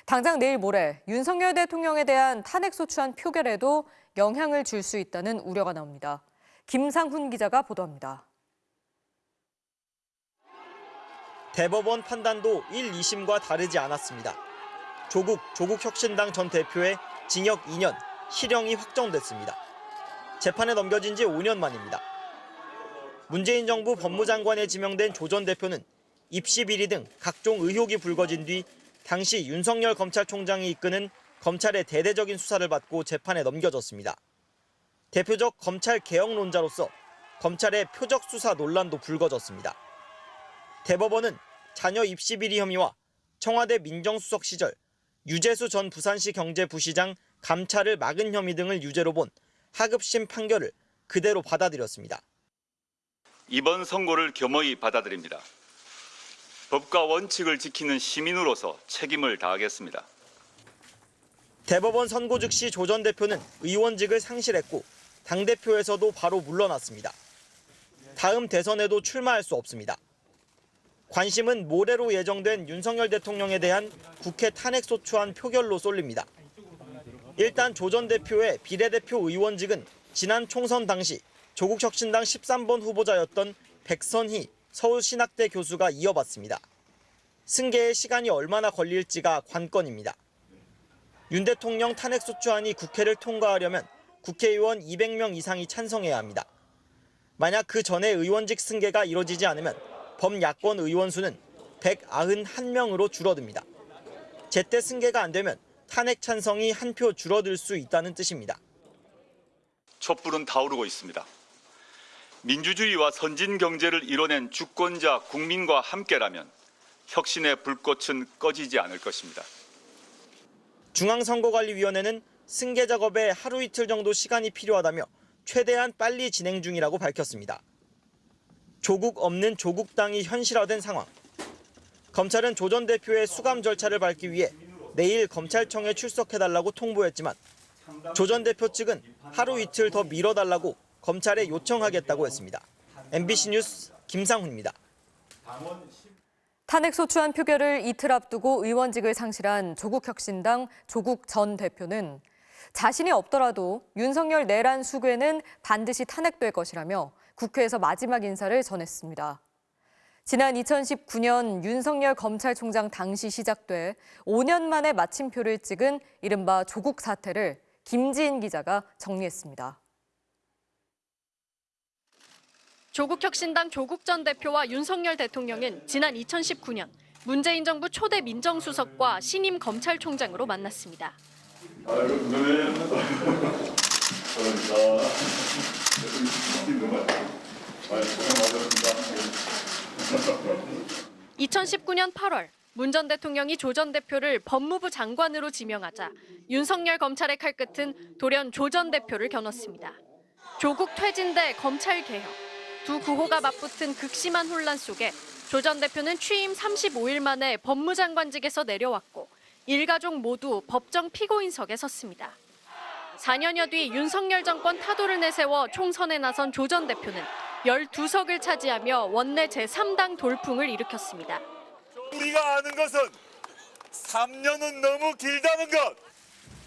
당장 내일 모레 윤석열 대통령에 대한 탄핵소추안 표결에도 영향을 줄 수 있다는 우려가 나옵니다. 김상훈 기자가 보도합니다. 대법원 판단도 1, 2심과 다르지 않았습니다. 조국혁신당 전 대표의 징역 2년, 실형이 확정됐습니다. 재판에 넘겨진 지 5년 만입니다. 문재인 정부 법무장관에 지명된 조 전 대표는 입시 비리 등 각종 의혹이 불거진 뒤 당시 윤석열 검찰총장이 이끄는 검찰의 대대적인 수사를 받고 재판에 넘겨졌습니다. 대표적 검찰 개혁론자로서 검찰의 표적 수사 논란도 불거졌습니다. 대법원은 자녀 입시 비리 혐의와 청와대 민정수석 시절 유재수 전 부산시 경제부시장 감찰을 막은 혐의 등을 유죄로 본 하급심 판결을 그대로 받아들였습니다. 이번 선고를 겸허히 받아들입니다. 법과 원칙을 지키는 시민으로서 책임을 다하겠습니다. 대법원 선고 즉시 조 전 대표는 의원직을 상실했고 당대표에서도 바로 물러났습니다. 다음 대선에도 출마할 수 없습니다. 관심은 모레로 예정된 윤석열 대통령에 대한 국회 탄핵소추안 표결로 쏠립니다. 일단 조 전 대표의 비례대표 의원직은 지난 총선 당시 조국혁신당 13번 후보자였던 백선희 서울신학대 교수가 이어받습니다. 승계에 시간이 얼마나 걸릴지가 관건입니다. 윤 대통령 탄핵소추안이 국회를 통과하려면 국회의원 200명 이상이 찬성해야 합니다. 만약 그 전에 의원직 승계가 이뤄지지 않으면 범야권 의원 수는 191명으로 줄어듭니다. 제때 승계가 안 되면 탄핵 찬성이 한 표 줄어들 수 있다는 뜻입니다. 촛불은 타오르고 있습니다. 민주주의와 선진 경제를 이뤄낸 주권자 국민과 함께라면 혁신의 불꽃은 꺼지지 않을 것입니다. 중앙선거관리위원회는 승계 작업에 하루 이틀 정도 시간이 필요하다며 최대한 빨리 진행 중이라고 밝혔습니다. 조국 없는 조국당이 현실화된 상황. 검찰은 조 전 대표의 수감 절차를 밟기 위해 내일 검찰청에 출석해달라고 통보했지만 조 전 대표 측은 하루 이틀 더 미뤄달라고 검찰에 요청하겠다고 했습니다. MBC 뉴스 김상훈입니다. 탄핵소추안 표결을 이틀 앞두고 의원직을 상실한 조국혁신당 조국 전 대표는 자신이 없더라도 윤석열 내란 수괴는 반드시 탄핵될 것이라며 국회에서 마지막 인사를 전했습니다. 지난 2019년 윤석열 검찰총장 당시 시작돼 5년 만에 마침표를 찍은 이른바 조국 사태를 김지인 기자가 정리했습니다. 조국혁신당 조국 전 대표와 윤석열 대통령은 지난 2019년 문재인 정부 초대 민정수석과 신임 검찰총장으로 만났습니다. 2019년 8월 문 전 대통령이 조 전 대표를 법무부 장관으로 지명하자 윤석열 검찰의 칼끝은 돌연 조 전 대표를 겨눴습니다. 조국 퇴진 대 검찰 개혁, 두 구호가 맞붙은 극심한 혼란 속에 조 전 대표는 취임 35일 만에 법무장관직에서 내려왔고 일가족 모두 법정 피고인석에 섰습니다. 4년여 뒤 윤석열 정권 타도를 내세워 총선에 나선 조 전 대표는 12석을 차지하며 원내 제3당 돌풍을 일으켰습니다. 우리가 아는 것은 3년은 너무 길다는 것.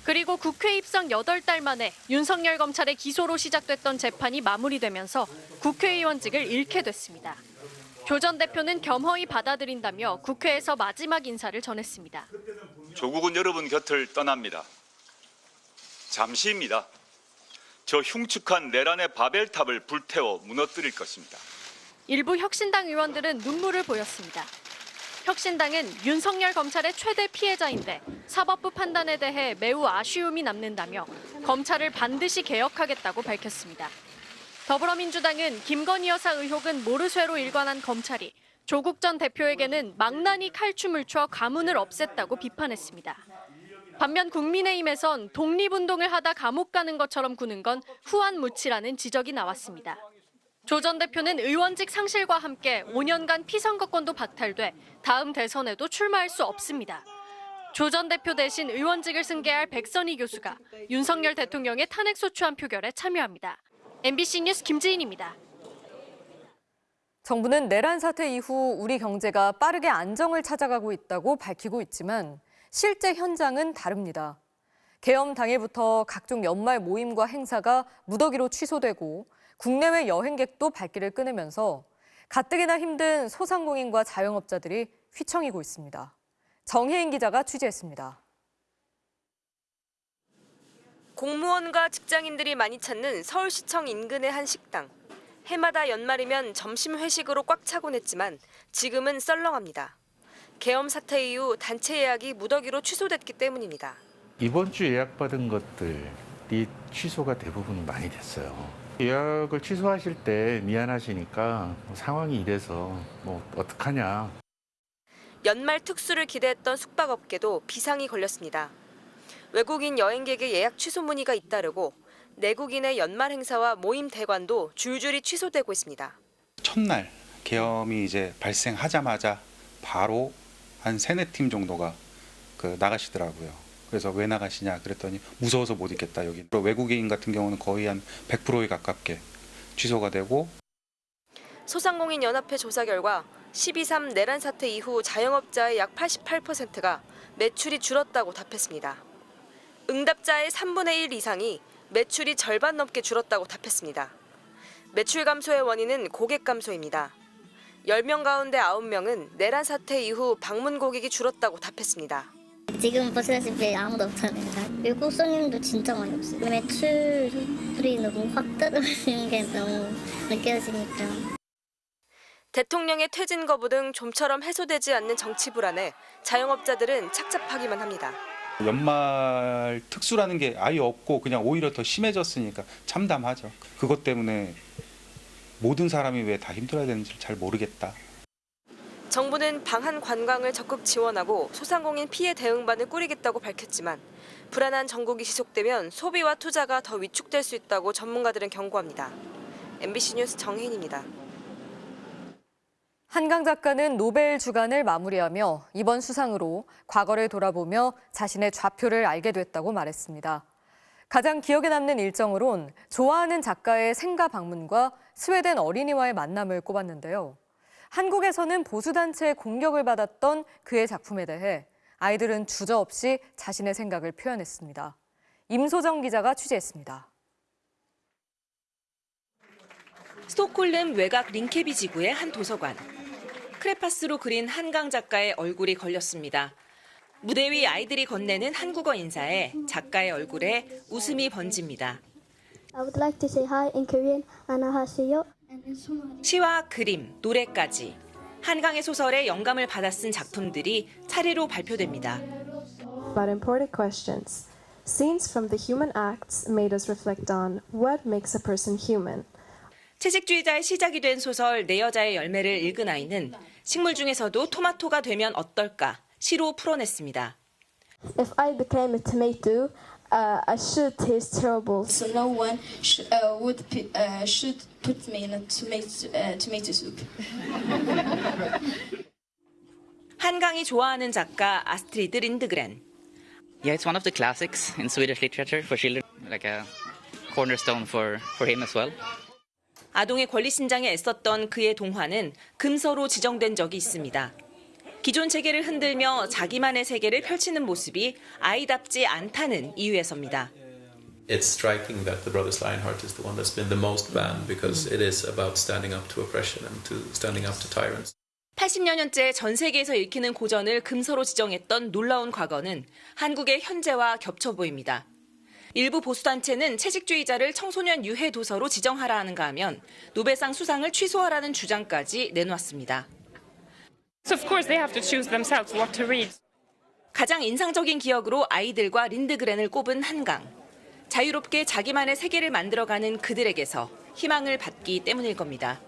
그리고 국회 입성 8달 만에 윤석열 검찰의 기소로 시작됐던 재판이 마무리되면서 국회의원직을 잃게 됐습니다. 조 전 대표는 겸허히 받아들인다며 국회에서 마지막 인사를 전했습니다. 조국은 여러분 곁을 떠납니다. 잠시입니다. 저 흉측한 내란의 바벨탑을 불태워 무너뜨릴 것입니다. 일부 혁신당 의원들은 눈물을 보였습니다. 혁신당은 윤석열 검찰의 최대 피해자인데 사법부 판단에 대해 매우 아쉬움이 남는다며 검찰을 반드시 개혁하겠다고 밝혔습니다. 더불어민주당은 김건희 여사 의혹은 모르쇠로 일관한 검찰이 조국 전 대표에게는 망나니 칼춤을 춰 가문을 없앴다고 비판했습니다. 반면 국민의힘에선 독립운동을 하다 감옥 가는 것처럼 구는 건 후한무치라는 지적이 나왔습니다. 조 전 대표는 의원직 상실과 함께 5년간 피선거권도 박탈돼 다음 대선에도 출마할 수 없습니다. 조 전 대표 대신 의원직을 승계할 백선희 교수가 윤석열 대통령의 탄핵소추안 표결에 참여합니다. MBC 뉴스 김지인입니다. 정부는 내란 사태 이후 우리 경제가 빠르게 안정을 찾아가고 있다고 밝히고 있지만 실제 현장은 다릅니다. 개엄 당일부터 각종 연말 모임과 행사가 무더기로 취소되고 국내외 여행객도 발길을 끊으면서 가뜩이나 힘든 소상공인과 자영업자들이 휘청이고 있습니다. 정혜인 기자가 취재했습니다. 공무원과 직장인들이 많이 찾는 서울시청 인근의 한 식당. 해마다 연말이면 점심 회식으로 꽉 차곤 했지만 지금은 썰렁합니다. 계엄 사태 이후 단체 예약이 무더기로 취소됐기 때문입니다. 이번 주 예약받은 것들이 취소가 대부분 많이 됐어요. 예약을 취소하실 때 미안하시니까 상황이 이래서 어떡하냐. 연말 특수를 기대했던 숙박업계도 비상이 걸렸습니다. 외국인 여행객의 예약 취소 문의가 잇따르고 내국인의 연말 행사와 모임 대관도 줄줄이 취소되고 있습니다. 첫날 계엄이 이제 발생하자마자 바로 한 3-4팀 정도가 나가시더라고요. 그래서 왜 나가시냐 그랬더니 무서워서 못 있겠다 여기. 외국인 같은 경우는 거의 한 100%에 가깝게 취소가 되고. 소상공인 연합회 조사 결과 12.3 내란 사태 이후 자영업자의 약 88%가 매출이 줄었다고 답했습니다. 응답자의 3분의 1 이상이 매출이 절반 넘게 줄었다고 답했습니다. 매출 감소의 원인은 고객 감소입니다. 10명 가운데 9명은 내란 사태 이후 방문 고객이 줄었다고 답했습니다. 지금 보시다시피 아무도 없잖아요. 외국 손님도 진짜 많이 없어요. 매출이 너무 확 떨어지는 게 너무 느껴지니까. 대통령의 퇴진 거부 등 좀처럼 해소되지 않는 정치 불안에 자영업자들은 착잡하기만 합니다. 연말 특수라는 게 아예 없고 그냥 오히려 더 심해졌으니까 참담하죠. 그것 때문에 모든 사람이 왜 다 힘들어야 되는지 잘 모르겠다. 정부는 방한 관광을 적극 지원하고 소상공인 피해 대응반을 꾸리겠다고 밝혔지만 불안한 전국이 지속되면 소비와 투자가 더 위축될 수 있다고 전문가들은 경고합니다. MBC 뉴스 정혜인입니다. 한강 작가는 노벨 주간을 마무리하며 이번 수상으로 과거를 돌아보며 자신의 좌표를 알게 됐다고 말했습니다. 가장 기억에 남는 일정으론 좋아하는 작가의 생가 방문과 스웨덴 어린이와의 만남을 꼽았는데요. 한국에서는 보수단체의 공격을 받았던 그의 작품에 대해 아이들은 주저없이 자신의 생각을 표현했습니다. 임소정 기자가 취재했습니다. 스톡홀름 외곽 링케비 지구의 한 도서관. 크레파스로 그린 한강 작가의 얼굴이 걸렸습니다. 무대 위 아이들이 건네는 한국어 인사에 작가의 얼굴에 웃음이 번집니다. I would like to say hi in Korean. 안녕하세요. 시와 그림, 노래까지 한강의 소설에 영감을 받아 쓴 작품들이 차례로 발표됩니다. But important questions. Scenes from the human acts made us reflect on what makes a person human. 채식주의자의 시작이 된 소설 내 여자의 열매를 읽은 아이는 식물 중에서도 토마토가 되면 어떨까 시로 풀어냈습니다. If I became a tomato, I should taste terrible. So no one should put me in a tomato soup. 한강이 좋아하는 작가 아스트리드 린드그렌. Yeah, it's one of the classics in Swedish literature for children, like a cornerstone for him as well. 아동의 권리 신장에 애썼던 그의 동화는 금서로 지정된 적이 있습니다. 기존 체계를 흔들며 자기만의 세계를 펼치는 모습이 아이답지 않다는 이유에서입니다. It's striking that the Brothers Lionheart is the one that's been the most banned because it is about standing up to oppression and to standing up to tyrants. 80여년째 전 세계에서 읽히는 고전을 금서로 지정했던 놀라운 과거는 한국의 현재와 겹쳐 보입니다. 일부 보수단체는 채식주의자를 청소년 유해 도서로 지정하라 하는가 하면 노벨상 수상을 취소하라는 주장까지 내놓았습니다. So of course they have to choose themselves what to read. 가장 인상적인 기억으로 아이들과 린드그렌을 꼽은 한강. 자유롭게 자기만의 세계를 만들어가는 그들에게서 희망을 받기 때문일 겁니다.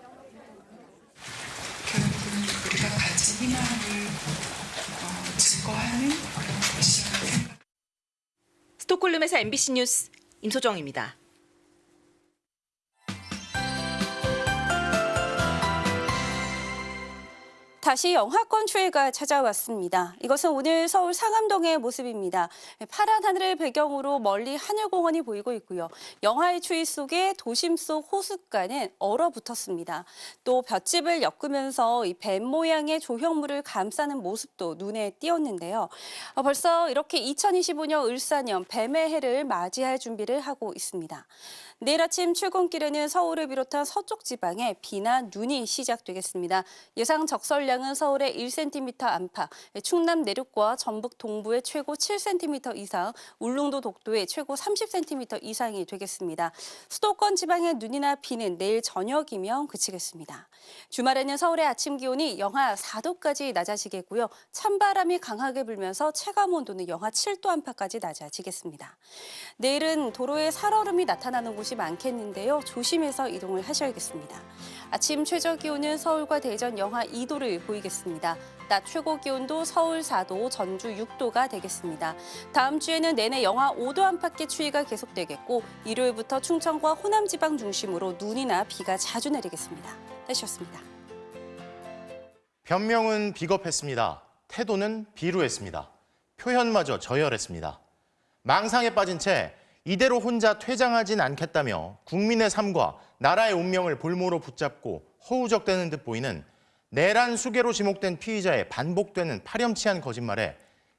결국은 우리가 가진 희망을 증거하는 그런 것이라고 생각합니다. 스톡홀름에서 MBC 뉴스 임소정입니다. 다시 영하권 추위가 찾아왔습니다. 이것은 오늘 서울 상암동의 모습입니다. 파란 하늘을 배경으로 멀리 하늘공원이 보이고 있고요. 영하의 추위 속에 도심 속 호숫가는 얼어붙었습니다. 또 볏짚을 엮으면서 이 뱀 모양의 조형물을 감싸는 모습도 눈에 띄었는데요. 벌써 이렇게 2025년 을사년 뱀의 해를 맞이할 준비를 하고 있습니다. 내일 아침 출근길에는 서울을 비롯한 서쪽 지방에 비나 눈이 시작되겠습니다. 예상 적설량은 서울에 1cm 안팎, 충남 내륙과 전북 동부에 최고 7cm 이상, 울릉도 독도에 최고 30cm 이상이 되겠습니다. 수도권 지방의 눈이나 비는 내일 저녁이면 그치겠습니다. 주말에는 서울의 아침 기온이 영하 4도까지 낮아지겠고요. 찬바람이 강하게 불면서 체감 온도는 영하 7도 안팎까지 낮아지겠습니다. 내일은 도로에 살얼음이 나타나는 곳이 많겠는데요. 조심해서 이동을 하셔야겠습니다. 아침 최저 기온은 서울과 대전 영하 2도를 보이겠습니다. 낮 최고 기온도 서울 4도, 전주 6도가 되겠습니다. 다음 주에는 내내 영하 5도 안팎의 추위가 계속되겠고 일요일부터 충청과 호남 지방 중심으로 눈이나 비가 자주 내리겠습니다. 날씨였습니다. 변명은 비겁했습니다. 태도는 비루했습니다. 표현마저 저열했습니다. 망상에 빠진 채 이대로 혼자 퇴장하진 않겠다며 국민의 삶과 나라의 운명을 볼모로 붙잡고 허우적대는 듯 보이는 내란 수괴로 지목된 피의자의 반복되는 파렴치한 거짓말에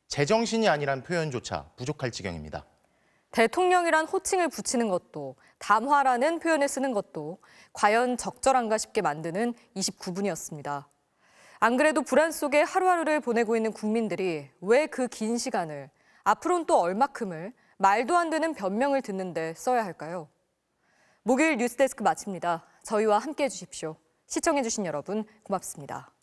제정신이 아니란 표현조차 부족할 지경입니다. 대통령이란 호칭을 붙이는 것도, 담화라는 표현을 쓰는 것도 과연 적절한가 싶게 만드는 29분이었습니다. 안 그래도 불안 속에 하루하루를 보내고 있는 국민들이 왜 그 긴 시간을, 앞으로는 또 얼마큼을 말도 안 되는 변명을 듣는데 써야 할까요? 목요일 뉴스데스크 마칩니다. 저희와 함께해 주십시오. 시청해 주신 여러분 고맙습니다.